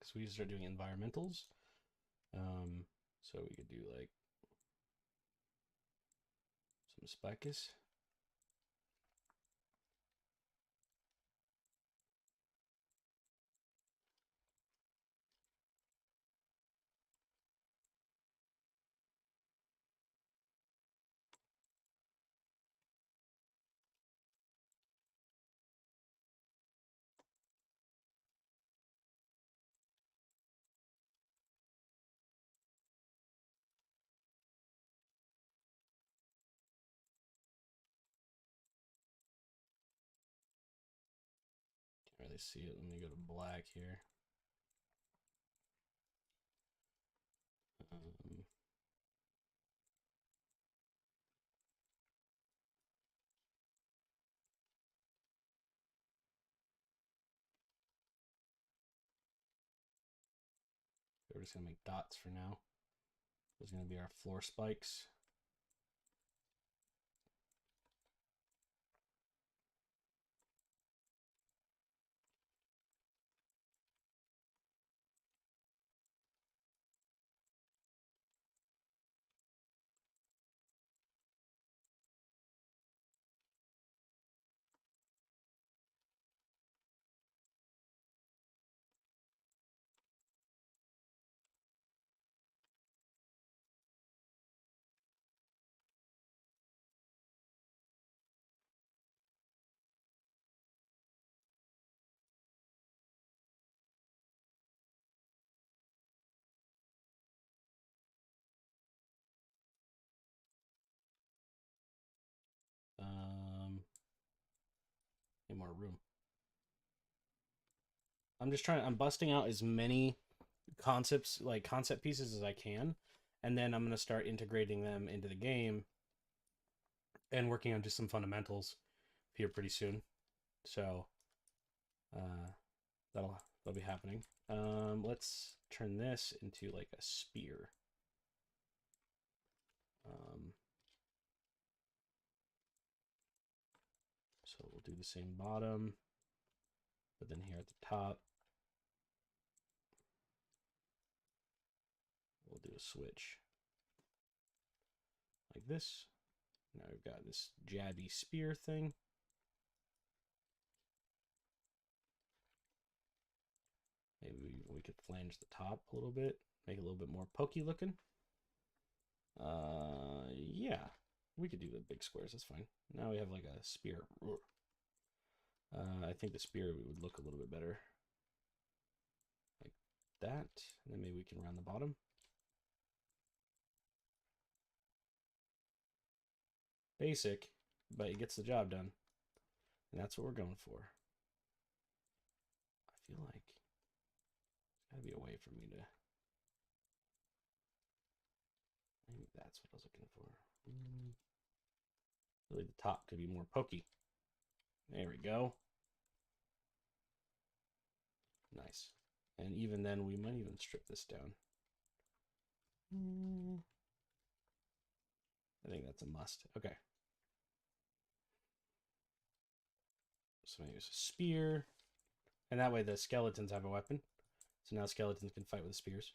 A: So we start doing environmentals. So we could do like some spikes. Can't really see it. Let me go to black here. Um, we're just gonna make dots for now. Those are gonna be our floor spikes. room. I'm busting out as many concepts, like concept pieces as I can, and then I'm going to start integrating them into the game and working on just some fundamentals here pretty soon. So that'll be happening. Let's turn this into like a spear. So we'll do the same bottom, but then here at the top, we'll do a switch like this. Now we've got this jabby spear thing. Maybe we could flange the top a little bit, make it a little bit more pokey looking. Yeah, we could do the big squares. That's fine. Now we have like a spear. I think the spear would look a little bit better, like that. And then maybe we can round the bottom. Basic, but it gets the job done, and that's what we're going for. I feel like there's got to be a way for me to. Maybe that's what I was looking for. Really, the top could be more pokey. There we go. Nice. And even then, we might even strip this down. I think that's a must. Okay. So maybe use a spear. And that way the skeletons have a weapon. So now skeletons can fight with the spears.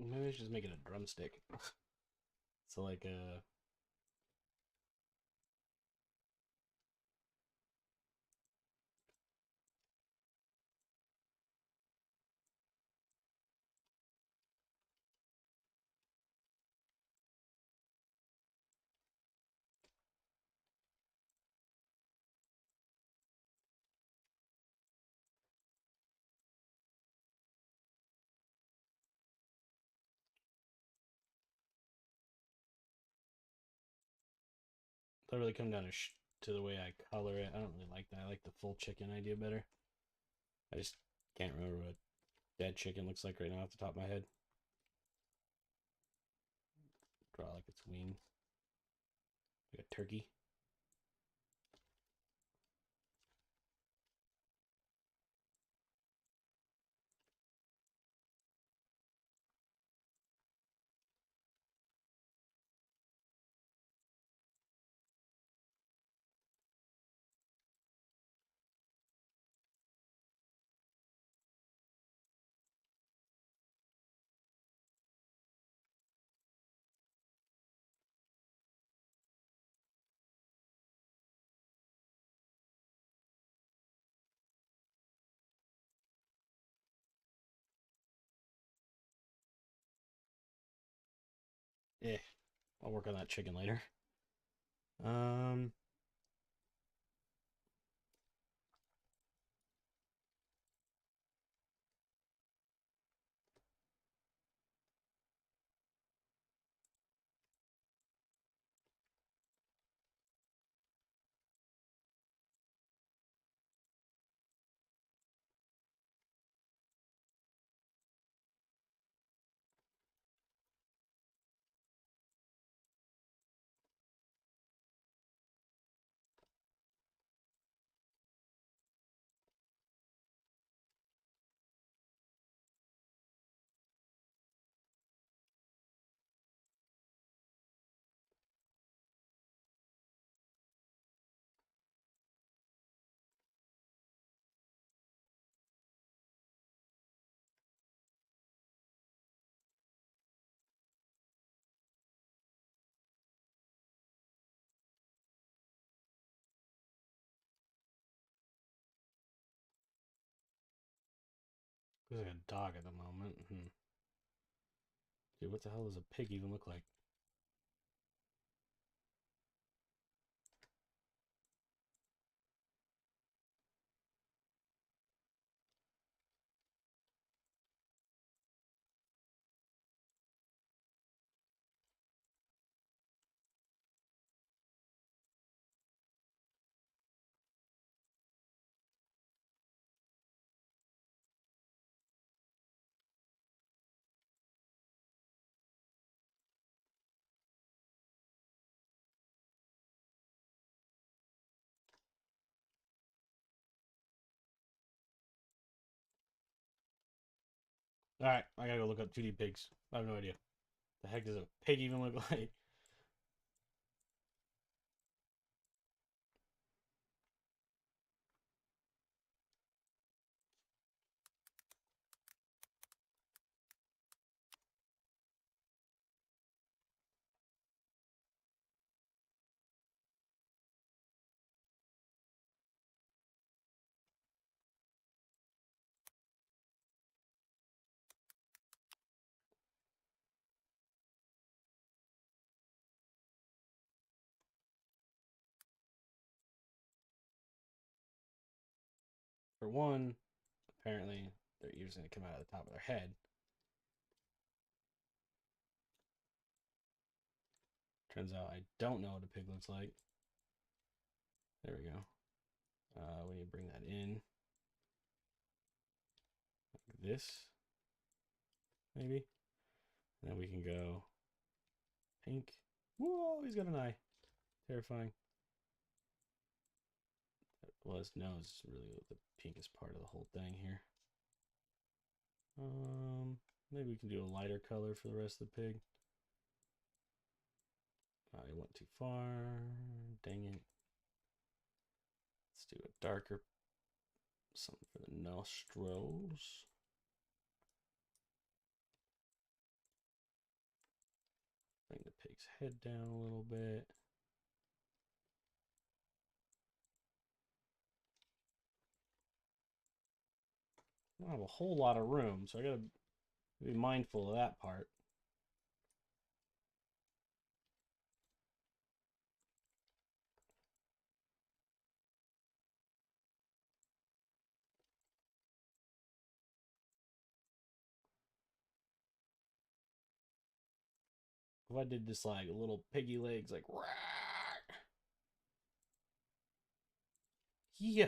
A: Maybe I should just make it a drumstick. So like a. That really come down to the way I color it. I don't really like that. I like the full chicken idea better. I just can't remember what dead chicken looks like right now off the top of my head. Draw like its wing. Like a turkey. I'll work on that chicken later. Um, looks like a dog at the moment. Dude, what the hell does a pig even look like? All right, I gotta go look up 2D pigs. I have no idea. The heck does a pig even look like? For one, apparently their ears gonna come out of the top of their head. Turns out I don't know what a pig looks like. There we go. We need to bring that in. Like this, maybe. And then we can go pink. Whoa, he's got an eye. Terrifying. Well, his nose is really the pinkest part of the whole thing here. Maybe we can do a lighter color for the rest of the pig. I went too far. Dang it. Let's do a darker something for the nostrils. Bring the pig's head down a little bit. I don't have a whole lot of room, so I gotta be mindful of that part. If I did just like little piggy legs, like, yo,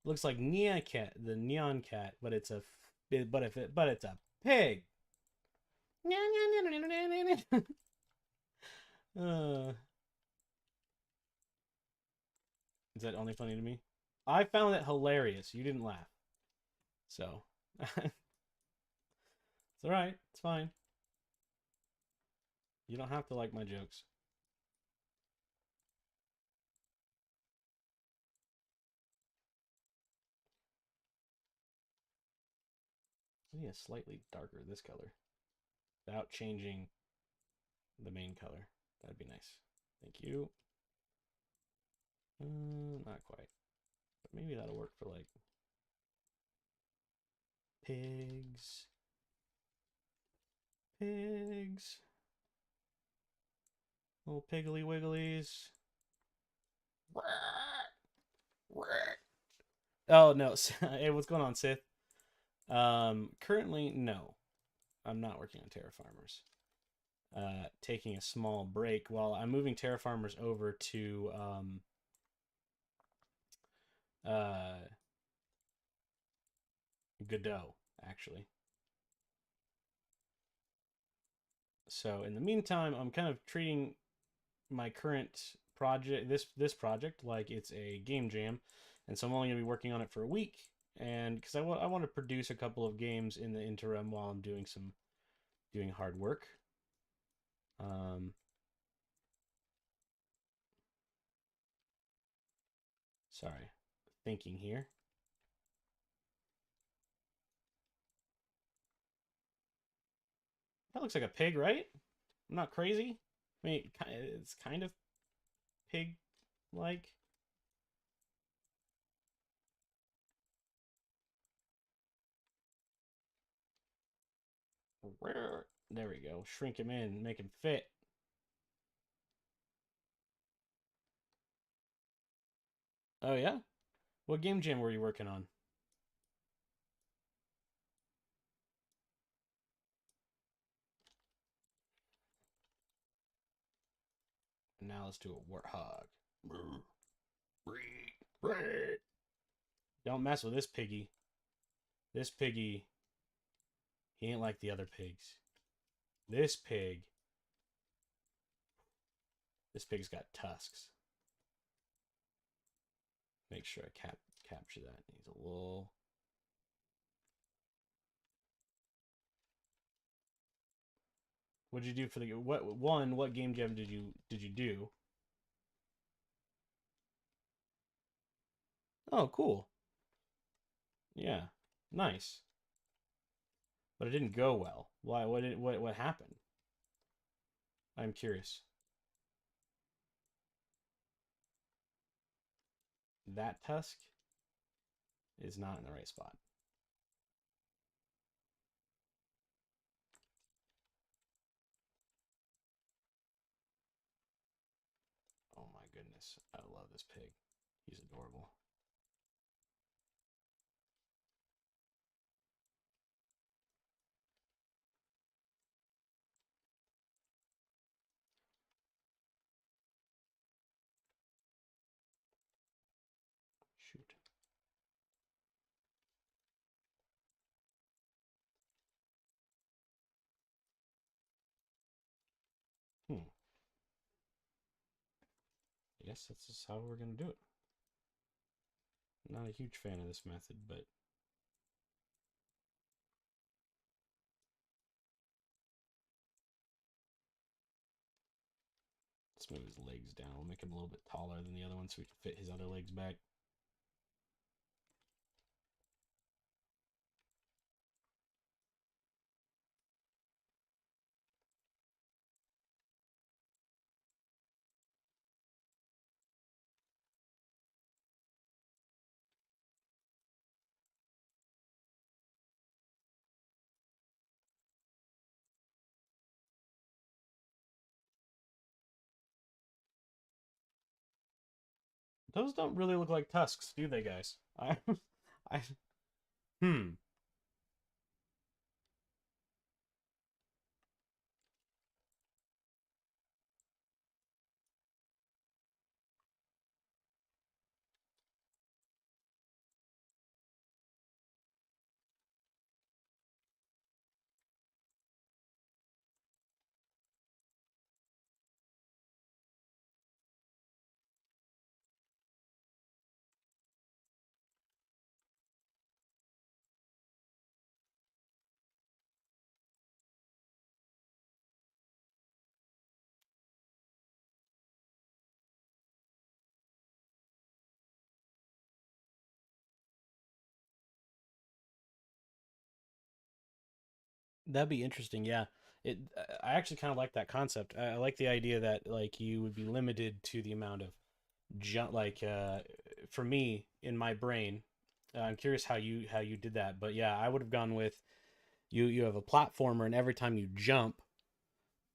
A: looks like Neon Cat, the Neon Cat, but it's a, but it's a pig. uh, is that only funny to me? I found it hilarious. You didn't laugh, so it's all right. It's fine. You don't have to like my jokes. I need a slightly darker this color without changing the main color. That'd be nice. Thank you. Not quite. But maybe that'll work for like pigs. Pigs. Little piggly wigglies. Oh no! Hey, what's going on, Sith? Currently, no, I'm not working on TerraFarmers. Taking a small break while I'm moving TerraFarmers over to uh, Godot, actually. So in the meantime, I'm kind of treating my current project, this project, like it's a game jam, and so I'm only gonna be working on it for a week, and because I want to produce a couple of games in the interim while I'm doing hard work. Um, Sorry, thinking here. That looks like a pig, right? I'm not crazy. I mean, it's kind of pig-like. There we go. Shrink him in, make him fit. Oh yeah? What game jam were you working on? And now let's do a warthog. Don't mess with this piggy. This piggy, he ain't like the other pigs. This pig, this pig's got tusks. Make sure I capture that. He's a little. What'd you do for the what game jam did you do? Oh, cool. Yeah, nice. But it didn't go well. Why? What happened? I'm curious. That tusk is not in the right spot. Oh my goodness. I love this pig. He's adorable. Shoot. Hmm. I guess that's just how we're going to do it. Not a huge fan of this method, but let's move his legs down. We'll make him a little bit taller than the other one so we can fit his other legs back. Those don't really look like tusks, do they, guys? I, hmm. That'd be interesting. Yeah. It. I actually kind of like that concept. I like the idea that like you would be limited to the amount of jump. Like for me in my brain, I'm curious how you did that. But yeah, I would have gone with you. You have a platformer, and every time you jump,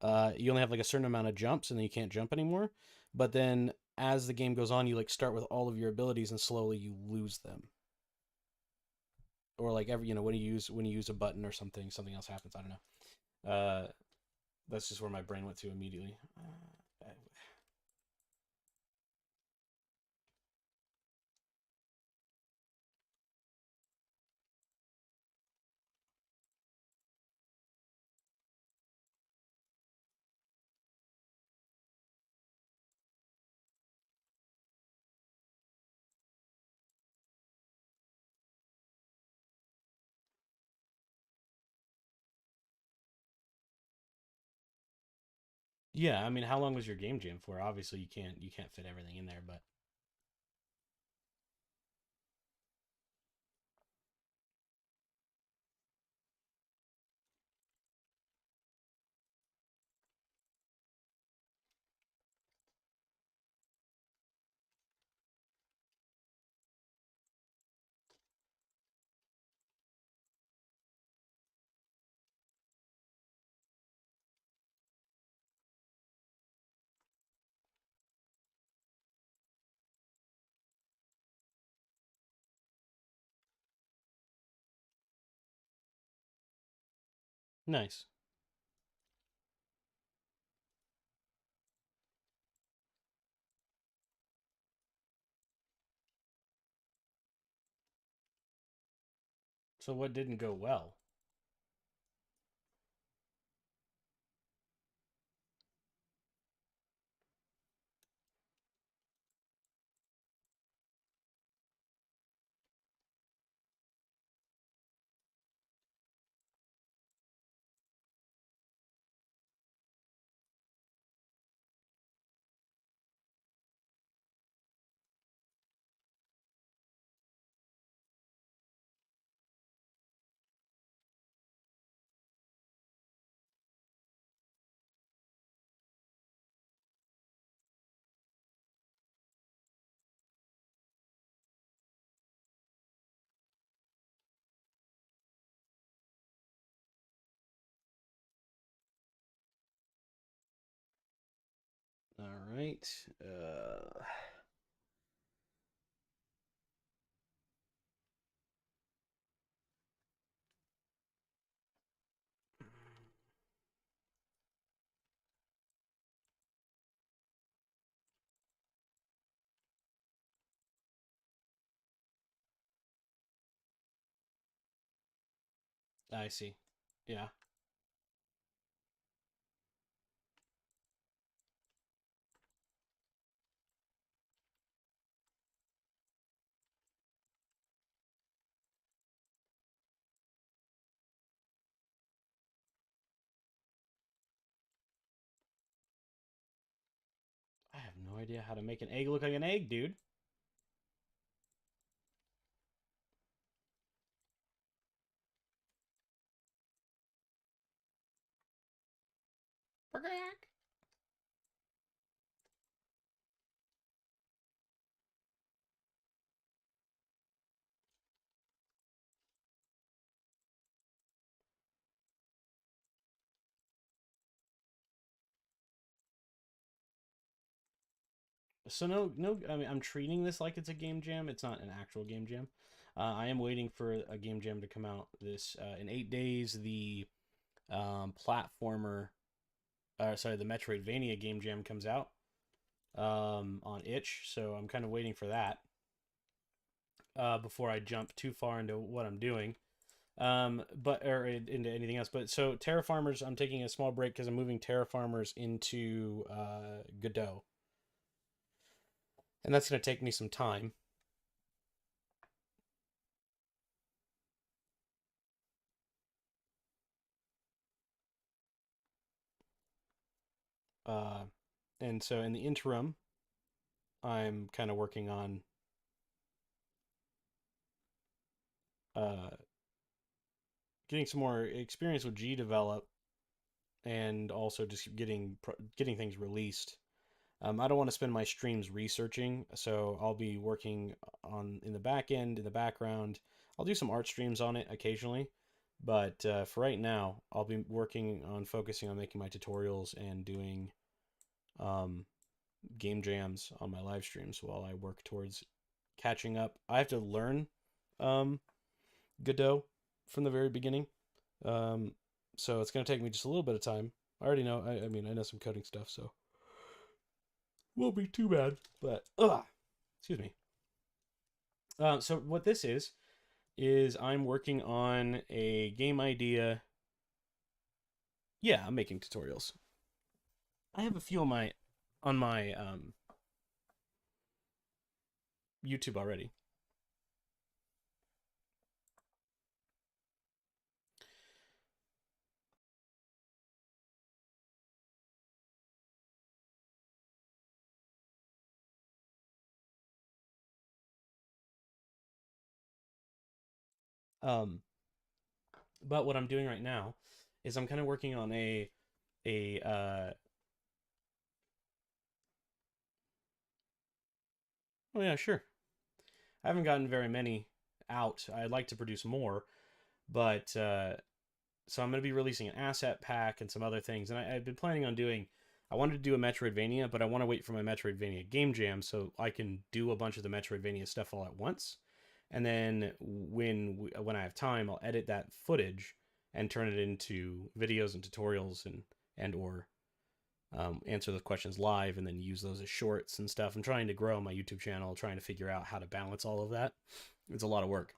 A: you only have like a certain amount of jumps, and then you can't jump anymore. But then as the game goes on, you like start with all of your abilities, and slowly you lose them. Or like every when you use a button or something else happens. I don't know. That's just where my brain went to immediately. Yeah, I mean, how long was your game jam for? Obviously, you can't fit everything in there, but nice. So what didn't go well? All right. I see. Yeah. I have no idea how to make an egg look like an egg, dude. So no, no. I mean, I'm treating this like it's a game jam. It's not an actual game jam. I am waiting for a game jam to come out this in 8 days. The platformer, sorry, the Metroidvania game jam comes out on itch. So I'm kind of waiting for that before I jump too far into what I'm doing. But or into anything else. But so TerraFarmers, I'm taking a small break because I'm moving TerraFarmers into Godot, and that's going to take me some time. Uh, and so in the interim, I'm kind of working on uh, getting some more experience with G develop, and also just getting things released. I don't want to spend my streams researching, so I'll be working on in the back end, in the background. I'll do some art streams on it occasionally, But for right now, I'll be working on focusing on making my tutorials and doing um, game jams on my live streams while I work towards catching up. I have to learn um, Godot from the very beginning. Um, so it's going to take me just a little bit of time. I already know, I mean, I know some coding stuff, so won't be too bad. But, excuse me. So what this is I'm working on a game idea. Yeah, I'm making tutorials. I have a few on my YouTube already. Um, but what I'm doing right now is I'm kind of working on a oh yeah, sure. I haven't gotten very many out. I'd like to produce more, but so I'm going to be releasing an asset pack and some other things. And I've been planning on doing. I wanted to do a Metroidvania, but I want to wait for my Metroidvania game jam so I can do a bunch of the Metroidvania stuff all at once. And then when I have time, I'll edit that footage and turn it into videos and tutorials and or answer those questions live and then use those as shorts and stuff. I'm trying to grow my YouTube channel, trying to figure out how to balance all of that. It's a lot of work.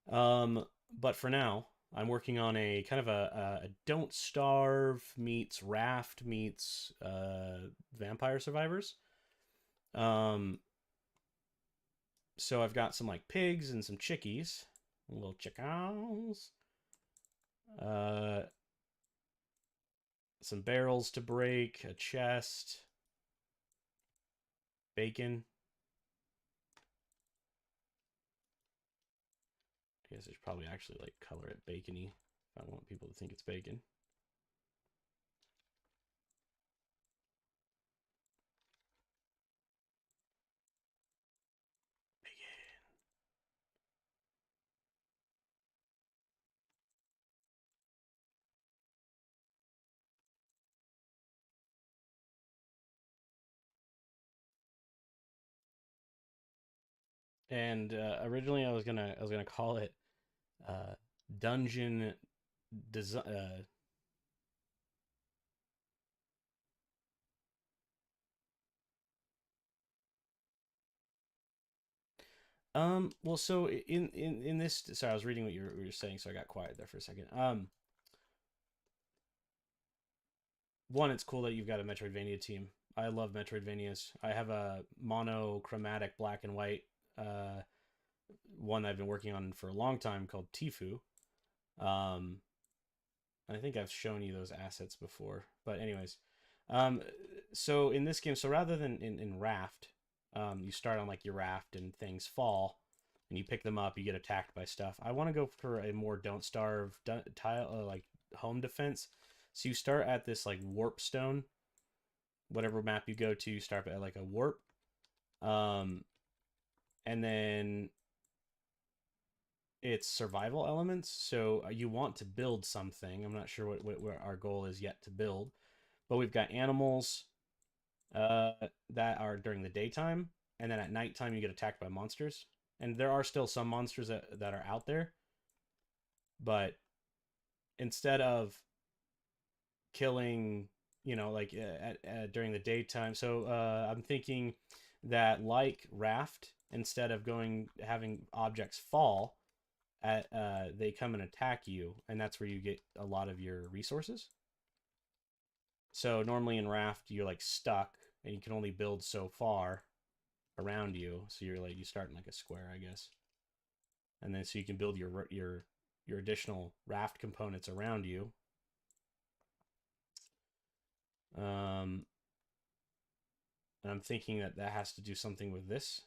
A: But for now, I'm working on a kind of a Don't Starve meets Raft meets Vampire Survivors. Um, so I've got some like pigs and some chickies, little chickens. Uh, some barrels to break, a chest, bacon. I guess I should probably actually like color it bacony if I want people to think it's bacon. And originally I was gonna call it uh, dungeon design. Well, so in this, sorry, I was reading what you were saying, so I got quiet there for a second. One, it's cool that you've got a Metroidvania team. I love Metroidvanias. I have a monochromatic black and white uh one I've been working on for a long time called Tifu. Um, I think I've shown you those assets before, but anyways, um, so in this game, so rather than in Raft, you start on like your raft and things fall, and you pick them up, you get attacked by stuff. I want to go for a more Don't Starve tile like home defense. So you start at this like warp stone, whatever map you go to, you start at like a warp, um, and then it's survival elements. So you want to build something. I'm not sure what our goal is yet to build, but we've got animals uh, that are during the daytime, and then at nighttime you get attacked by monsters. And there are still some monsters that are out there, but instead of killing, like during the daytime, so I'm thinking that like Raft, instead of going having objects fall, they come and attack you, and that's where you get a lot of your resources. So normally in Raft, you're like stuck, and you can only build so far around you. So you're like you start in like a square, I guess, and then so you can build your additional Raft components around you. Um, and I'm thinking that that has to do something with this.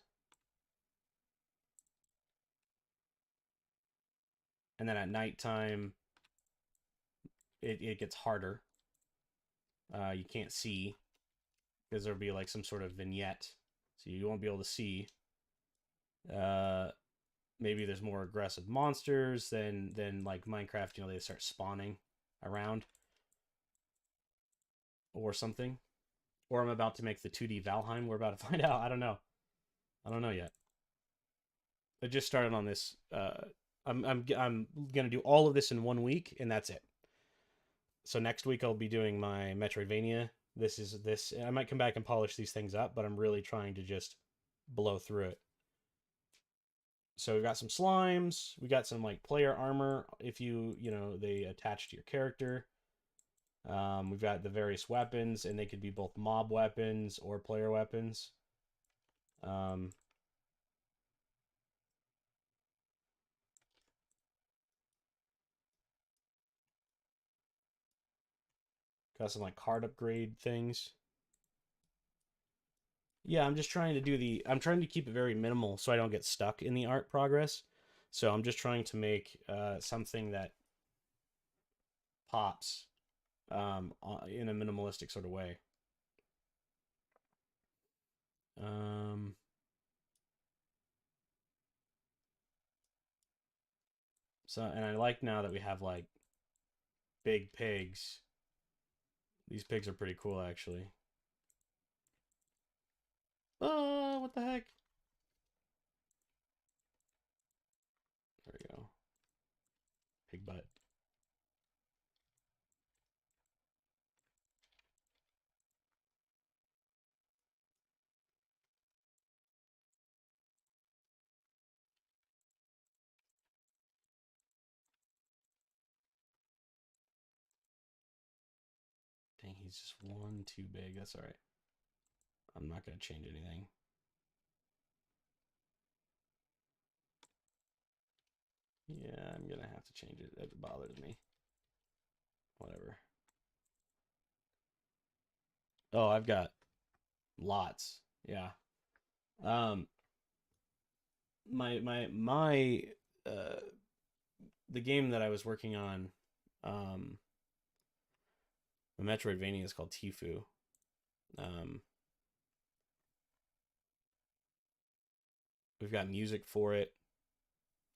A: And then at nighttime, it gets harder. You can't see because there'll be like some sort of vignette, so you won't be able to see. Uh, maybe there's more aggressive monsters than like Minecraft. You know, they start spawning around or something. Or I'm about to make the 2D Valheim. We're about to find out. I don't know. I don't know yet. I just started on this. I'm gonna do all of this in 1 week, and that's it. So next week I'll be doing my Metroidvania. This is this. I might come back and polish these things up, but I'm really trying to just blow through it. So we've got some slimes. We got some like player armor. If you know they attach to your character. We've got the various weapons, and they could be both mob weapons or player weapons. Um, got some like card upgrade things. Yeah, I'm just trying to do the. I'm trying to keep it very minimal so I don't get stuck in the art progress. So I'm just trying to make something that pops in a minimalistic sort of way. Um, so, and I like now that we have like big pigs. These pigs are pretty cool, actually. Oh, what the heck? There we go. Pig butt. Dang, he's just one too big. That's all right. I'm not going to change anything. Yeah, I'm going to have to change it. It bothers me. Whatever. Oh, I've got lots. Yeah. Um, my uh, the game that I was working on, um, the Metroidvania is called Tifu. Um, we've got music for it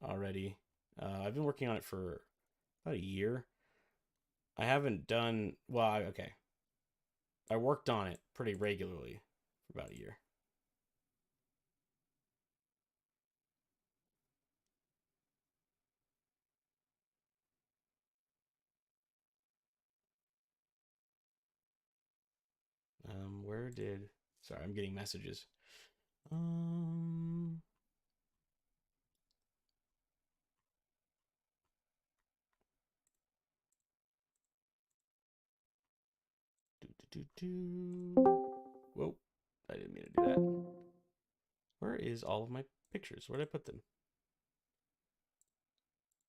A: already. I've been working on it for about a year. I haven't done well. Okay, I worked on it pretty regularly for about a year. Where did? Sorry, I'm getting messages. Um, Whoa, I didn't mean to do that. Where is all of my pictures? Where did I put them?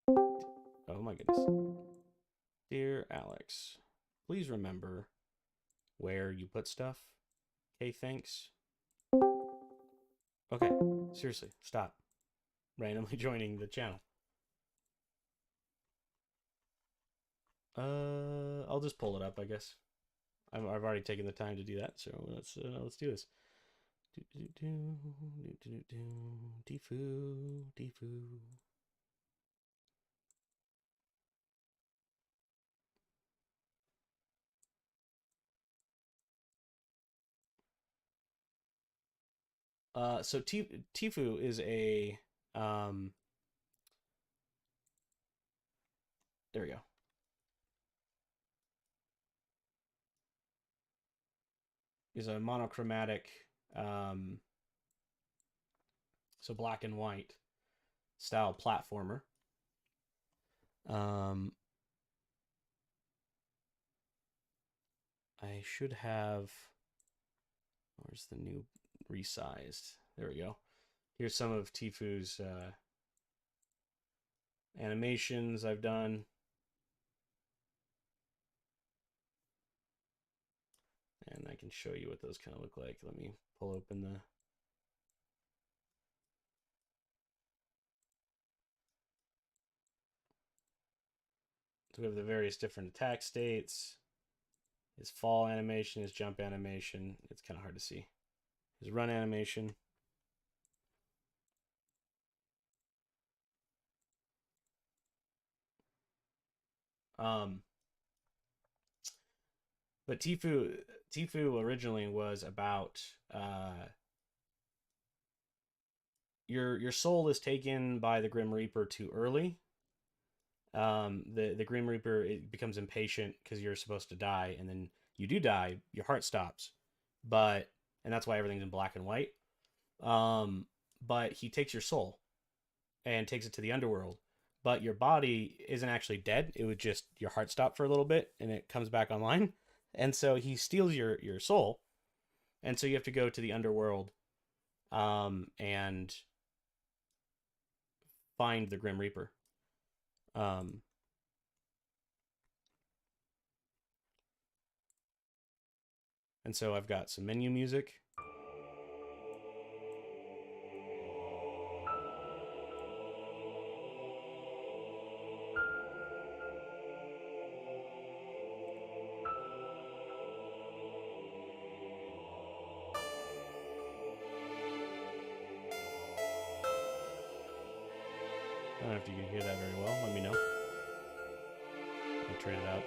A: Oh my goodness. Dear Alex, please remember where you put stuff. Okay, thanks. Okay, seriously, stop randomly joining the channel. I'll just pull it up, I guess. I've already taken the time to do that, so let's do this. Tifu, Tifu. So Tifu is a there we go. Is a monochromatic, um, so black and white style platformer. Um, I should have. Where's the new resized? There we go. Here's some of Tifu's animations I've done. And I can show you what those kind of look like. Let me pull open the. So we have the various different attack states. His fall animation, his jump animation. It's kind of hard to see. His run animation. Um, but Tifu originally was about your soul is taken by the Grim Reaper too early. The Grim Reaper, it becomes impatient because you're supposed to die, and then you do die. Your heart stops, but and that's why everything's in black and white. Um, but he takes your soul and takes it to the underworld. But your body isn't actually dead. It would just your heart stopped for a little bit, and it comes back online. And so he steals your soul, and so you have to go to the underworld, and find the Grim Reaper. Um, and so I've got some menu music. I don't know if you can hear that very well. Let me know. I'll turn it out.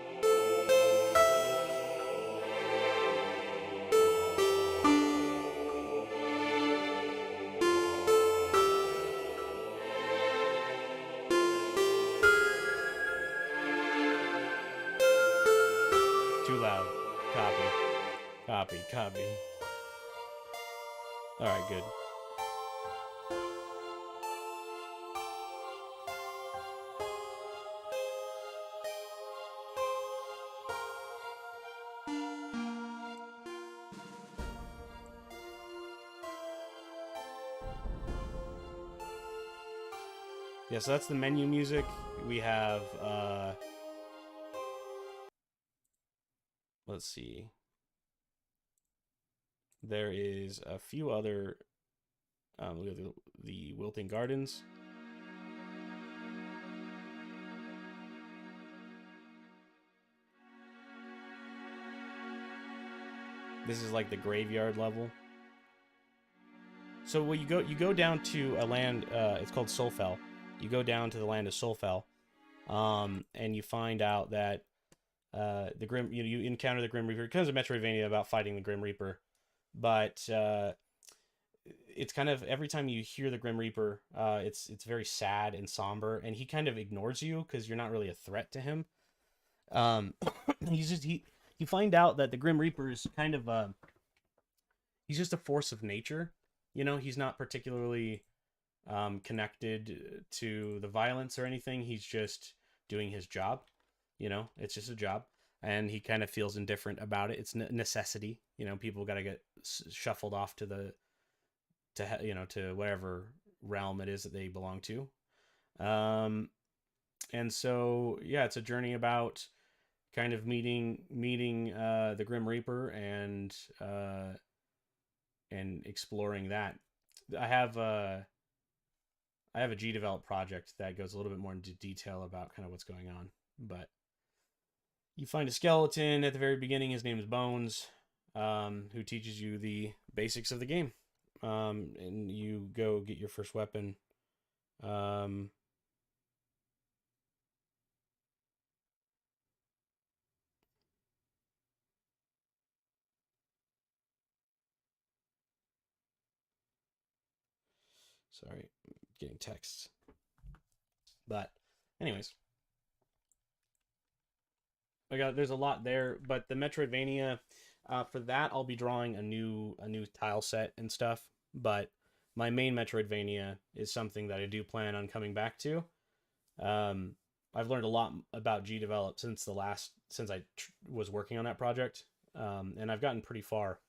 A: Too loud. Copy. Copy. Copy. Alright, good. Yeah, so that's the menu music. We have, let's see. There is a few other, we have the Wilting Gardens. This is like the graveyard level. So when you go down to a land, it's called Solfell. You go down to the land of Solfell, and you find out that the Grim, you encounter the Grim Reaper. It becomes a Metroidvania about fighting the Grim Reaper, but it's kind of every time you hear the Grim Reaper, it's very sad and somber, and he kind of ignores you because you're not really a threat to him. You find out that the Grim Reaper is kind of he's just a force of nature. You know, he's not particularly connected to the violence or anything. He's just doing his job. You know, it's just a job, and he kind of feels indifferent about it. It's necessity. You know, people got to get shuffled off to to whatever realm it is that they belong to. And so yeah, it's a journey about kind of meeting the Grim Reaper and exploring that. I have a GDevelop project that goes a little bit more into detail about kind of what's going on. But you find a skeleton at the very beginning. His name is Bones, who teaches you the basics of the game. And you go get your first weapon. Sorry, getting texts. But anyways, there's a lot there, but the Metroidvania, for that I'll be drawing a new tile set and stuff. But my main Metroidvania is something that I do plan on coming back to. I've learned a lot about GDevelop since I was working on that project, and I've gotten pretty far.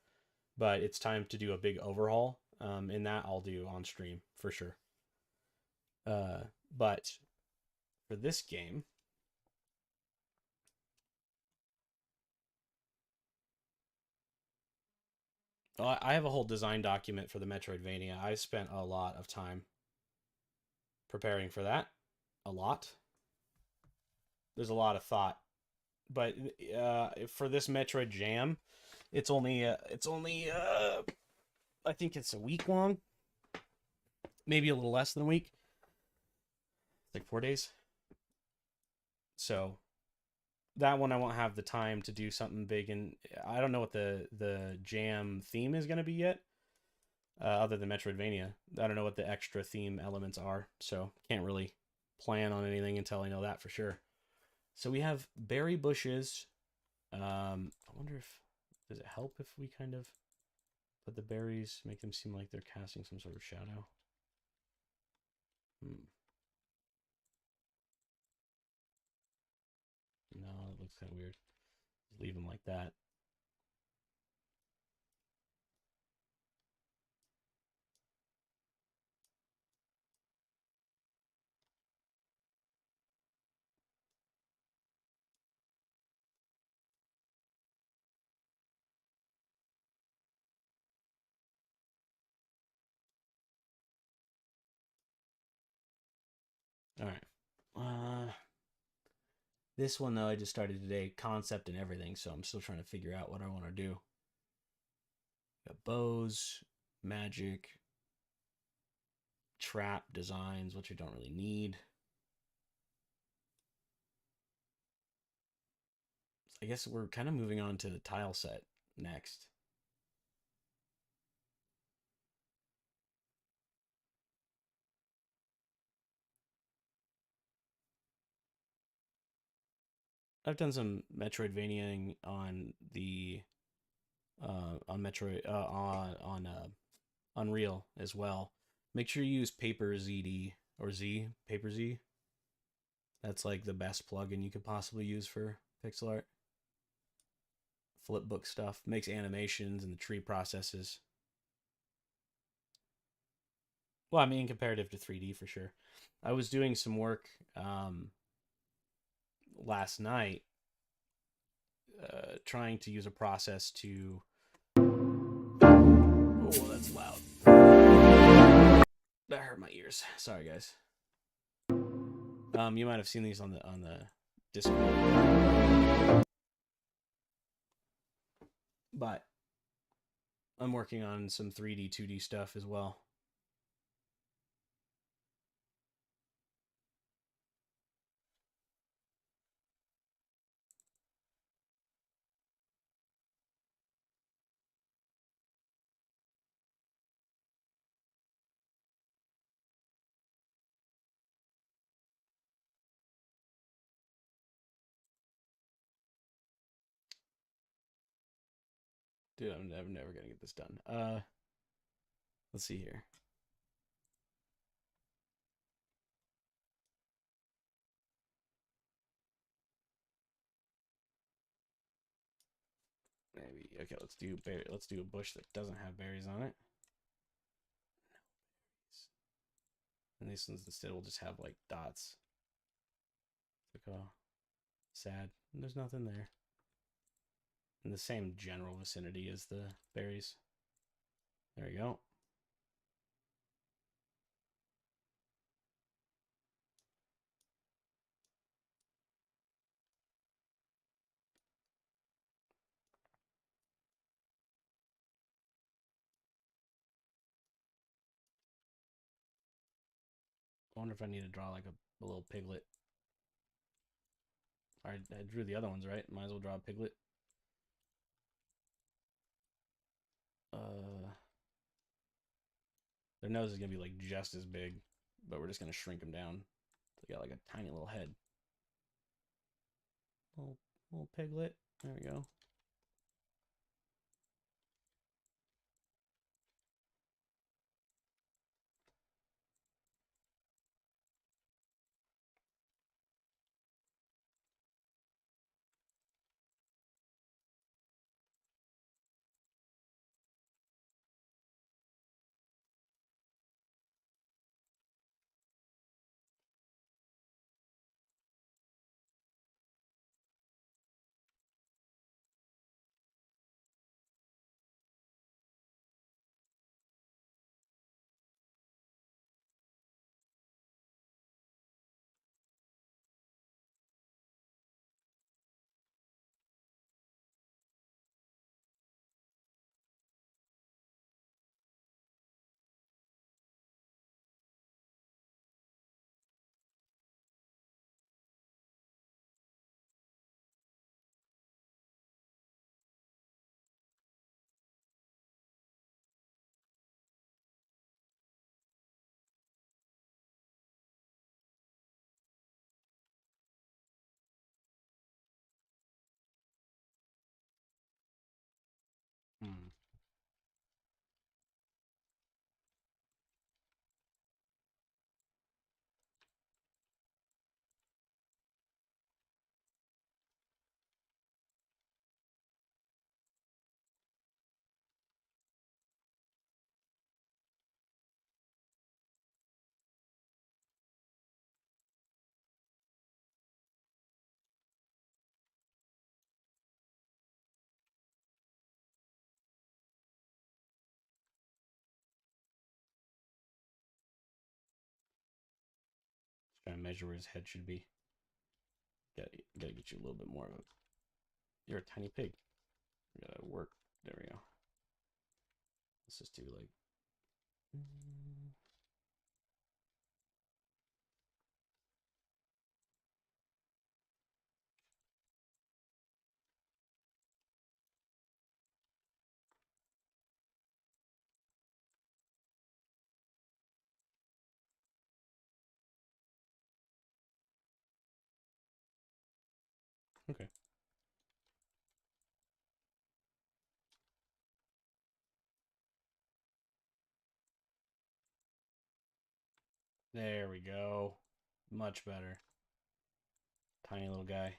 A: But it's time to do a big overhaul, and that I'll do on stream for sure. But for this game, I have a whole design document for the Metroidvania. I spent a lot of time preparing for that. A lot. There's a lot of thought. But for this Metroid Jam, it's only I think it's a week long. Maybe a little less than a week. It's like 4 days. So that one I won't have the time to do something big, and I don't know what the jam theme is going to be yet. Other than Metroidvania, I don't know what the extra theme elements are, so can't really plan on anything until I know that for sure. So we have berry bushes. I wonder if does it help if we kind of put the berries, make them seem like they're casting some sort of shadow. No, it looks kind of weird. Just leave them like that. All right. This one though, I just started today, concept and everything, so I'm still trying to figure out what I want to do. Got bows, magic, trap designs, which I don't really need. I guess we're kind of moving on to the tile set next. I've done some Metroidvaniaing on the on Metroid on Unreal as well. Make sure you use Paper ZD or Z Paper Z. That's like the best plugin you could possibly use for pixel art. Flipbook stuff makes animations and the tree processes. Well, I mean, comparative to 3D for sure. I was doing some work last night trying to use a process to. Oh, that's loud. That hurt my ears. Sorry, guys. You might have seen these on the Discord, but I'm working on some 3D, 2D stuff as well. Dude, I'm never gonna get this done. Let's see here. Maybe okay. Let's do a bush that doesn't have berries on it. And these ones instead will just have like dots. Like oh, sad. And there's nothing there. In the same general vicinity as the berries. There we go. I wonder if I need to draw like a little piglet. I drew the other ones, right? Might as well draw a piglet. Their nose is gonna be like just as big, but we're just gonna shrink them down. They got like a tiny little head. Little piglet. There we go. Trying to measure where his head should be. Gotta get you a little bit more of a. You're a tiny pig. We gotta work. There we go. Let's just do like. Okay. There we go. Much better. Tiny little guy.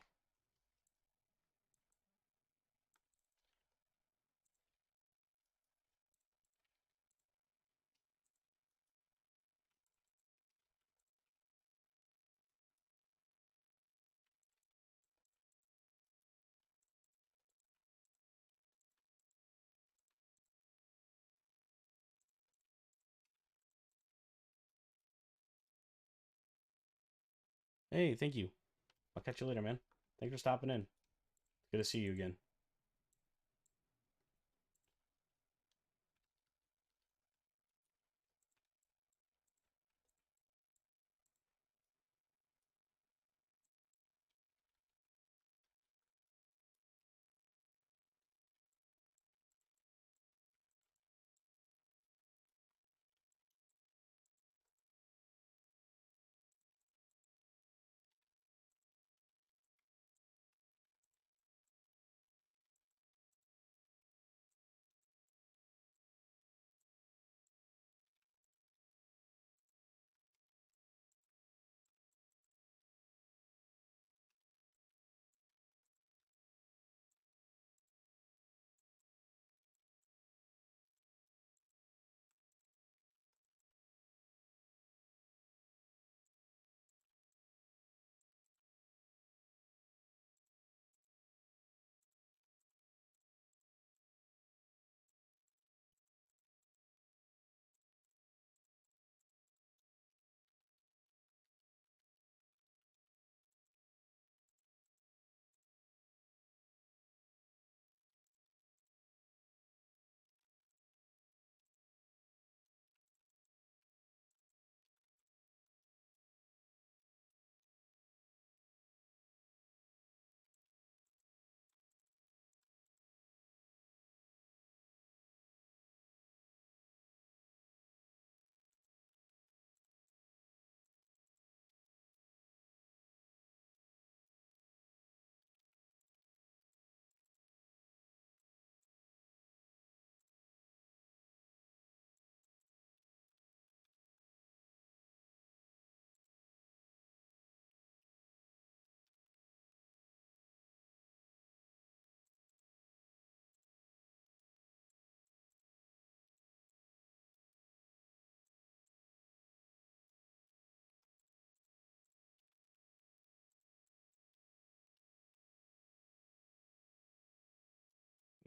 A: Hey, thank you. I'll catch you later, man. Thanks for stopping in. Good to see you again.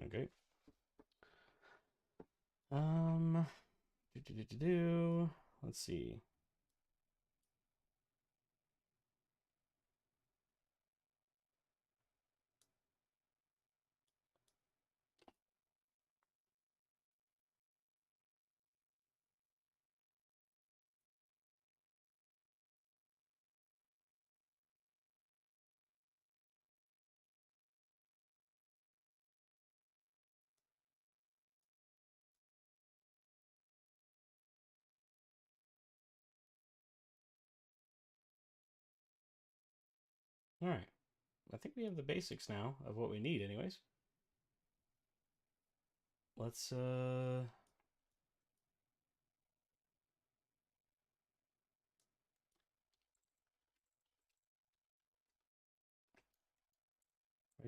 A: Okay. Um. Let's see. All right. I think we have the basics now of what we need, anyways. Let's right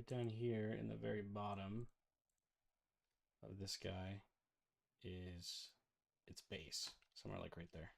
A: down here in the very bottom of this guy is its base, somewhere like right there.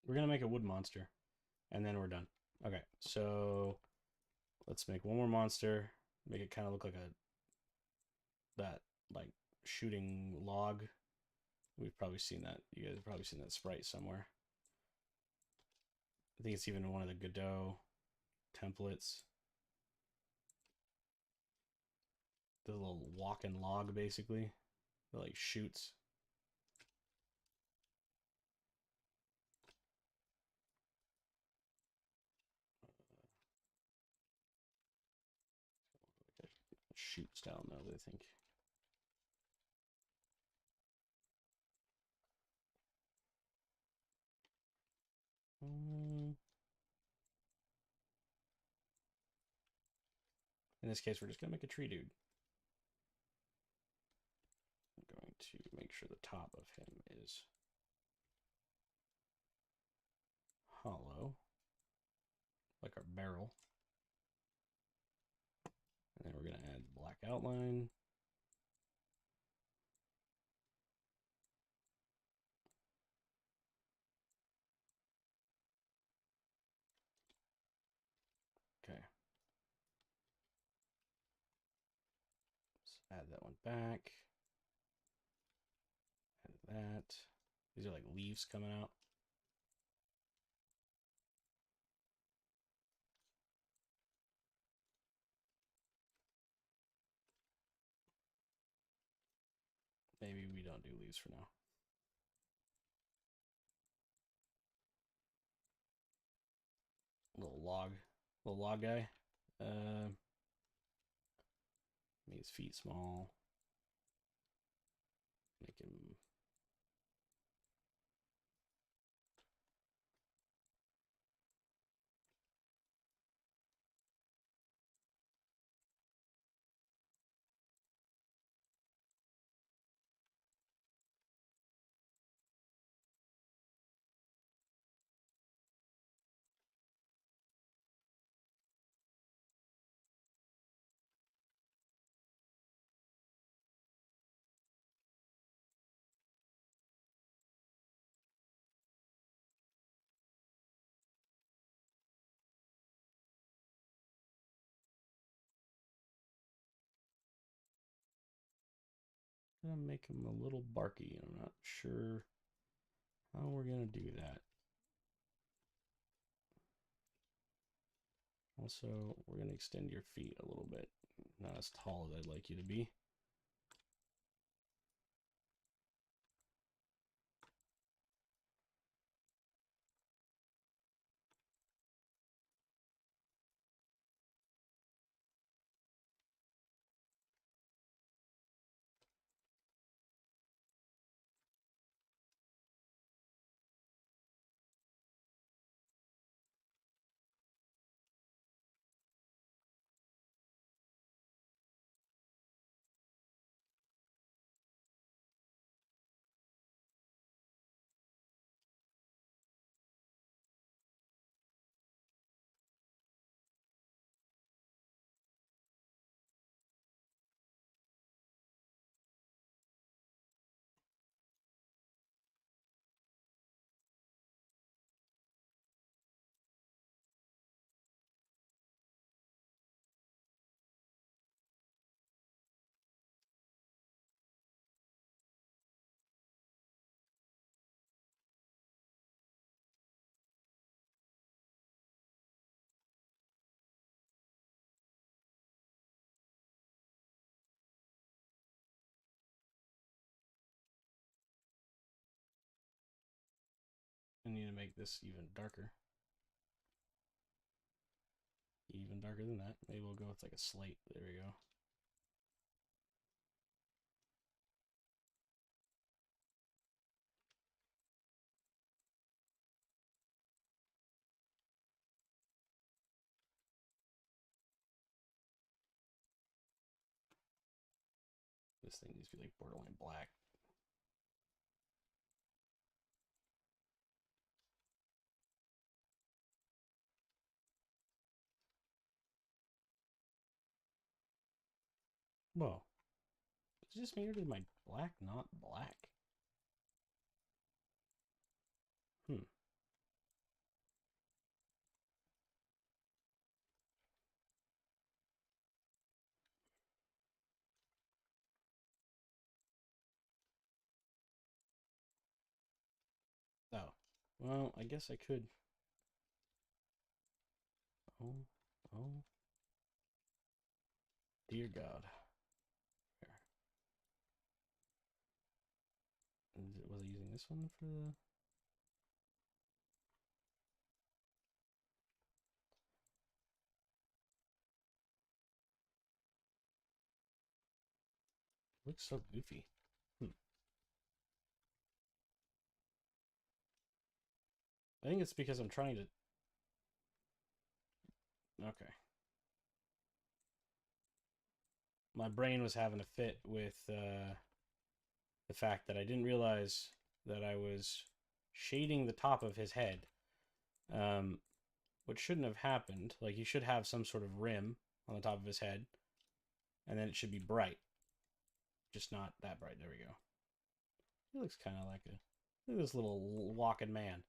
A: we're gonna make a wood monster, and then we're done. Okay, so let's make one more monster. Make it kind of look like that like shooting log. We've probably seen that. You guys have probably seen that sprite somewhere. I think it's even in one of the Godot templates. The little walking log, basically, that like shoots. Shoots down though, I think. In this case, we're just gonna make a tree dude. I'm going to make sure the top of him is hollow, like our barrel. And then we're gonna add black outline. Okay. Let's add that one back. Add that. These are like leaves coming out. Maybe we don't do leaves for now. Little log guy. Make his feet small. Make him. Gonna make him a little barky. I'm not sure how we're gonna do that. Also, we're gonna extend your feet a little bit. Not as tall as I'd like you to be. I need to make this even darker. Even darker than that. Maybe we'll go with like a slate. There we go. This thing needs to be like borderline black. Whoa. Does this mean my black not black? Well, I guess I could. Oh, oh, dear God. Was I using this one for the... Looks so goofy. I think it's because I'm trying to... Okay. My brain was having a fit with the fact that I didn't realize that I was shading the top of his head. Which shouldn't have happened. Like, he should have some sort of rim on the top of his head, and then it should be bright. Just not that bright. There we go. He looks kind of like a... Look at this little walking man.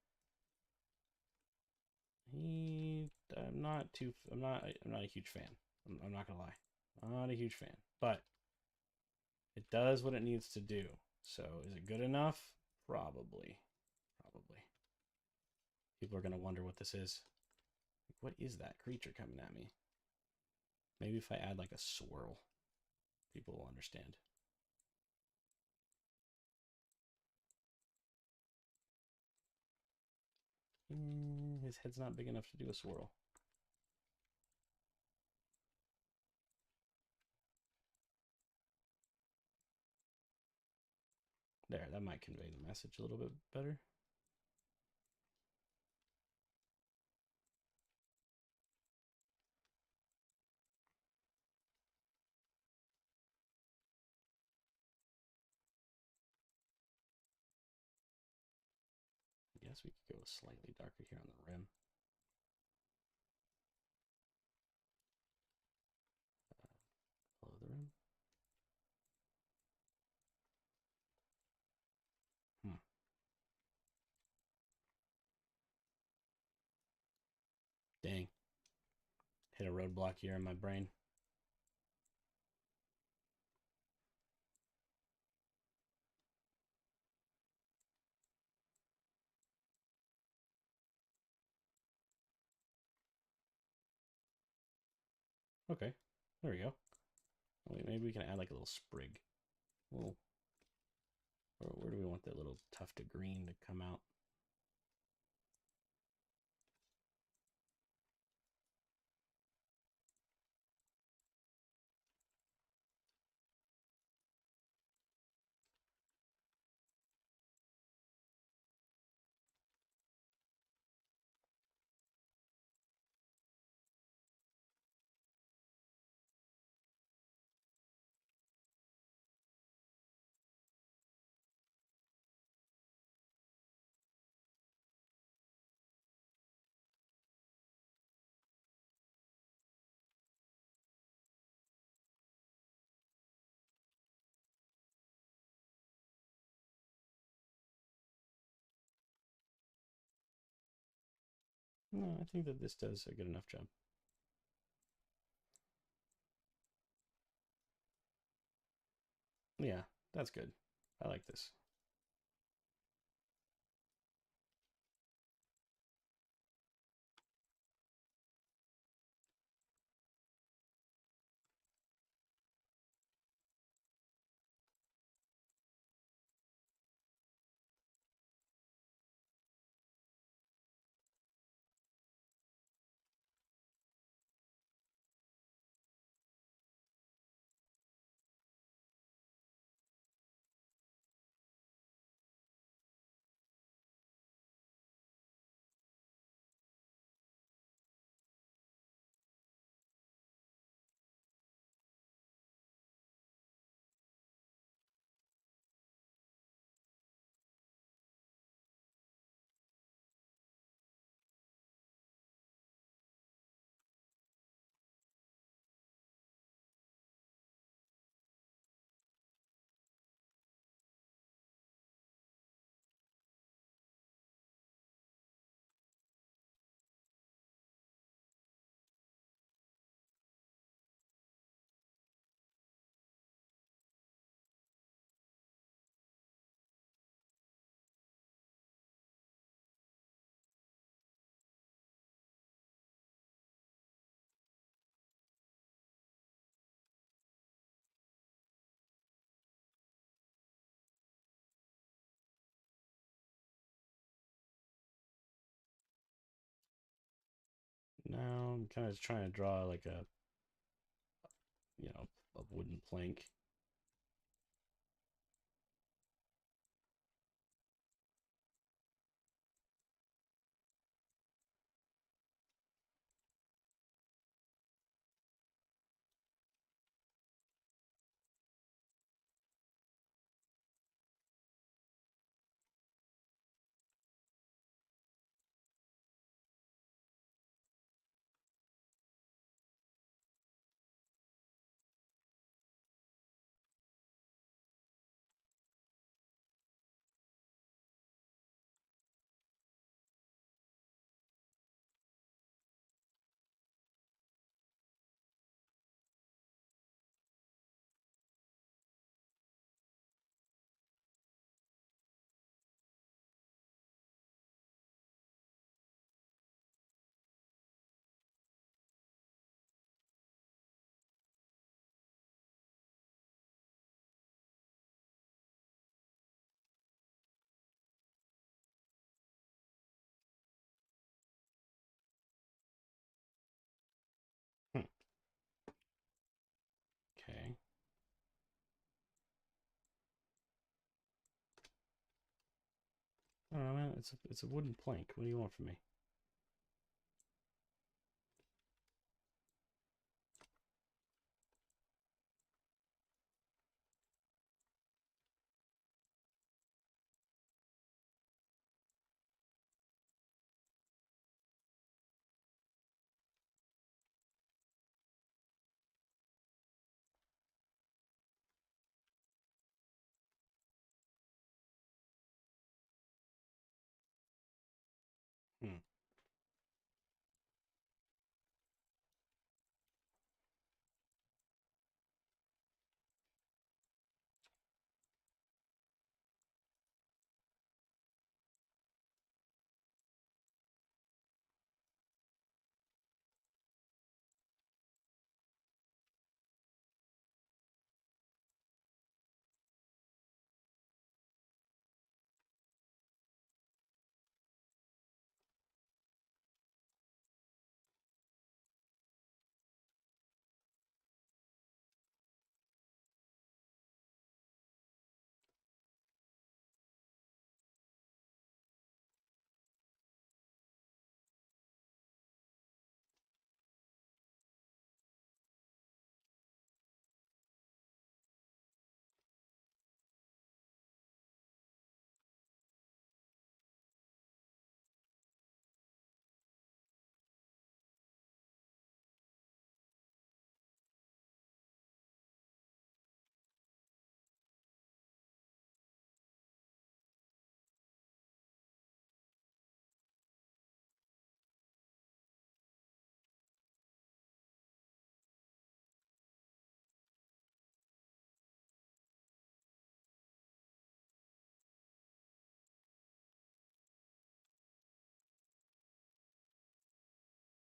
A: I'm not a huge fan. I'm not gonna lie. I'm not a huge fan. But it does what it needs to do. So is it good enough? Probably. Probably. People are gonna wonder what this is. What is that creature coming at me? Maybe if I add like a swirl, people will understand. His head's not big enough to do a swirl. There, that might convey the message a little bit better. I guess we could go slightly darker here on the rim. Below the rim. Dang. Hit a roadblock here in my brain. Okay, there we go. Wait, maybe we can add like a little sprig. Little, where do we want that little tuft of green to come out? No, I think that this does a good enough job. Yeah, that's good. I like this. Now I'm kind of trying to draw like a, a wooden plank. Hmm. Okay. I don't know, man. It's a wooden plank. What do you want from me? Hmm.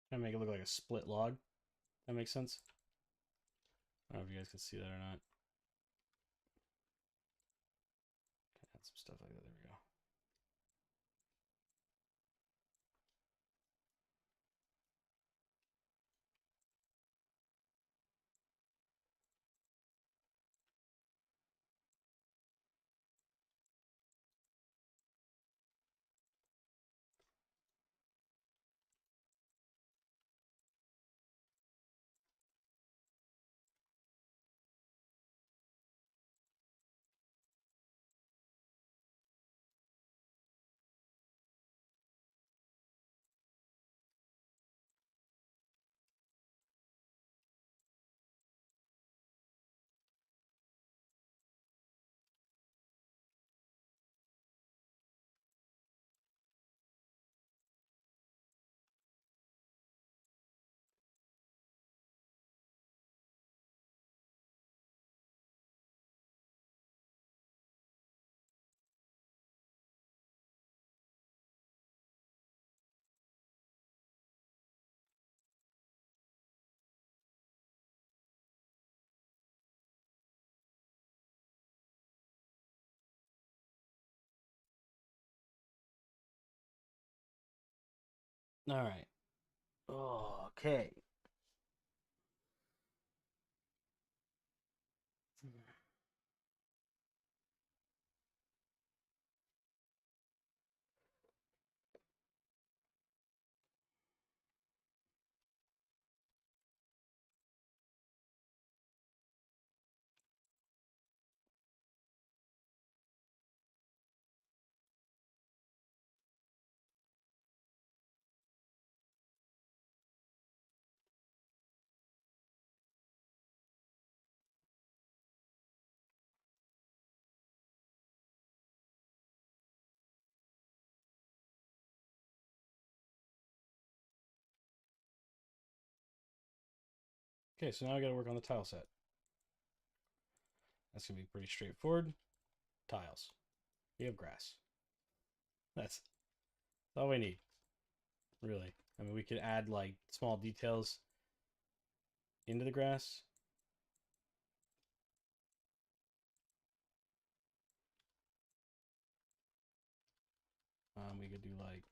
A: Trying to make it look like a split log. That makes sense. I don't know if you guys can see that or not. Add some stuff like that. There we go. All right. Oh Okay. Okay, so now I got to work on the tile set. That's going to be pretty straightforward. Tiles. We have grass. That's all we need, really. I mean, we could add like small details into the grass. We could do like,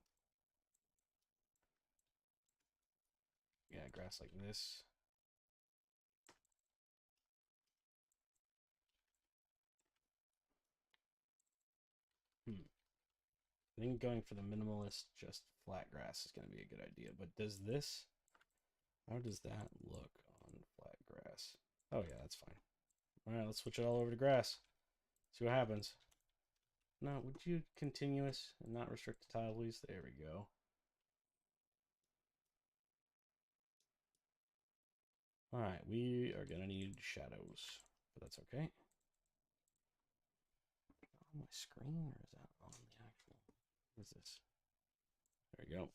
A: yeah, grass like this. I think going for the minimalist, just flat grass is going to be a good idea. But does this, how does that look on flat grass? Oh yeah, that's fine. All right, let's switch it all over to grass. See what happens. Now, would you continuous and not restrict the tile, please? There we go. All right, we are gonna need shadows, but that's okay. On my screen, or is that on the actual? What is this? There we go.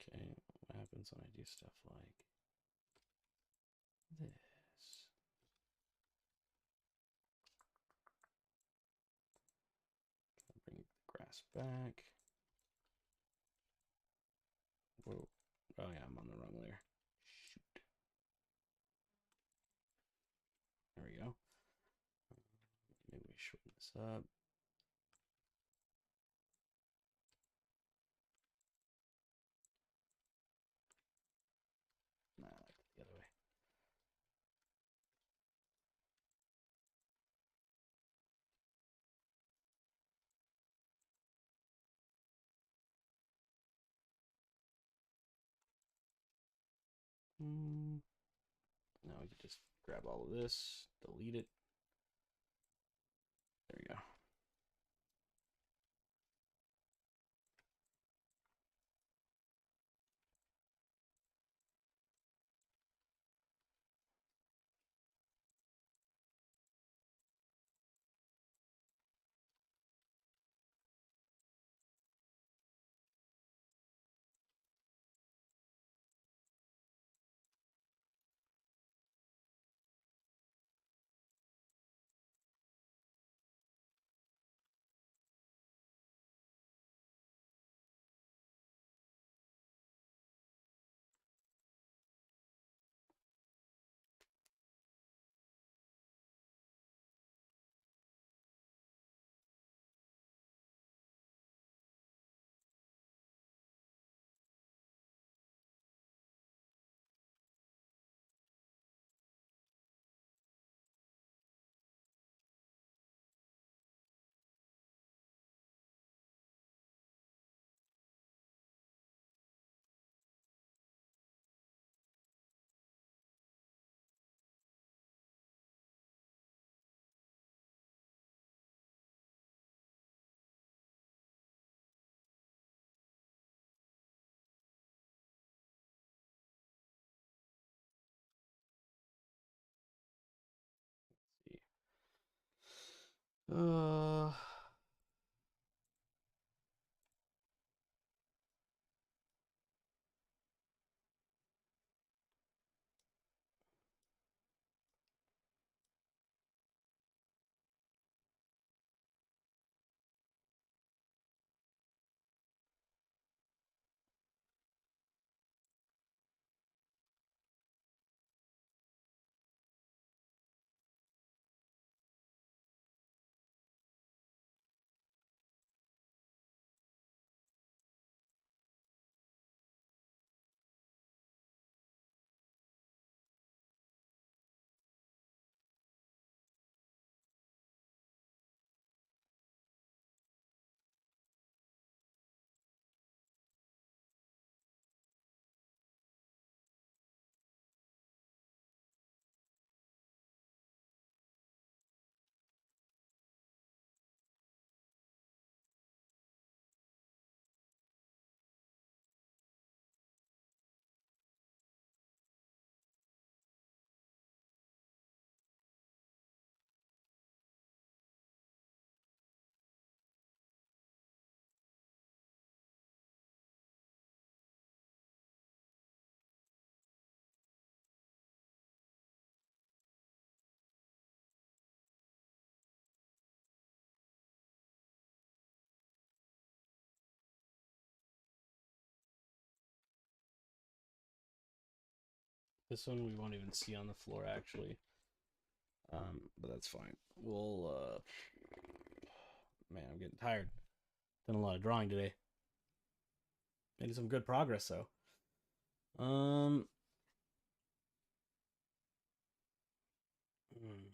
A: Okay, what happens when I do stuff like this? Bring the grass back. Whoa. Oh yeah, I'm on the wrong layer. Shoot. There we go. Maybe we shorten this up. Nah, I like it the other way. Now we can just grab all of this, delete it. There we go. Let's see. This one we won't even see on the floor actually. But that's fine. We'll man, I'm getting tired. Done a lot of drawing today. Made some good progress though. Um hmm.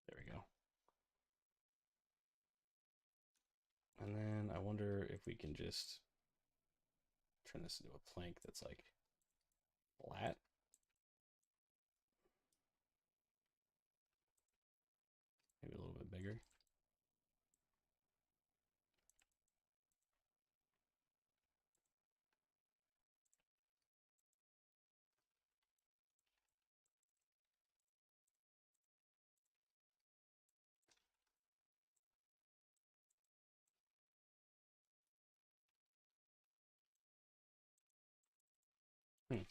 A: There we go. And then I wonder if we can just turn this into a plank that's like flat. Maybe a little bit bigger. Hmm.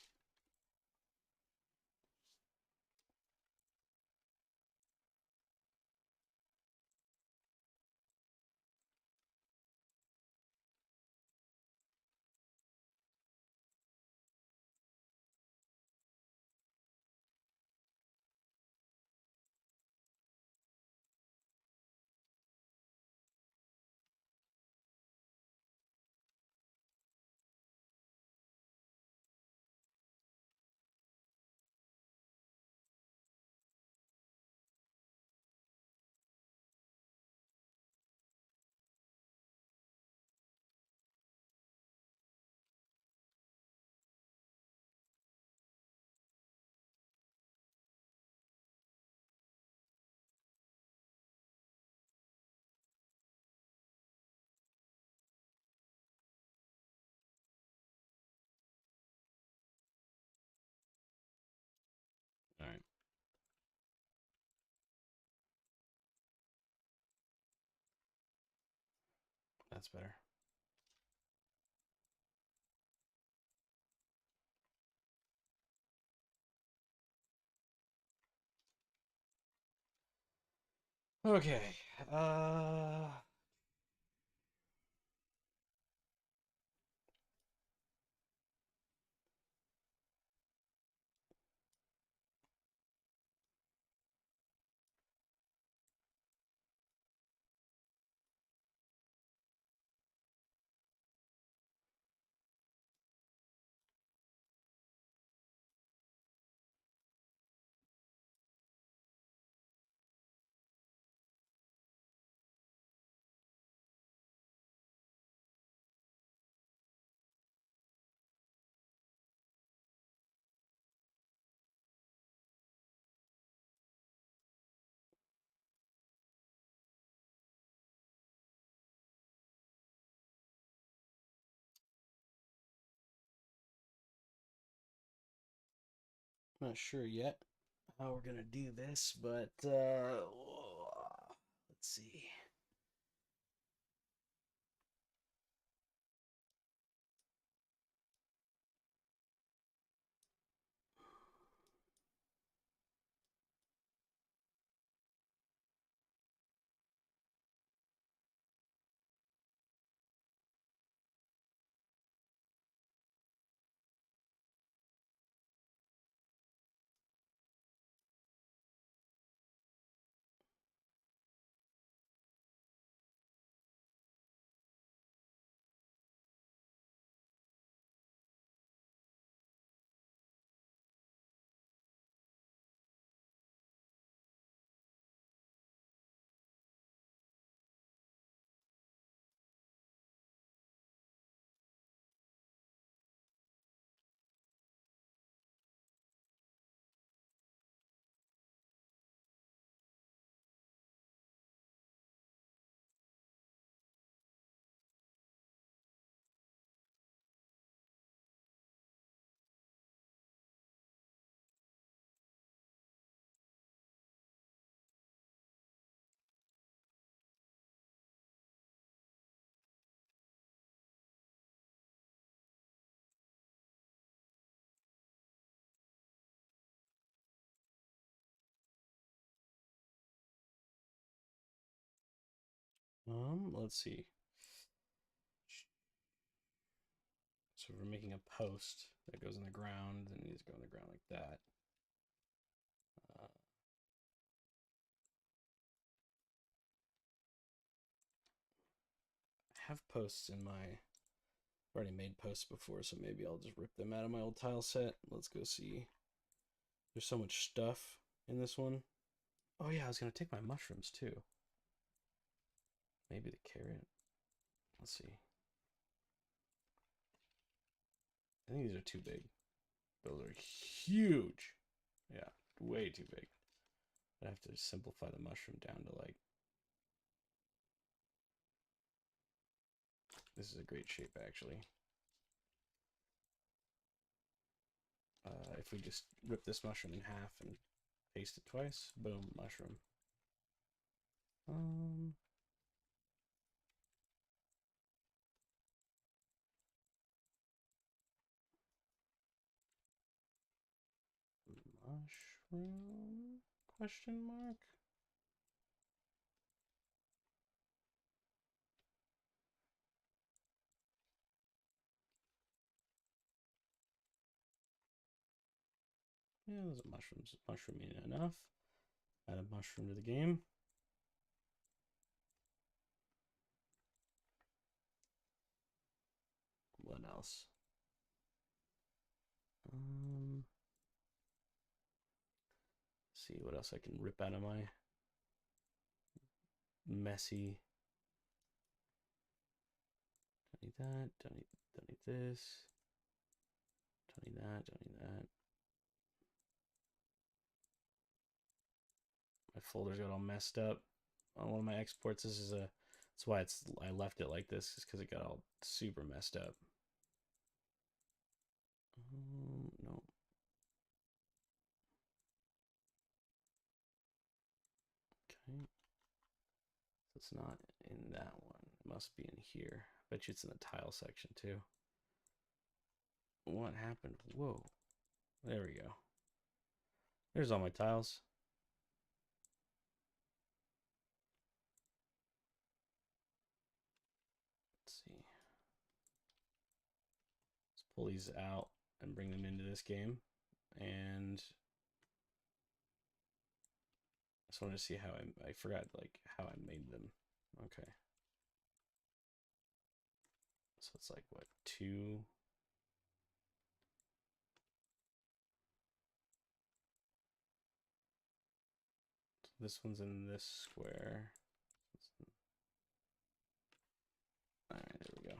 A: All right. That's better. Okay. Not sure yet how we're gonna do this, but let's see. Let's see. So we're making a post that goes in the ground, and it needs to go in the ground like that. Uh, I have posts in my already made posts before, so maybe I'll just rip them out of my old tile set. Let's go see. There's so much stuff in this one. Oh yeah, I was gonna take my mushrooms too. Maybe the carrot. Let's see. I think these are too big. Those are huge. Yeah, way too big. I have to simplify the mushroom down to like. This is a great shape actually. If we just rip this mushroom in half and paste it twice, boom, mushroom. Um, Mushroom? Question mark? Yeah, those are mushrooms. Mushrooming enough. Add a mushroom to the game. What else? See what else I can rip out of my messy. Don't need that. Don't need this. Don't need that. Don't need that. My folders got all messed up on one of my exports. This is a. That's why I left it like this, is because it got all super messed up. No. Okay. So it's not in that one. It must be in here. I bet you it's in the tile section too. What happened? Whoa. There we go. There's all my tiles. Let's see. Let's pull these out and bring them into this game. And I just wanted to see how I forgot like how I made them. Okay. So it's like what, two? So this one's in this square. All right, there we go.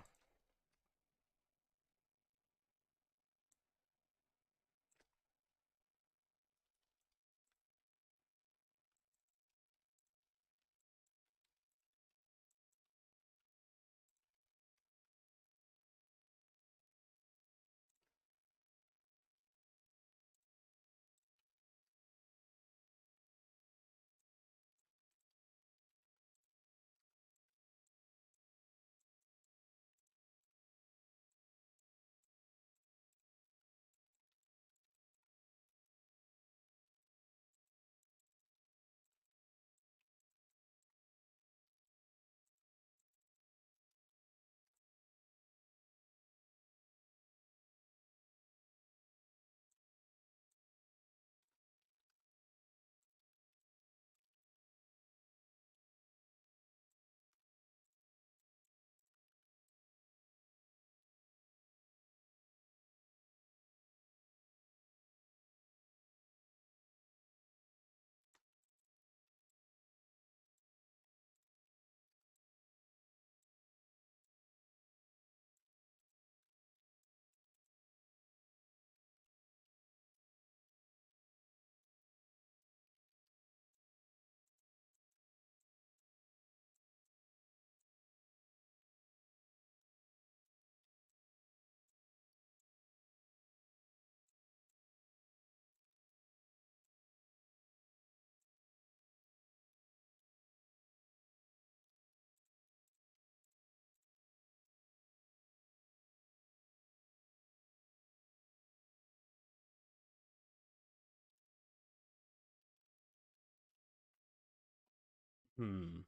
A: Hmm.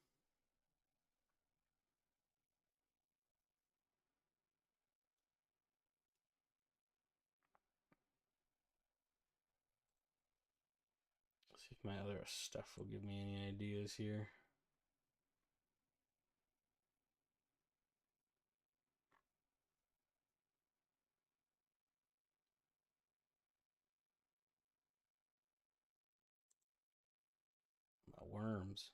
A: See if my other stuff will give me any ideas here. My worms.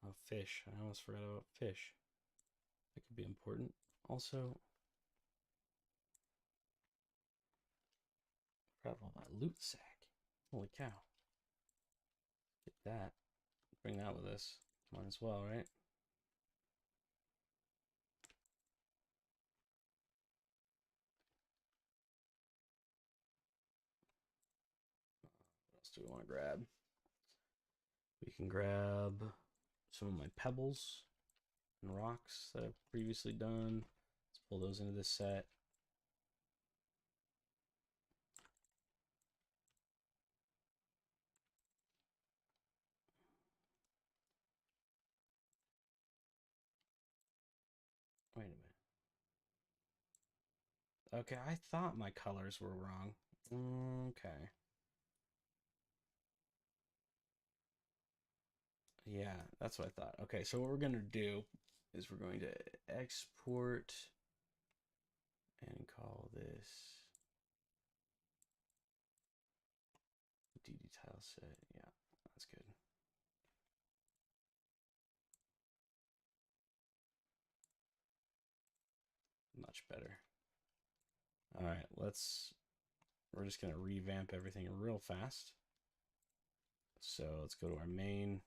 A: Oh, fish. I almost forgot about fish. That could be important. Also, forgot about my loot sack. Holy cow. Get that. Bring that with us. Might as well, right? What else do we want to grab? We can grab some of my pebbles and rocks that I've previously done. Let's pull those into this set. Wait a minute. Okay, I thought my colors were wrong. Okay. Yeah, that's what I thought. Okay, so what we're going to do is we're going to export and call this DD tile set. Yeah, that's good. Much better. All right, we're just going to revamp everything real fast. So let's go to our main.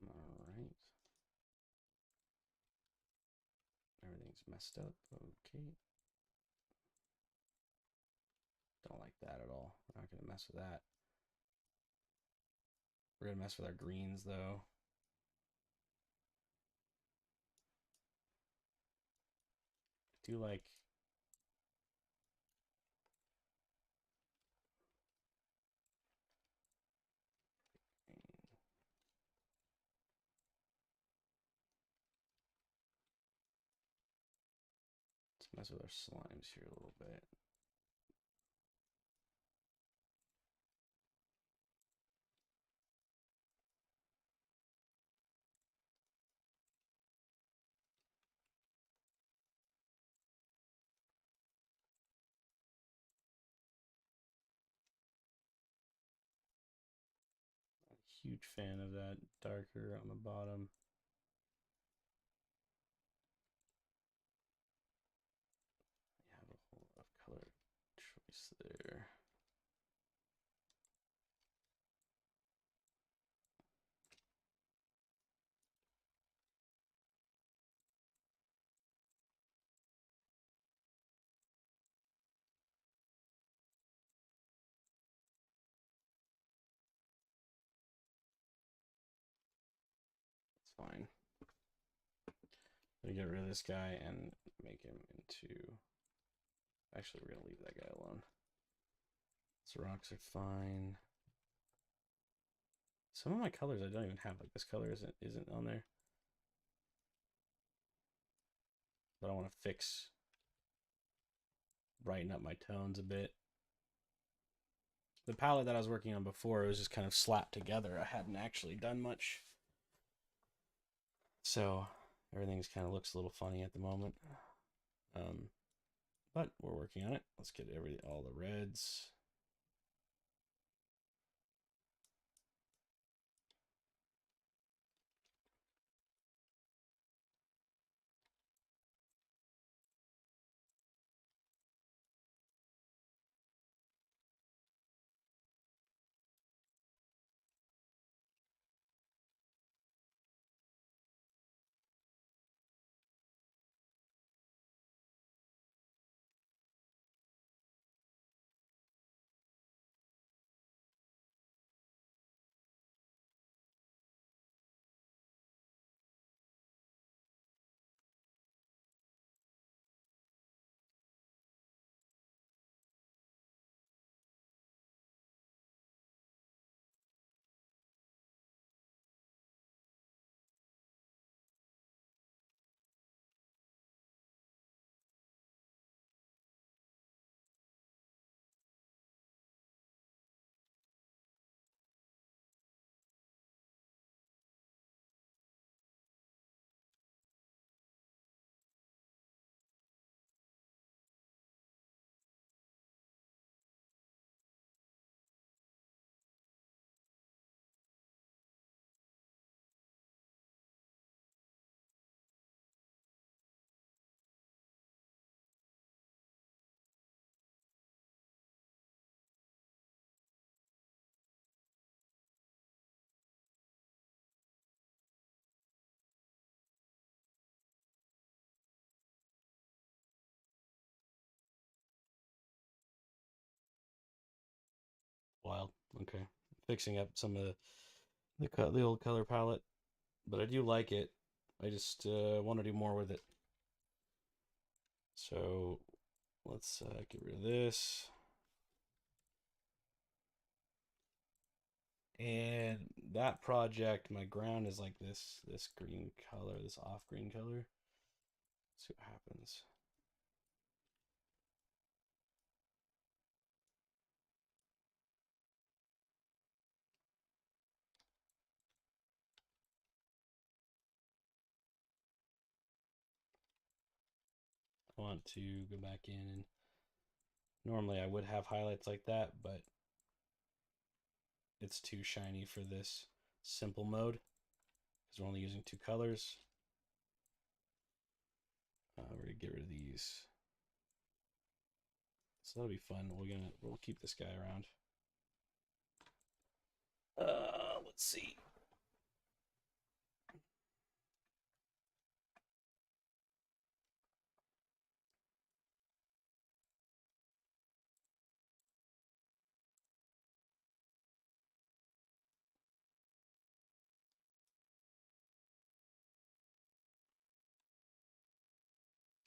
A: All right. Everything's messed up. Okay. Don't like that at all. We're not going to mess with that. We're going to mess with our greens, though. I do like... Let's mess with our slimes here a little bit. Huge fan of that darker on the bottom. I have a whole lot of color choice there. It's fine. I'm gonna get rid of this guy and make him into... Actually, we're gonna leave that guy alone. These rocks are fine. Some of my colors I don't even have. Like this color isn't on there. But I want to brighten up my tones a bit. The palette that I was working on before, it was just kind of slapped together. I hadn't actually done much. So everything's kind of looks a little funny at the moment. But we're working on it. Let's get all the reds. Okay, fixing up some of the old color palette, but I do like it. I just want to do more with it. So let's get rid of this. And that project, my ground is like this green color, this off green color. Let's see what happens. I want to go back in, and normally I would have highlights like that, but it's too shiny for this simple mode because we're only using 2 colors. We're gonna get rid of these. So that'll be fun. We'll keep this guy around. Let's see.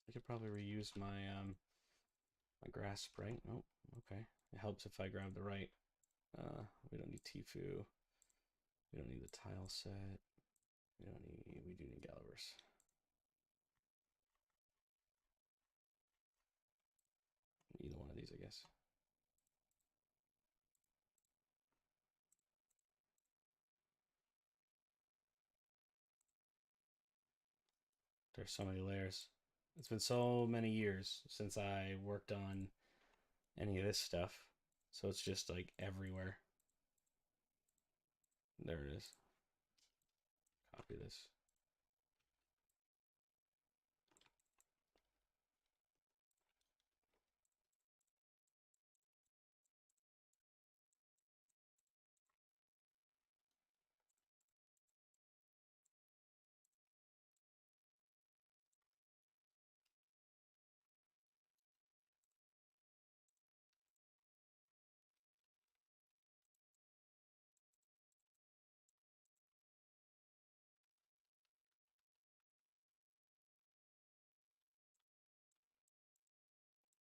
A: I could probably reuse my grass sprite. Oh, okay. It helps if I grab the right. We don't need Tifu. We don't need the tile set. We do need Galivers. Either one of these, I guess. There's so many layers. It's been so many years since I worked on any of this stuff. So it's just like everywhere. There it is. Copy this.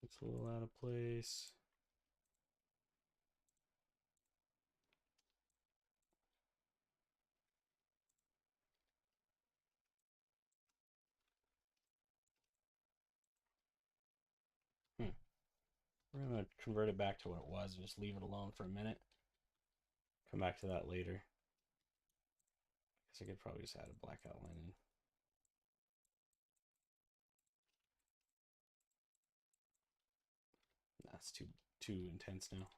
A: It's a little out of place. Hmm. We're going to convert it back to what it was and just leave it alone for a minute. Come back to that later. I guess I could probably just add a black outline in. That's too intense now.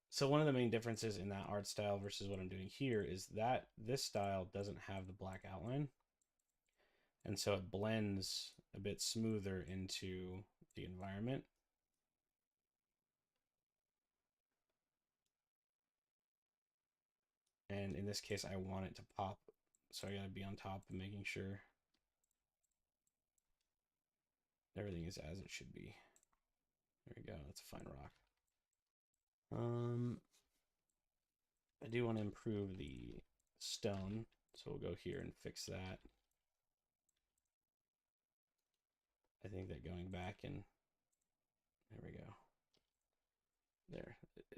A: So one of the main differences in that art style versus what I'm doing here is that this style doesn't have the black outline. And so it blends a bit smoother into the environment. And in this case, I want it to pop. So I gotta be on top of making sure everything is as it should be. There we go, that's a fine rock. I do want to improve the stone, so we'll go here and fix that. I think that going back and there we go. There.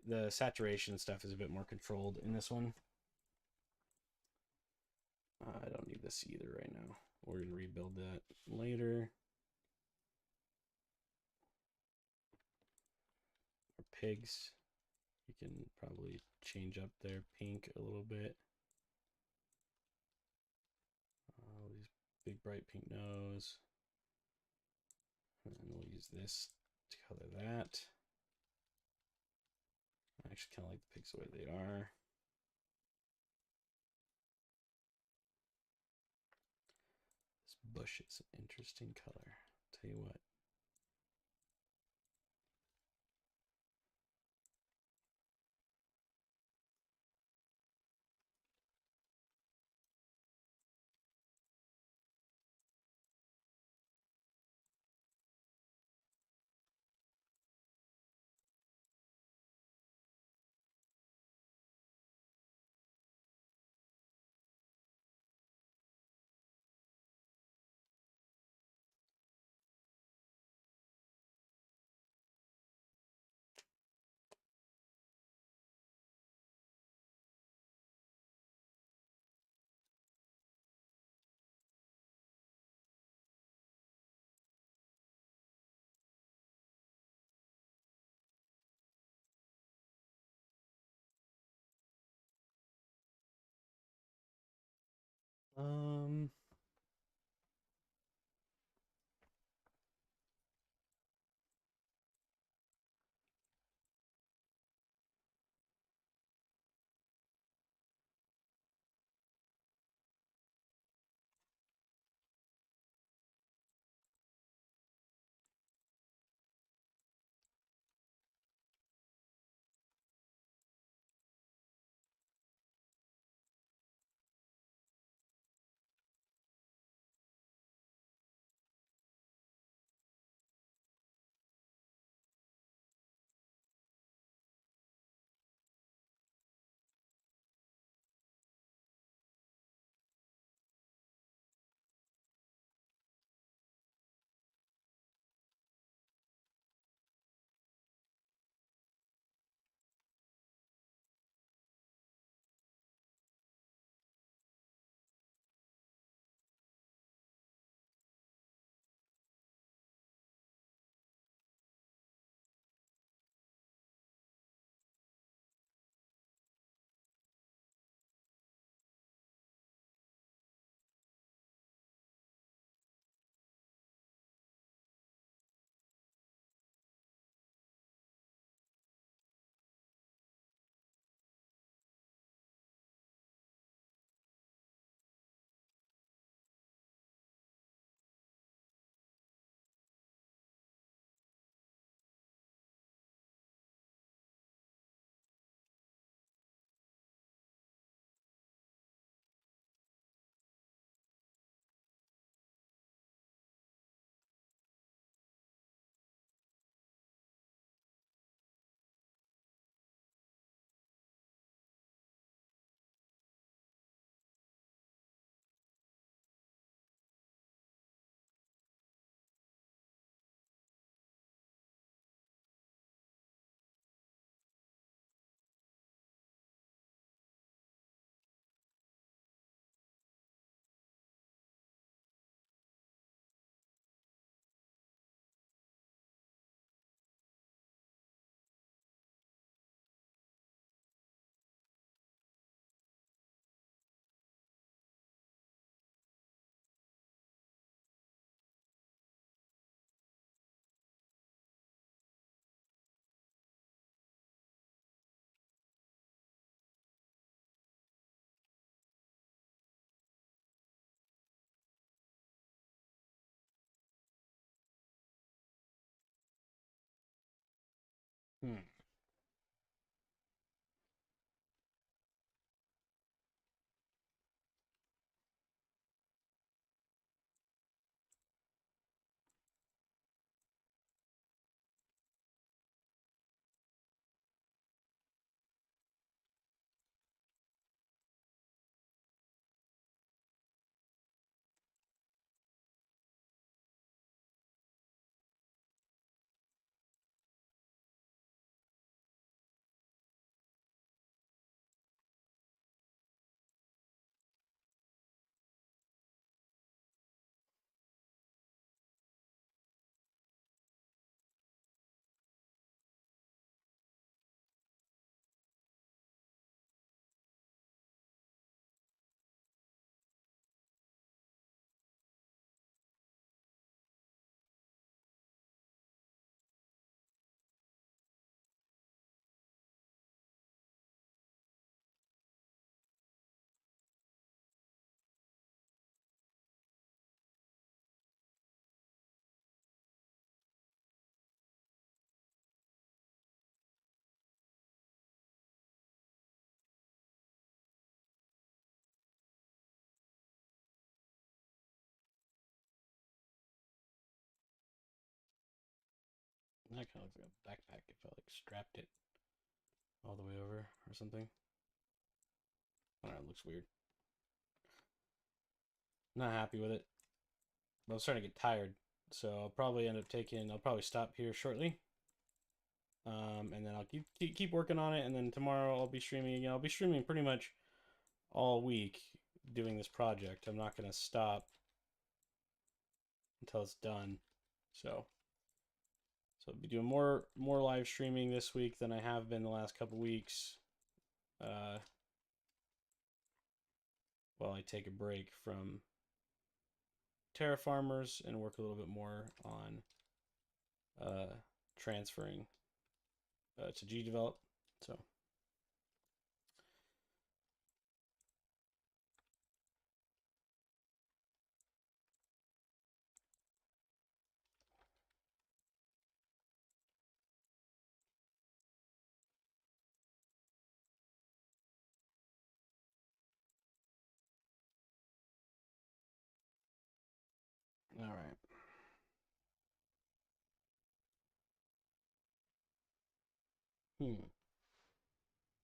A: The saturation stuff is a bit more controlled in this one. I don't need this either right now. We're going to rebuild that later. Our pigs, you can probably change up their pink a little bit. These big bright pink nose. And we'll use this to color that. I actually kind of like the pigs the way they are. This bush is an interesting color. Tell you what. Um, hmm. That kind of looks like a backpack if I like strapped it all the way over or something. I don't know, it looks weird. Not happy with it. But I'm starting to get tired. So I'll probably end up I'll probably stop here shortly. And then I'll keep working on it. And then tomorrow I'll be streaming again. I'll be streaming pretty much all week doing this project. I'm not going to stop until it's done. So I'll be doing more live streaming this week than I have been the last couple weeks. Uh, while I take a break from TerraFarmers and work a little bit more on transferring to gdevelop. So. All right.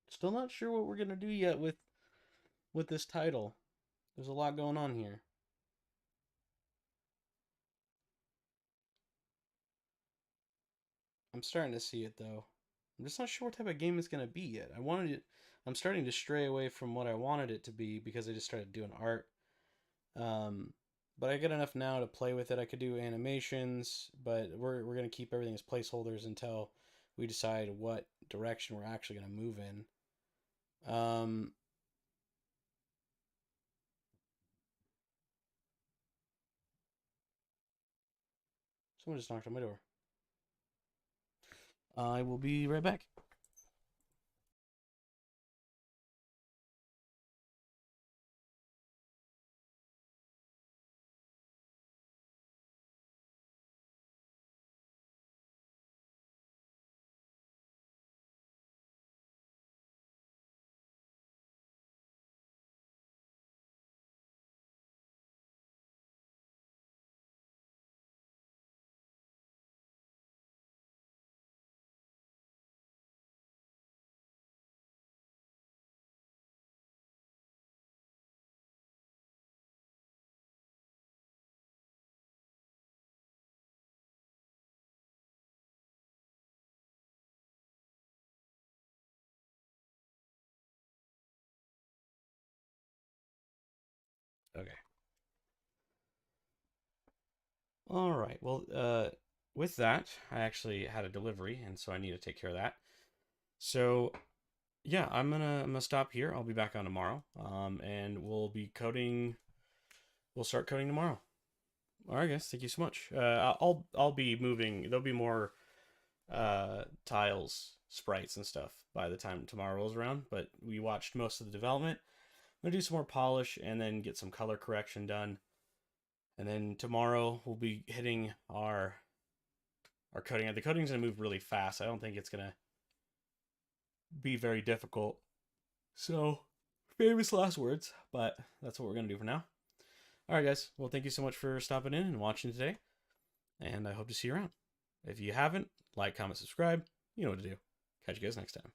A: Still not sure what we're gonna do yet with this title. There's a lot going on here. I'm starting to see it though. I'm just not sure what type of game it's gonna be yet. I'm starting to stray away from what I wanted it to be because I just started doing art. Um, but I get enough now to play with it. I could do animations, but we're gonna keep everything as placeholders until we decide what direction we're actually gonna move in. Someone just knocked on my door. I will be right back. Okay. All right. Well, with that, I actually had a delivery, and so I need to take care of that. So, yeah, I'm gonna stop here. I'll be back on tomorrow. And we'll be coding. We'll start coding tomorrow. All right, guys. Thank you so much. I'll be moving. There'll be more tiles, sprites, and stuff by the time tomorrow rolls around. But we watched most of the development. I'm gonna do some more polish and then get some color correction done. And then tomorrow we'll be hitting our coding. The coding's gonna move really fast. I don't think it's gonna be very difficult. So, famous last words, but that's what we're gonna do for now. All right, guys. Well, thank you so much for stopping in and watching today, and I hope to see you around. If you haven't, like, comment, subscribe. You know what to do. Catch you guys next time.